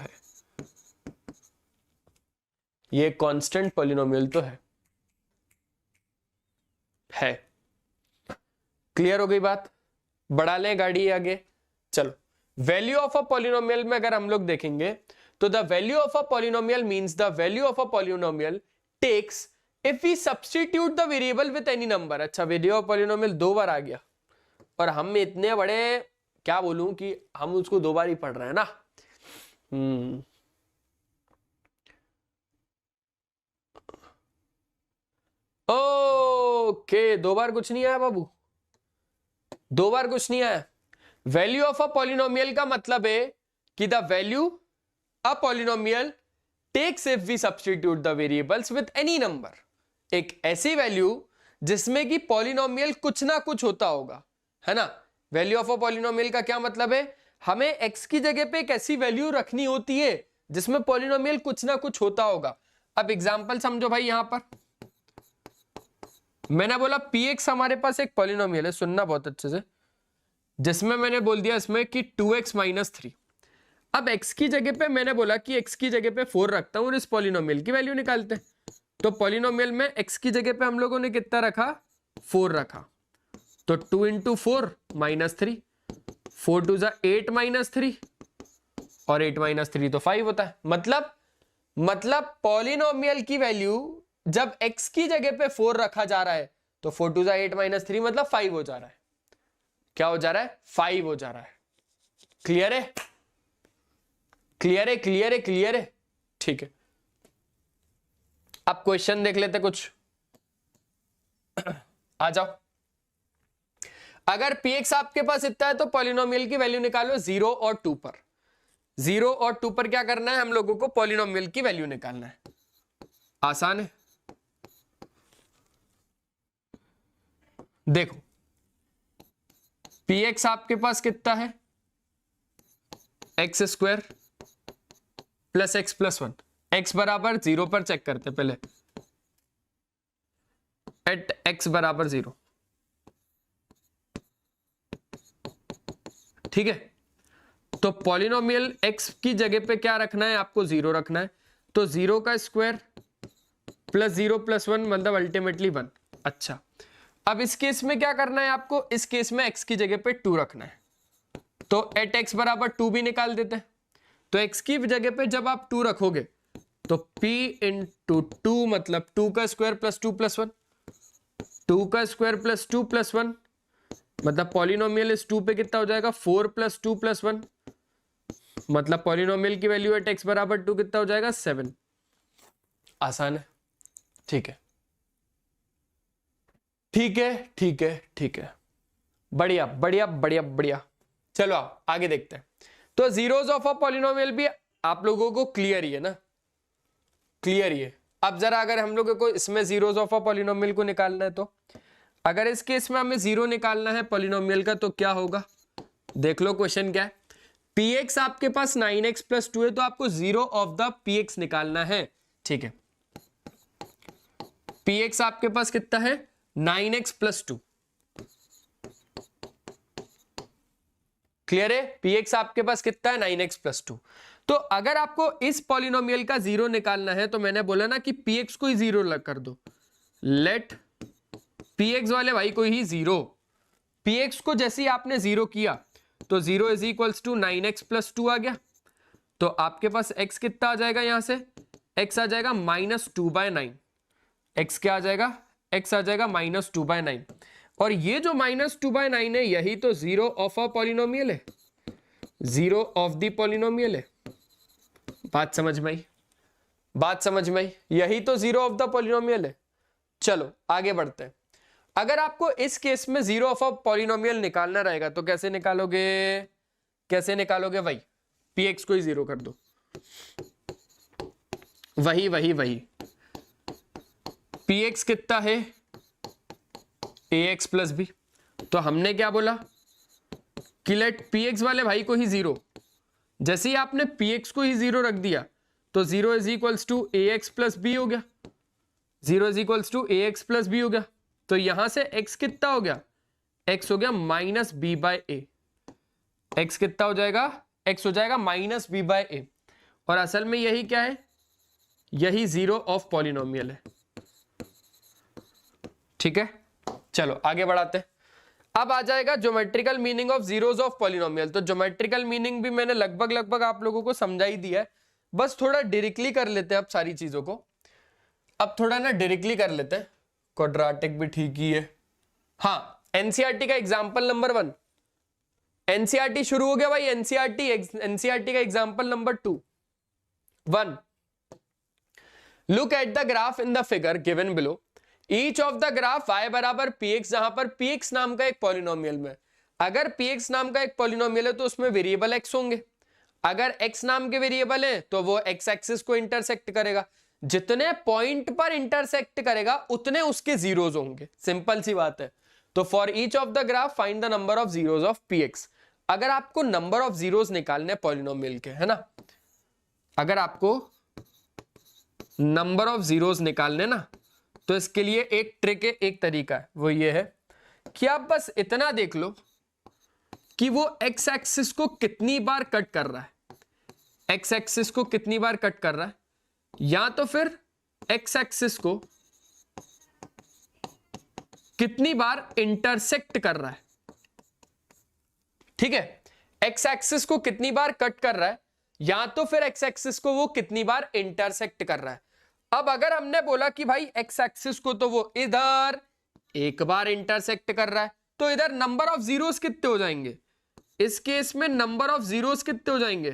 A: ये कांस्टेंट पॉलिनोमियल तो है। क्लियर हो गई बात? बढ़ा लें गाड़ी आगे। चलो, वैल्यू ऑफ अ पॉलिनोमियल में अगर हम लोग देखेंगे तो the value of a polynomial means the value of a polynomial takes if we substitute the variable with any number. अच्छा, वैल्यू ऑफ पॉलिनोमियल 2 बार आ गया और हम इतने बड़े क्या बोलूं कि हम उसको 2 बार ही पढ़ रहे हैं ना। ओके, 2 बार कुछ नहीं आया बाबू, 2 बार कुछ नहीं आया। वैल्यू ऑफ अ पॉलिनोमियल का मतलब है कि the value a polynomial takes if we substitute the variables with any number. एक ऐसी वैल्यू जिसमें कि पॉलिनोमियल कुछ ना कुछ होता होगा, है ना। वैल्यू ऑफ अ पॉलिनोमियल का क्या मतलब है, हमें x की जगह पे एक ऐसी वैल्यू रखनी होती है जिसमें पॉलिनोमियल कुछ ना कुछ होता होगा। अब एग्जांपल समझो भाई, यहां पर मैंने बोला px हमारे पास एक पॉलिनोमियल है, सुनना बहुत अच्छे से, जिसमें मैंने बोल दिया इसमें कि 2x - 3। अब x की जगह पे मैंने बोला कि x की जगह पे 4 रखता हूं और इस पॉलिनोमियल की वैल्यू निकालते हैं। तो पॉलिनोमियल में x की जगह पे हम लोगों ने कितना रखा, 4 रखा। तो 2 × 4 -3, 4 2 = 8 -3 और 8 - 3 तो 5 होता है। मतलब पॉलिनोमियल की वैल्यू जब x की जगह पे 4 रखा जा रहा है तो 4 2 = 8 - 3 मतलब 5 हो जा रहा है। क्या हो जा रहा है, 5 हो जा रहा है। क्लियर है, क्लियर है, क्लियर है, क्लियर है, ठीक है। अब क्वेश्चन देख लेते कुछ, आ जाओ। अगर px आपके पास इतना है तो पॉलिनोमियल की वैल्यू निकालो 0 और 2 पर। 0 और 2 पर क्या करना है, हम लोगों को पॉलिनोमियल की वैल्यू निकालना है। आसान है। देखो px आपके पास कितना है, x² + x + 1। x बराबर 0 पर चेक करते पहले, एट x बराबर 0, ठीक है। तो पॉलिनोमियल x की जगह पे क्या रखना है, आपको 0 रखना है। तो 0 का स्क्वायर + 0 + 1 मतलब अल्टीमेटली 1। अच्छा, अब इस केस में क्या करना है आपको, इस केस में x की जगह पे 2 रखना है। तो एट x बराबर 2 भी निकाल देते हैं। तो x की जगह पे जब आप 2 रखोगे तो p × 2 मतलब 2 का स्क्वायर + 2 + 1, 2 का स्क्वायर + 2 + 1 मतलब पॉलिनोमियल इस 2 पे कितना हो जाएगा, 4 + 2 + 1 मतलब पॉलिनोमियल की वैल्यू एट x बराबर 2 कितना हो जाएगा, 7। आसान है, ठीक है, ठीक है, ठीक है, ठीक है, बढ़िया बढ़िया बढ़िया बढ़िया। चलो आओ आगे देखते हैं। तो जीरोस ऑफ अ पॉलिनोमियल भी आप लोगों को क्लियर ही है ना, क्लियर ही है। अब जरा अगर हम लोगों को इसमें जीरोस ऑफ अ पॉलिनोमियल को निकालना है, तो अगर इस केस में हमें 0 निकालना है पॉलिनोमियल का तो क्या होगा, देख लो क्वेश्चन क्या है। px आपके पास 9x + 2 है तो आपको 0 ऑफ द px निकालना है, ठीक है। px आपके पास कितना है, 9x + 2। क्लियर है, px आपके पास कितना है, 9x + 2। तो अगर आपको इस पॉलिनोमियल का 0 निकालना है तो मैंने बोला ना कि px को ही 0 कर दो। लेट px वाले भाई को ही 0, px को जैसे ही आपने 0 किया तो 0 = 9x + 2 आ गया। तो आपके पास x कितना आ जाएगा, यहां से x आ जाएगा -2/9। x क्या आ जाएगा, x आ जाएगा -2/9। और ये जो -2/9 है यही तो जीरो ऑफ अ पॉलिनोमियल है, जीरो ऑफ द पॉलिनोमियल है। बात समझ में आई, बात समझ में आई, यही तो जीरो ऑफ द पॉलिनोमियल है। चलो आगे बढ़ते हैं। अगर आपको इस केस में जीरो ऑफ अ पॉलिनोमियल निकालना रहेगा तो कैसे निकालोगे, कैसे निकालोगे भाई, px को ही जीरो कर दो, वही वही वही px कितना है ax प्लस बी। तो हमने क्या बोला कि लेट px वाले भाई को ही जीरो, जैसे ही आपने px को ही जीरो रख दिया तो zero is equals to ax plus b हो गया, zero is equals to ax plus b हो गया। तो यहां से x कितना हो गया, x हो गया -b/a। x कितना हो जाएगा, x हो जाएगा -b/a। और असल में यही क्या है, यही जीरो ऑफ पॉलिनोमियल है। ठीक है, चलो आगे बढ़ाते हैं। अब आ जाएगा geometrical meaning of zeros of polynomial. तो ज्योमेट्रिकल मीनिंग भी मैंने लगभग लगभग आप लोगों को समझा ही दिया है, बस थोड़ा डायरेक्टली कर लेते हैं अब सारी चीजों को। अब थोड़ा ना डायरेक्टली कर लेते हैं, क्वाड्रेटिक भी ठीक ही है। हाँ, एनसीईआरटी का एग्जांपल नंबर 1, एनसीईआरटी शुरू हो गया भाई। एनसीईआरटी का example number 1, look at the graph in the figure given below. Each of the graph y बराबर px, जहां पर px नाम का एक पॉलिनोमियल में, अगर px नाम का एक पॉलिनोमियल है तो उसमें वेरिएबल x होंगे। अगर x नाम के वेरिएबल है तो वो x एक्सिस को इंटरसेक्ट करेगा, जितने पॉइंट पर इंटरसेक्ट करेगा उतने उसके जीरोज होंगे, सिंपल सी बात है। तो for each of the graph find the number of zeros of px। अगर आपको नंबर ऑफ जीरोज निकालने पॉलिनोमियल के, है ना, अगर आपको नंबर ऑफ जीरोज निकालने ना, तो इसके लिए एक ट्रिक है, एक तरीका है, वो ये है कि आप बस इतना देख लो कि वो एक्स एक्सिस को कितनी बार कट कर रहा है, एक्स एक्सिस को कितनी बार कट कर रहा है, या तो फिर एक्स एक्सिस को कितनी बार इंटरसेक्ट कर रहा है। ठीक है, एक्स एक्सिस को कितनी बार कट कर रहा है, या तो फिर एक्स एक्सिस को वो कितनी बार इंटरसेक्ट कर रहा है। अब अगर हमने बोला कि भाई एक्स एक्सिस को तो वो इधर एक बार इंटरसेक्ट कर रहा है, तो इधर नंबर ऑफ जीरोस कितने हो जाएंगे, इस केस में नंबर ऑफ जीरोस कितने हो जाएंगे,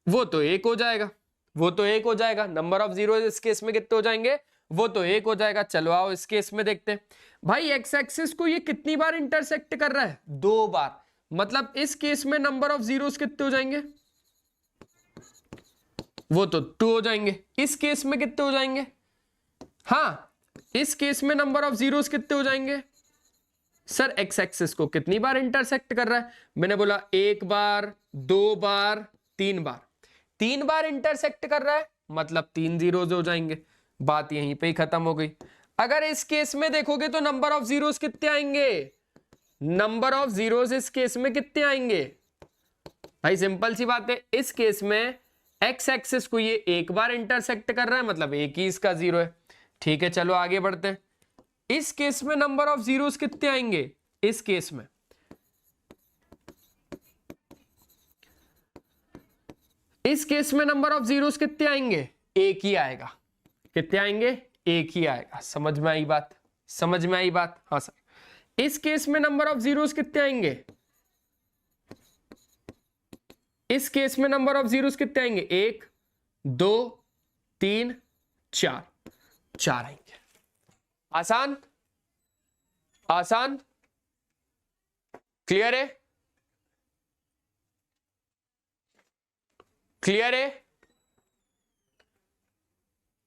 A: वो तो एक हो जाएगा, वो तो एक हो जाएगा। नंबर ऑफ जीरो इस केस में कितने हो जाएंगे, वो तो एक हो जाएगा। चलो आओ इस केस में देखते हैं। भाई एक्स एक्सिस को ये कितनी बार इंटरसेक्ट कर रहा है, 2 बार, मतलब इस केस में नंबर ऑफ जीरोस कितने हो जाएंगे, वो तो 2 हो जाएंगे। इस केस में कितने हो जाएंगे, हाँ इस केस में नंबर ऑफ जीरोस कितने हो जाएंगे। सर एक्स एक्सिस को कितनी बार इंटरसेक्ट कर रहा है, मैंने बोला 1 बार, 2 बार, 3 बार, 3 बार इंटरसेक्ट कर रहा है, मतलब 3 जीरोस हो जाएंगे। बात यहीं पे ही खत्म हो गई। अगर इस केस में देखोगे तो नंबर ऑफ जीरोस कितने आएंगे, नंबर ऑफ जीरोस इस केस में कितने आएंगे, भाई सिंपल सी बात है, इस केस में एक्स एक्सिस को ये एक बार इंटरसेक्ट कर रहा है, मतलब एक ही इसका जीरो है। ठीक है, चलो आगे बढ़ते हैं। इस केस में नंबर ऑफ जीरोस कितने आएंगे, इस केस में नंबर ऑफ जीरोस कितने आएंगे, एक ही आएगा। कितने आएंगे, एक ही आएगा। समझ में आई बात, समझ में आई बात, हाँ सर। इस केस में नंबर ऑफ जीरोस कितने आएंगे, इस केस में नंबर ऑफ जीरोस कितने आएंगे, 1 2 3 4, 4 आएंगे। आसान, आसान, क्लियर है, क्लियर है,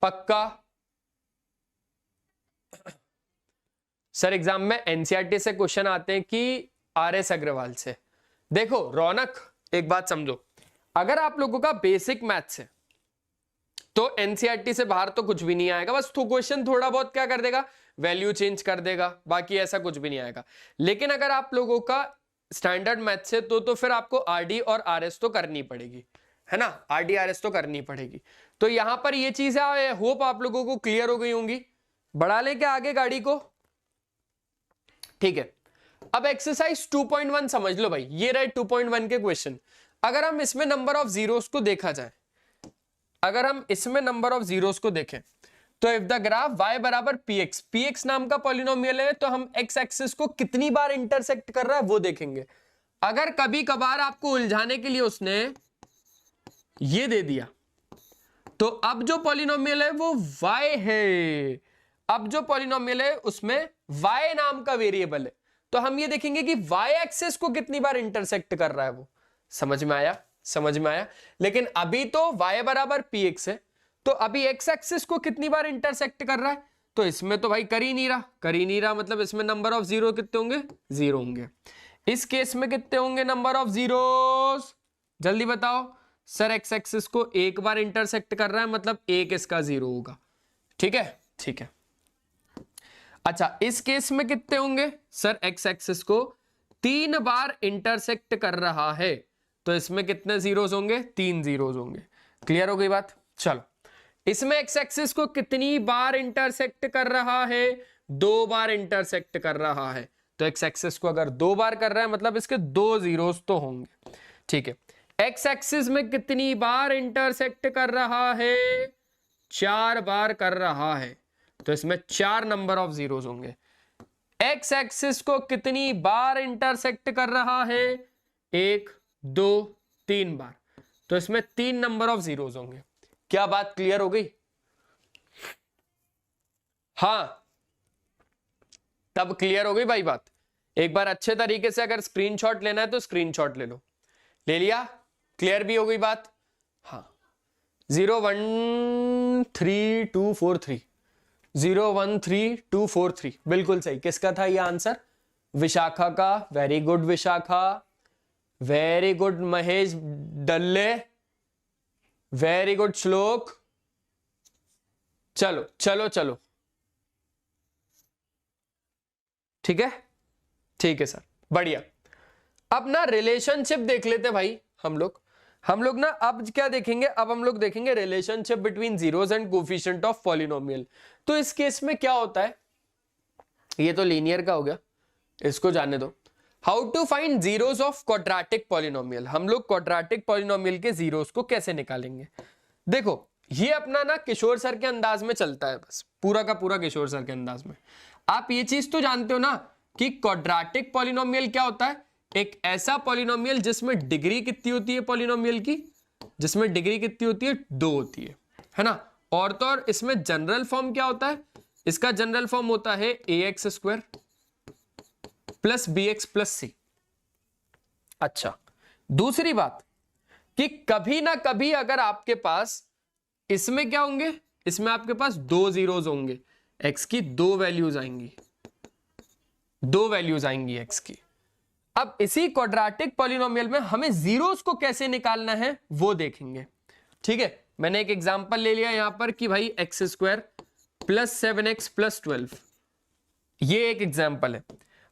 A: पक्का। सर एग्जाम में एनसीईआरटी से क्वेश्चन आते हैं कि आरएस अग्रवाल से। देखो रौनक, एक बात समझो, अगर आप लोगों का बेसिक मैथ्स है तो एनसीईआरटी से बाहर तो कुछ भी नहीं आएगा, बस तो क्वेश्चन थोड़ा बहुत क्या कर देगा, वैल्यू चेंज कर देगा, बाकी ऐसा कुछ भी नहीं आएगा। लेकिन अगर आप लोगों का स्टैंडर्ड मैथ्स है तो फिर आपको आरडी और आरएस तो करनी पड़ेगी, है ना, आरडी आरएस तो करनी पड़ेगी। तो यहां पर ये चीजें होप आप लोगों को क्लियर हो गई होंगी। बढ़ा लें क्या आगे गाड़ी को, ठीक है। अब एक्सरसाइज 2.1 समझ लो भाई, ये रहे 2.1 के क्वेश्चन। अगर हम इसमें नंबर ऑफ जीरोस को देखा जाए अगर हम इसमें नंबर ऑफ जीरोस को देखें तो इफ द ग्राफ y बराबर px, px नाम का पॉलिनोमियल है तो हम x एक्सिस को कितनी बार इंटरसेक्ट कर रहा है वो देखेंगे। अगर कभी कभार आपको उलझाने के लिए उसने ये दे दिया तो अब जो पॉलिनोमियल है वो y है, अब जो पॉलिनोमियल है उसमें y नाम का वेरिएबल है, तो हम ये देखेंगे कि y एक्सिस को कितनी बार इंटरसेक्ट कर रहा है वो। समझ में आया? समझ में आया। लेकिन अभी तो y बराबर px है, तो अभी x एक्सिस को कितनी बार इंटरसेक्ट कर रहा है, तो इसमें तो भाई कर ही नहीं रहा, कर ही नहीं रहा, मतलब इसमें नंबर ऑफ जीरो कितने होंगे? जीरो होंगे। इस केस में कितने होंगे नंबर ऑफ जीरोस? जल्दी बताओ। सर x एक्सिस को एक बार इंटरसेक्ट कर रहा है, मतलब एक इसका जीरो होगा। ठीक है, ठीक है। अच्छा, इस केस में कितने होंगे? सर x एक्सिस को 3 बार इंटरसेक्ट कर रहा है, तो इसमें कितने जीरोस होंगे? 3 जीरोस होंगे। क्लियर हो गई बात? चलो, इसमें x एक्सिस को कितनी बार इंटरसेक्ट कर रहा है? 2 बार इंटरसेक्ट कर रहा है, तो x एक्सिस को अगर 2 बार कर रहा है मतलब इसके 2 जीरोस तो होंगे। ठीक है, x एक्सिस में कितनी बार इंटरसेक्ट कर रहा है? 4 बार कर रहा है, तो इसमें 4 नंबर ऑफ जीरोस होंगे। x एक्सिस को कितनी बार इंटरसेक्ट कर रहा है? 1 2 3 बार, तो इसमें 3 नंबर ऑफ जीरोस होंगे। क्या बात क्लियर हो गई? हाँ, तब क्लियर हो गई भाई बात। एक बार अच्छे तरीके से अगर स्क्रीनशॉट लेना है तो स्क्रीनशॉट ले लो। ले लिया? क्लियर भी हो गई बात? हाँ, 013243 013243 बिल्कुल सही। किसका था ये आंसर? विशाखा का। Very good Vishakha, very good Mahesh डल्ले, वेरी गुड श्लोक। चलो चलो चलो, ठीक है, ठीक है सर, बढ़िया। अब ना रिलेशनशिप देख लेते भाई हम लोग ना अब क्या देखेंगे? अब हम लोग देखेंगे relationship between zeros and coefficient of polynomial. तो इस केस में क्या होता है, ये तो लीनियर का हो गया, इसको जाने दो। How to find zeros of quadratic polynomial. हम लोग क्वाड्रेटिक पॉलिनोमियल के जीरोस को कैसे निकालेंगे? देखो, ये अपना ना किशोर सर के अंदाज में चलता है, बस पूरा का पूरा किशोर सर के अंदाज में। आप ये चीज तो जानते हो ना कि क्वाड्रेटिक पॉलिनोमियल क्या होता है? एक ऐसा पॉलिनोमियल जिसमें डिग्री कितनी होती है पॉलिनोमियल की? जिसमें डिग्री कितनी होती है? 2 होती है ना। और तो और इसमें जनरल फॉर्म क्या होता है? इसका जनरल फॉर्म होता है ax² plus bx plus c। अच्छा, दूसरी बात कि कभी ना कभी अगर आपके पास इसमें क्या होंगे? इसमें आपके पास 2 जीरोस होंगे, x की 2 वैल्यूज आएंगी, 2 वैल्यूज आएंगी x की। अब इसी क्वाड्रेटिक पॉलिनोमियल में हमें जीरोस को कैसे निकालना है वो देखेंगे। ठीक है, मैंने एक एग्जांपल ले लिया यहां पर कि भाई x² प्लस 7x प्लस 12, ये एक एग्जांपल है।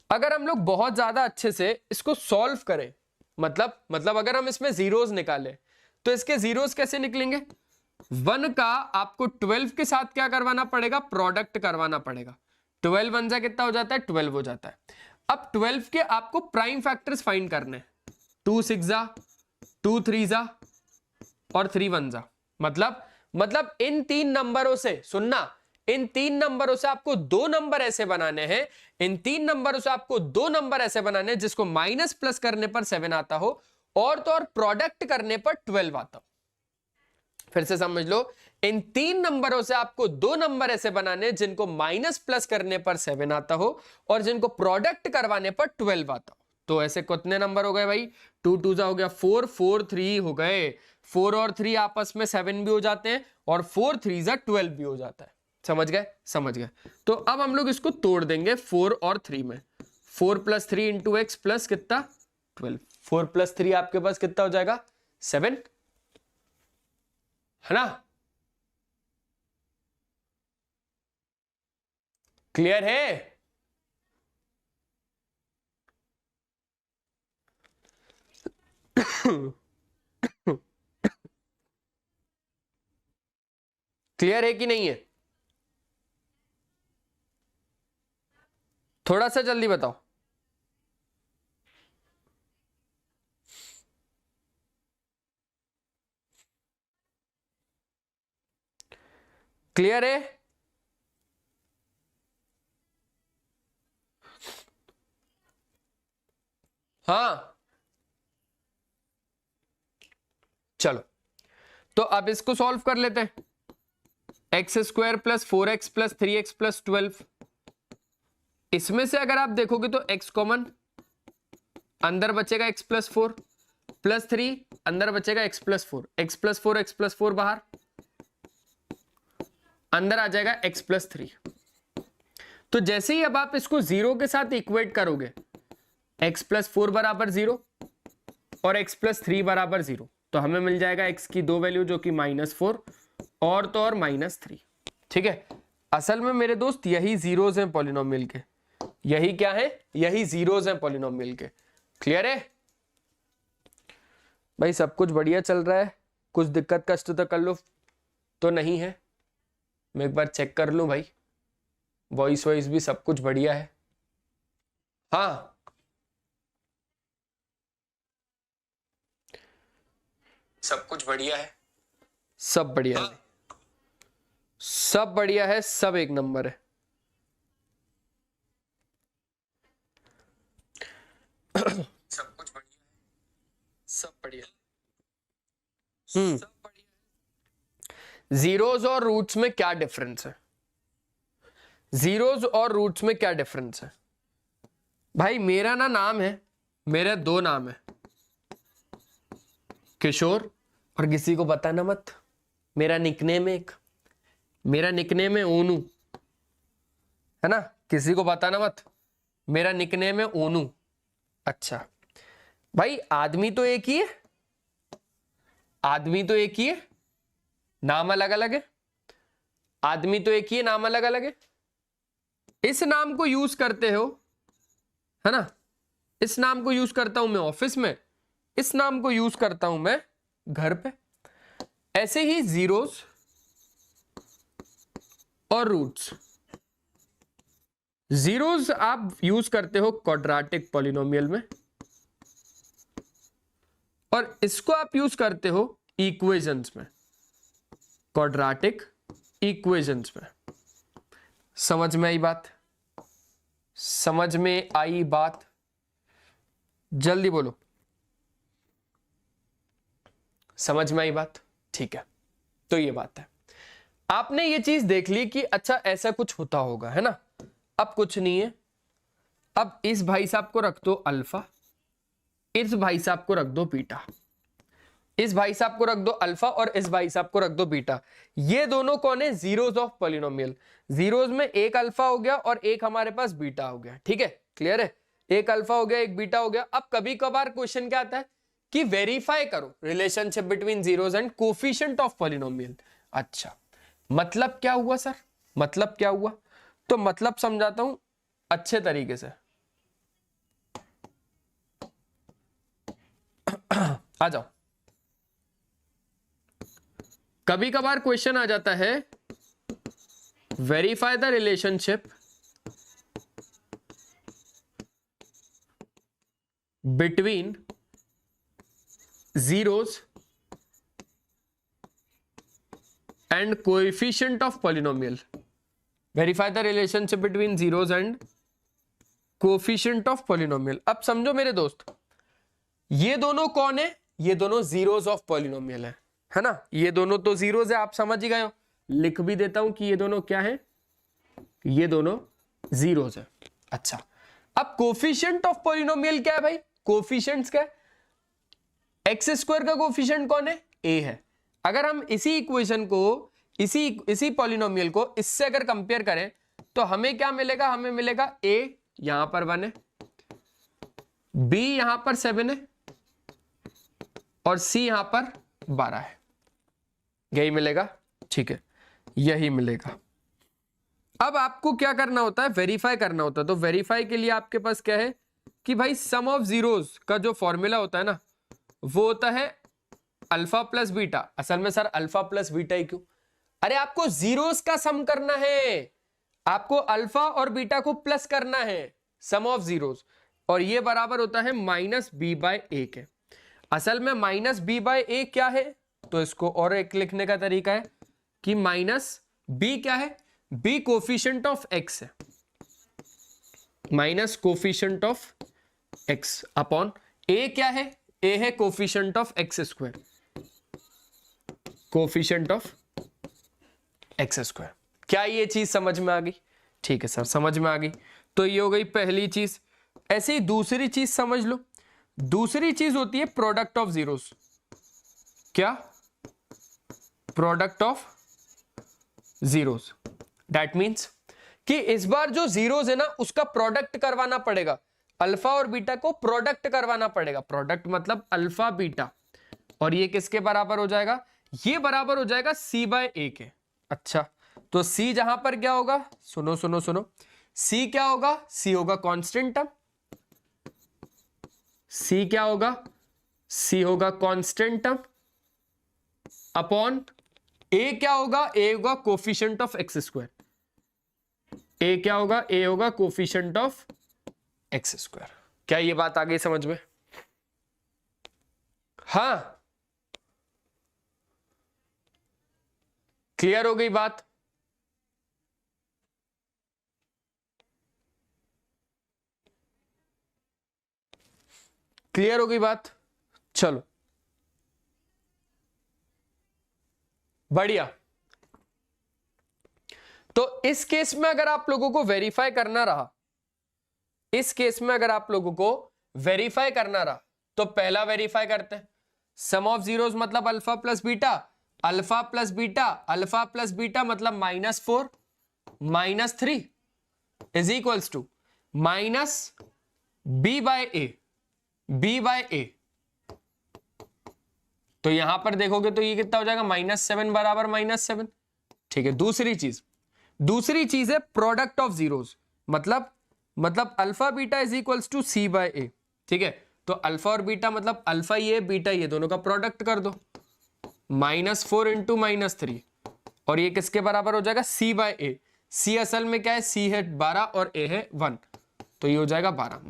A: अगर हम लोग बहुत ज्यादा अच्छे से इसको सॉल्व करें, मतलब अगर हम इसमें जीरोस निकालें तो इसके जीरोस कैसे निकलेंगे? 1 का आपको 12 के साथ क्या करवाना पड़ेगा? प्रोडक्ट करवाना पड़ेगा। 12 1 जा कितना हो जाता है? 12 हो जाता है। अब 12 के आपको प्राइम फैक्टर्स फाइंड करने हैं। 2 6 जा, 2 3 जा और 3 1 जा। मतलब इन 3 नंबरों से, सुनना, इन 3 नंबरों से आपको 2 नंबर ऐसे बनाने हैं, इन 3 नंबरों से आपको 2 नंबर ऐसे बनाने हैं जिसको माइनस प्लस करने पर 7 आता हो और तो और प्रोडक्ट करने पर 12 आता हो। फिर से समझ लो, इन 3 नंबरों से आपको 2 नंबर ऐसे बनाने जिनको माइनस प्लस करने पर 7 आता हो और जिनको प्रोडक्ट करवाने पर 12 आता हो। तो ऐसे कितने नंबर हो गए भाई? 2 2 हो गया 4, 4 3 हो गए, 4 और 3 आपस में 7 भी हो जाते हैं और 4 3 12 भी हो जाता है। समझ गए? समझ गए। तो अब हम लोग इसको तोड़ देंगे 4 और 3 में। 4 + 3 इंटू एक्स प्लस कितना? 12। 4 + 3 आपके पास कितना हो जाएगा? 7, है ना? क्लियर है? क्लियर है कि नहीं है? थोड़ा सा जल्दी बताओ। क्लियर है? हाँ चलो, तो अब इसको सॉल्व कर लेते हैं। X square plus 4x plus 3x plus 12, इसमें से अगर आप देखोगे तो x कॉमन, अंदर बचेगा x प्लस 4 प्लस 3, अंदर बचेगा x plus 4, x plus 4 x plus 4 बाहर, अंदर आ जाएगा x प्लस 3। तो जैसे ही अब आप इसको 0 के साथ इक्वेट करोगे, x प्लस 4 बराबर 0 और x प्लस 3 बराबर 0, तो हमें मिल जाएगा x की दो वैल्यू जो कि -4 और तो और -3। ठीक है, असल में मेरे दोस्त यही जीरोस हैं पॉलिनोमियल के, यही क्या है, यही जीरोस हैं पॉलिनोमियल के। क्लियर है भाई? सब कुछ बढ़िया चल रहा है? कुछ दिक्कत कष्ट तो कर लो तो नहीं है? मैं एक बार चेक कर लूं भाई, वॉइस वॉइस भी सब कुछ बढ़िया है? हाँ सब कुछ बढ़िया है, सब बढ़िया है, सब बढ़िया है, सब एक नंबर है। सब कुछ बढ़िया है, सब बढ़िया। सब बढ़िया। जीरोस और रूट्स में क्या डिफरेंस है? जीरोस और रूट्स में क्या डिफरेंस है भाई? मेरा ना नाम है, मेरे दो नाम है, किशोर, और किसी को बताना मत। मेरा निकनेम है एक, मेरा निकनेम है ओनू, है ना? किसी को बताना मत, मेरा निकनेम है ओनू। अच्छा भाई, आदमी तो एक ही है, आदमी तो एक ही है, नाम अलग अलग है। आदमी तो एक ही है, नाम अलग अलग है। इस नाम को यूज करते हो, है ना? इस नाम को यूज करता हूं मैं ऑफिस में, इस नाम को यूज करता हूं मैं घर पे। ऐसे ही जीरोस और रूट्स, जीरोस आप यूज करते हो क्वाड्रेटिक पॉलिनोमियल में, और इसको आप यूज करते हो इक्वेशंस में, क्वाड्रेटिक इक्वेशंस में। समझ में आई बात? समझ में आई बात? जल्दी बोलो, समझ में आई बात? ठीक है, तो ये बात है, आपने ये चीज देख ली कि अच्छा ऐसा कुछ होता होगा, है ना? अब कुछ नहीं है, अब इस भाई साहब को रख दो अल्फा, इस भाई साहब को रख दो बीटा, इस भाई साहब को रख दो अल्फा और इस भाई साहब को रख दो बीटा। ये दोनों कौन है? Zeros of polynomial. जीरोस में एक अल्फा हो गया और एक हमारे पास बीटा हो गया। ठीक है, क्लियर है? एक अल्फा हो गया, एक बीटा हो गया। अब कभी कभार क्वेश्चन क्या आता है कि वेरीफाई करो relationship between zeros and coefficient of polynomial. अच्छा, मतलब क्या हुआ सर? मतलब क्या हुआ? तो मतलब समझाता हूं अच्छे तरीके से। आ जाओ। कभी कभार क्वेश्चन आ जाता है, verify the relationship between zeros and coefficient of polynomial. Verify the relationship between zeros and coefficient of polynomial. अब समझो मेरे दोस्त, ये दोनों कौन है? ये दोनों जीरोस ऑफ पॉलिनोमियल है ना? ये दोनों तो जीरोस है, आप समझ ही गए हो। लिख भी देता हूं कि ये दोनों क्या है, ये दोनों जीरोस है। अच्छा, अब कोफिशिएंट ऑफ पॉलिनोमियल क्या है भाई? कोफिशिएंट्स क्या है? एक्स स्क्वायर का कोफिशिएंट कौन है? ए है। अगर हम इसी इक्वेशन को, इसी पॉलिनोमियल को इससे अगर कंपेयर करें तो हमें क्या मिलेगा? हमें मिलेगा ए यहां पर 1 है, बी यहां पर 7 है और सी यहां पर 12 है। यही मिलेगा। ठीक है, यही मिलेगा। अब आपको क्या करना होता है? वेरीफाई करना होता है। तो वेरीफाई के लिए आपके पास क्या है कि भाई सम ऑफ जीरोस का जो फॉर्मूला होता है ना, वो होता है अल्फा प्लस बीटा। असल में सर अल्फा प्लस बीटा ही क्यों? अरे आपको जीरोस का सम करना है, आपको अल्फा और बीटा को प्लस करना है, सम ऑफ जीरोस, और ये बराबर होता है -b/a के। असल में -b/a क्या है? तो इसको और एक लिखने का तरीका है कि बी क्या है, बी कोफिशिएंट ऑफ एक्स है, minus coefficient of x upon a क्या है, ए है coefficient of x square, coefficient of x square. क्या ये चीज समझ में आ गई? ठीक है सर, समझ में आ गई। तो ये हो गई पहली चीज। ऐसे ही दूसरी चीज समझ लो। दूसरी चीज होती है प्रोडक्ट ऑफ जीरोस। क्या? Product of zeros. That means कि इस बार जो जीरोस है ना उसका प्रोडक्ट करवाना पड़ेगा, अल्फा और बीटा को प्रोडक्ट करवाना पड़ेगा। प्रोडक्ट मतलब अल्फा बीटा, और ये किसके बराबर हो जाएगा? ये बराबर हो जाएगा सी बाय ए के। अच्छा, तो सी जहां पर क्या होगा, सुनो सुनो सुनो, सी क्या होगा? सी होगा कांस्टेंट टर्म। सी क्या होगा? सी होगा कांस्टेंट टर्म अपॉन ए क्या होगा? ए होगा कोफिशिएंट ऑफ एक्स स्क्वायर। ए क्या होगा? ए होगा कोफिशिएंट ऑफ एक्स स्क्वायर। क्या ये बात आ गई समझ में? हाँ, क्लियर हो गई बात? क्लियर हो गई बात? चलो बढ़िया। तो इस केस में अगर आप लोगों को वेरीफाई करना रहा, इस केस में अगर आप लोगों को वेरीफाई करना रहा तो पहला वेरीफाई करते हैं। सम ऑफ जीरोस मतलब alpha plus beta, alpha plus beta, alpha plus beta मतलब -4 -3 is equals to minus b by a, b by a. तो यहां पर देखोगे तो ये कितना हो जाएगा? -7 बराबर -7। ठीक है। दूसरी चीज है प्रोडक्ट ऑफ जीरोस, मतलब alpha beta is equals to c by a. ठीक है, तो अल्फा और बीटा मतलब अल्फा ये बीटा ये दोनों का प्रोडक्ट कर दो, -4 इंटू -3, और ये किसके बराबर हो जाएगा? सी बाय ए। सी असल में क्या है? सी है 12 और ए है 1, तो ये हो जाएगा 12।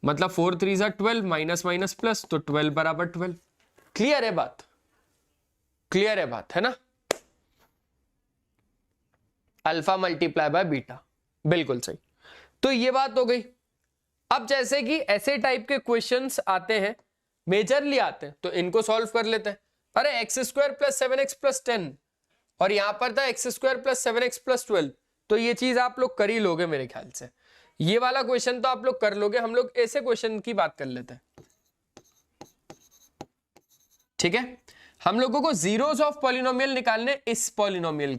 A: मतलब 4 3 12, माइनस माइनस प्लस, तो 12 बराबर 12। क्लियर है बात? क्लियर है बात, है ना? अल्फा मल्टीप्लाई बाय बीटा, बिल्कुल सही। तो ये बात हो गई। अब जैसे कि ऐसे टाइप के क्वेश्चंस आते हैं, मेजरली आते हैं, तो इनको सॉल्व कर लेते हैं। अरे x square plus 7x plus 10, और यहां पर था x square plus 7x plus 12, तो ये चीज आप लोग कर ही लोगे मेरे ख्याल से। ये वाला क्वेश्चन तो आप लोग कर लोगे। हम लोग ऐसे क्वेश्चन की बात कर लेते हैं। ठीक है, हम लोगों को जीरोस ऑफ पॉलिनोमियल निकालने इस पॉलिनोमियल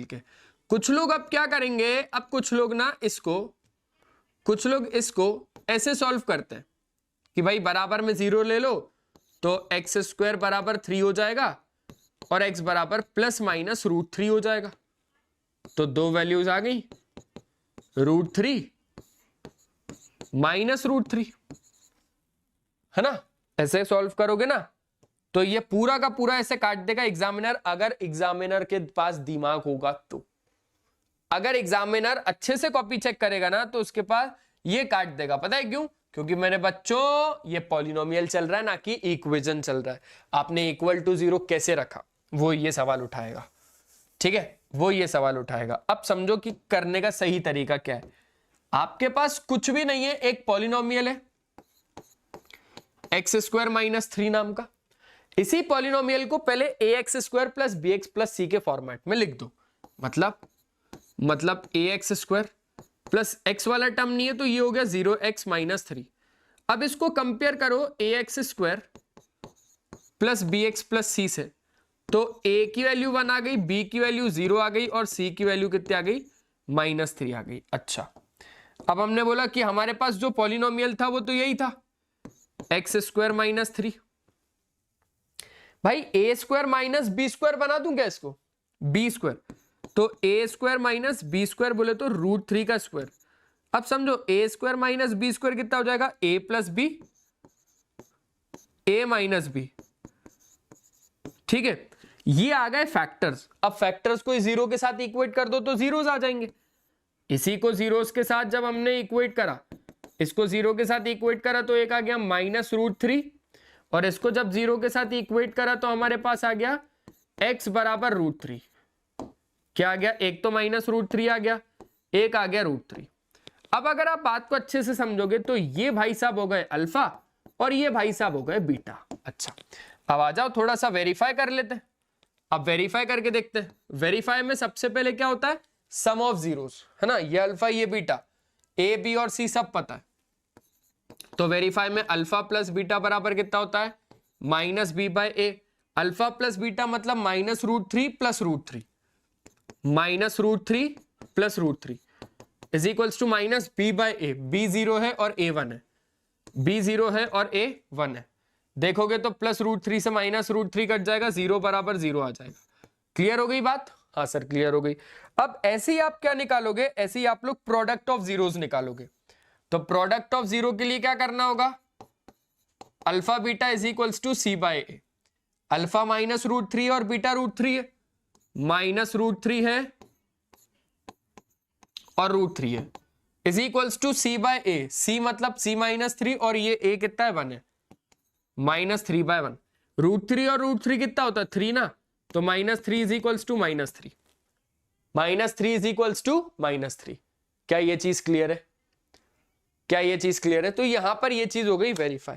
A: के। कुछ लोग अब क्या करेंगे, अब कुछ लोग इसको ऐसे सॉल्व करते हैं कि भाई बराबर में 0 ले लो तो एक्स स्क्वायर बराबर 3 हो जाएगा और x बराबर ±√3 हो जाएगा। तो दो वैल्यूज आ गई, √3 -√3, है ना? ऐसे सॉल्व करोगे ना तो ये पूरा का पूरा ऐसे काट देगा एग्जामिनर, अगर एग्जामिनर के पास दिमाग होगा तो। अगर एग्जामिनर अच्छे से कॉपी चेक करेगा ना तो उसके पास ये काट देगा। पता है क्यों? क्योंकि मेरे बच्चों ये पॉलिनोमियल चल रहा है ना कि इक्वेशन चल रहा है। आपने इक्वल टू 0 कैसे रखा, वो ये सवाल उठाएगा। ठीक है, वो ये सवाल उठाएगा। अब समझो कि करने का सही तरीका क्या है। आपके पास कुछ भी नहीं है, एक पॉलिनोमियल है x² - 3 नाम का। इसी पॉलिनोमियल को पहले ax² + bx + c के फॉर्मेट में लिख दो। मतलब ax² प्लस x वाला टर्म नहीं है तो ये हो गया 0x - 3। अब इसको कंपेयर करो ax² प्लस bx + c से, तो a की वैल्यू 1 आ गई, b की वैल्यू 0 आ गई और c की वैल्यू कितनी आ गई? -3 आ गई। अच्छा, अब हमने बोला कि हमारे पास जो पॉलिनोमियल था वो तो यही था, x² - 3। भाई a² - b² बना दूं क्या इसको? b², तो a² - b² बोले तो √3 का स्क्वायर। अब समझो a² - b² कितना हो जाएगा? a + b, a - b। ठीक है, ये आ गए फैक्टर्स। अब फैक्टर्स को 0 के साथ इक्वेट कर दो तो जीरोस आ जाएंगे। इसी को जीरोस के साथ जब हमने इक्वेट करा, इसको 0 के साथ इक्वेट करा तो एक आ गया -√3, और इसको जब 0 के साथ इक्वेट करा तो हमारे पास आ गया x बराबर √3। क्या आ गया, एक तो -√3 आ गया, एक आ गया √3। अब अगर आप बात को अच्छे से समझोगे तो ये भाई साहब हो गए अल्फा और ये भाई साहब हो गए बीटा। अच्छा, अब आ जाओ थोड़ा सा वेरीफाई कर लेते हैं। अब वेरीफाई करके देखते हैं। वेरीफाई में सबसे पहले क्या होता है, सम ऑफ जीरोस, है ना। ये अल्फा ये बीटा, ए बी और सी सब पता है। तो वेरीफाई में अल्फा प्लस बीटा बराबर कितना होता है, -b/a। अल्फा प्लस बीटा मतलब -√3 plus √3, -√3 plus √3 is equals to -b/a। b 0 है और a 1 है, b 0 है और a 1 है। देखोगे तो +√3 से -√3 कट जाएगा, 0 बराबर 0 आ जाएगा। क्लियर हो गई बात? हाँ सर क्लियर हो गई। अब ऐसे ही आप क्या निकालोगे, ऐसे ही आप लोग प्रोडक्ट ऑफ जीरोस निकालोगे। तो प्रोडक्ट ऑफ जीरो के लिए क्या करना होगा, alpha beta is equals to c/a। Alpha -√3 और बीटा √3 है, -√3 है और √3 है, is equals to c/a। c मतलब c-3 और ये a कितना है, 1 है, -3/1। √3 और √3 कितना होता है, 3 ना, तो -3 is equals to -3, -3 is equals to -3। क्या ये चीज क्लियर है? क्या ये चीज क्लियर है? तो यहां पर ये चीज हो गई वेरीफाई।